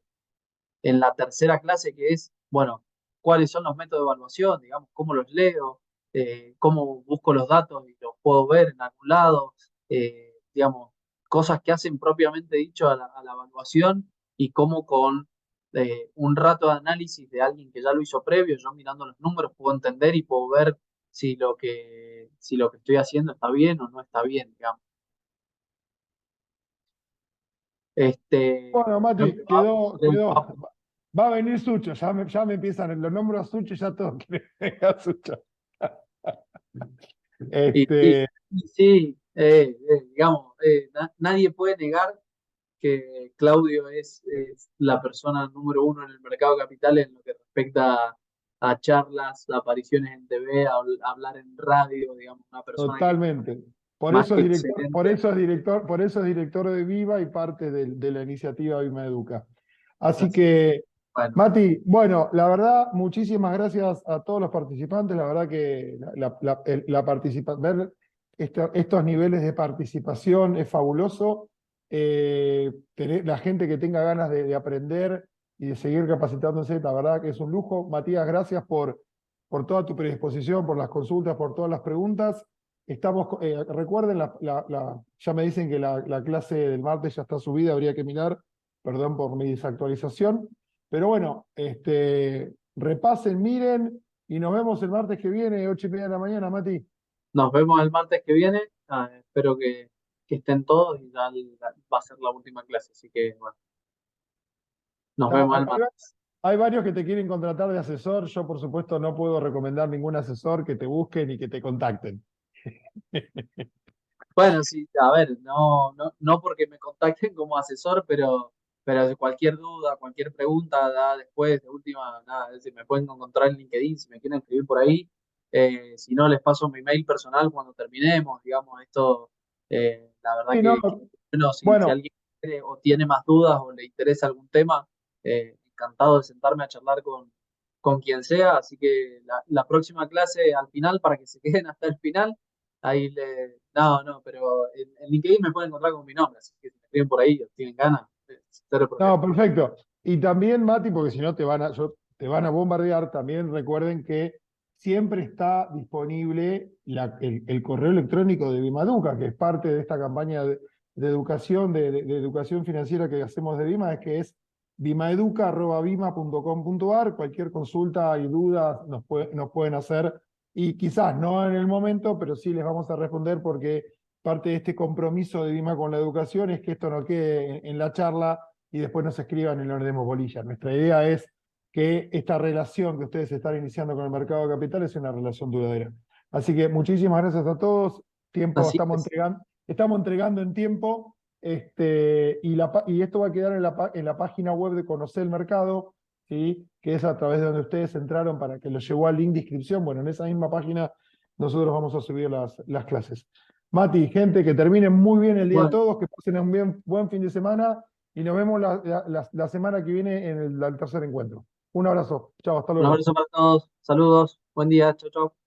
Speaker 2: en la tercera clase, que es, bueno, cuáles son los métodos de evaluación, digamos, cómo los leo, cómo busco los datos y los puedo ver en algún lado, digamos, cosas que hacen propiamente dicho a la evaluación y cómo con un rato de análisis de alguien que ya lo hizo previo, yo mirando los números puedo entender y puedo ver si lo que estoy haciendo está bien o no está bien, digamos. Este,
Speaker 1: Bueno,
Speaker 2: creo
Speaker 1: Mati,
Speaker 2: que
Speaker 1: quedó. Va a venir Sucho, ya me empiezan, los nombres a Sucho y ya todos quieren venir a Sucho.
Speaker 2: Y sí,
Speaker 1: Este,
Speaker 2: sí, digamos, nadie puede negar que Claudio es la persona número uno en el mercado de capitales en lo que respecta a charlas, apariciones en TV, hablar en radio, digamos, una persona que
Speaker 1: totalmente. Por
Speaker 2: más
Speaker 1: eso
Speaker 2: que
Speaker 1: es director, por
Speaker 2: excelente.
Speaker 1: eso es director, por eso es director de Viva y parte de la iniciativa Viva Educa. Así
Speaker 2: Así,
Speaker 1: que,
Speaker 2: bueno,
Speaker 1: Mati, bueno, la verdad, muchísimas gracias a todos los participantes. La verdad que ver estos niveles de participación es fabuloso. La gente que tenga ganas de aprender y de seguir capacitándose, la verdad que es un lujo. Matías, gracias por toda tu predisposición, por las consultas, por todas las preguntas. Recuerden, ya me dicen que la clase del martes ya está subida, habría que mirar, perdón por mi desactualización, pero bueno, repasen, miren, y nos vemos el martes que viene, 8:30 de la mañana, Mati.
Speaker 2: nos vemos el martes que viene. Espero que estén todos y ya va a ser la última clase. Así que, bueno, nos
Speaker 1: Ah,
Speaker 2: vemos el martes.
Speaker 1: hay varios que te quieren contratar de asesor, yo por supuesto no puedo recomendar ningún asesor que te busquen y que te contacten.
Speaker 2: Bueno, sí, a ver, no porque me contacten como asesor, pero cualquier duda, cualquier pregunta, después, de última, nada, es decir, me pueden encontrar en LinkedIn si me quieren escribir por ahí. Si no, les paso mi mail personal cuando terminemos, digamos, esto, la verdad
Speaker 1: Sí, no,
Speaker 2: que, bueno, si
Speaker 1: bueno,
Speaker 2: alguien quiere o tiene más dudas o le interesa algún tema, encantado de sentarme a charlar con quien sea, así que la próxima clase al final, para que se queden hasta el final. Ahí no, pero en LinkedIn me pueden encontrar con mi nombre, así que si me escriben por ahí o tienen ganas, cero problema.
Speaker 1: no, perfecto. Y también, Mati, porque si no te van a bombardear, también recuerden que siempre está disponible el correo electrónico de Vimaduca, que es parte de esta campaña de educación, de educación financiera que hacemos de Vima, es que es vimaeduca@vima.com.ar. Cualquier consulta y dudas nos pueden hacer, y quizás no en el momento, pero sí les vamos a responder porque parte de este compromiso de Dima con la educación es que esto no quede en la charla y después nos escriban y no le demos bolilla. Nuestra idea es que esta relación que ustedes están iniciando con el mercado de capitales es una relación duradera. Así que muchísimas gracias a todos. Tiempo,
Speaker 2: Así es.
Speaker 1: estamos entregando en tiempo, y esto va a quedar en la página web de Conocer el Mercado, ¿sí? Que es a través de donde ustedes entraron para que los llevó al link de inscripción. Bueno, en esa misma página nosotros vamos a subir las clases. Mati, gente, que terminen muy bien el día a
Speaker 2: Bueno,
Speaker 1: todos, que pasen un buen fin de semana y nos vemos la semana que viene en el tercer encuentro. Un abrazo. Chao, hasta
Speaker 2: un
Speaker 1: luego.
Speaker 2: abrazo para todos, saludos, buen día, chau, chau.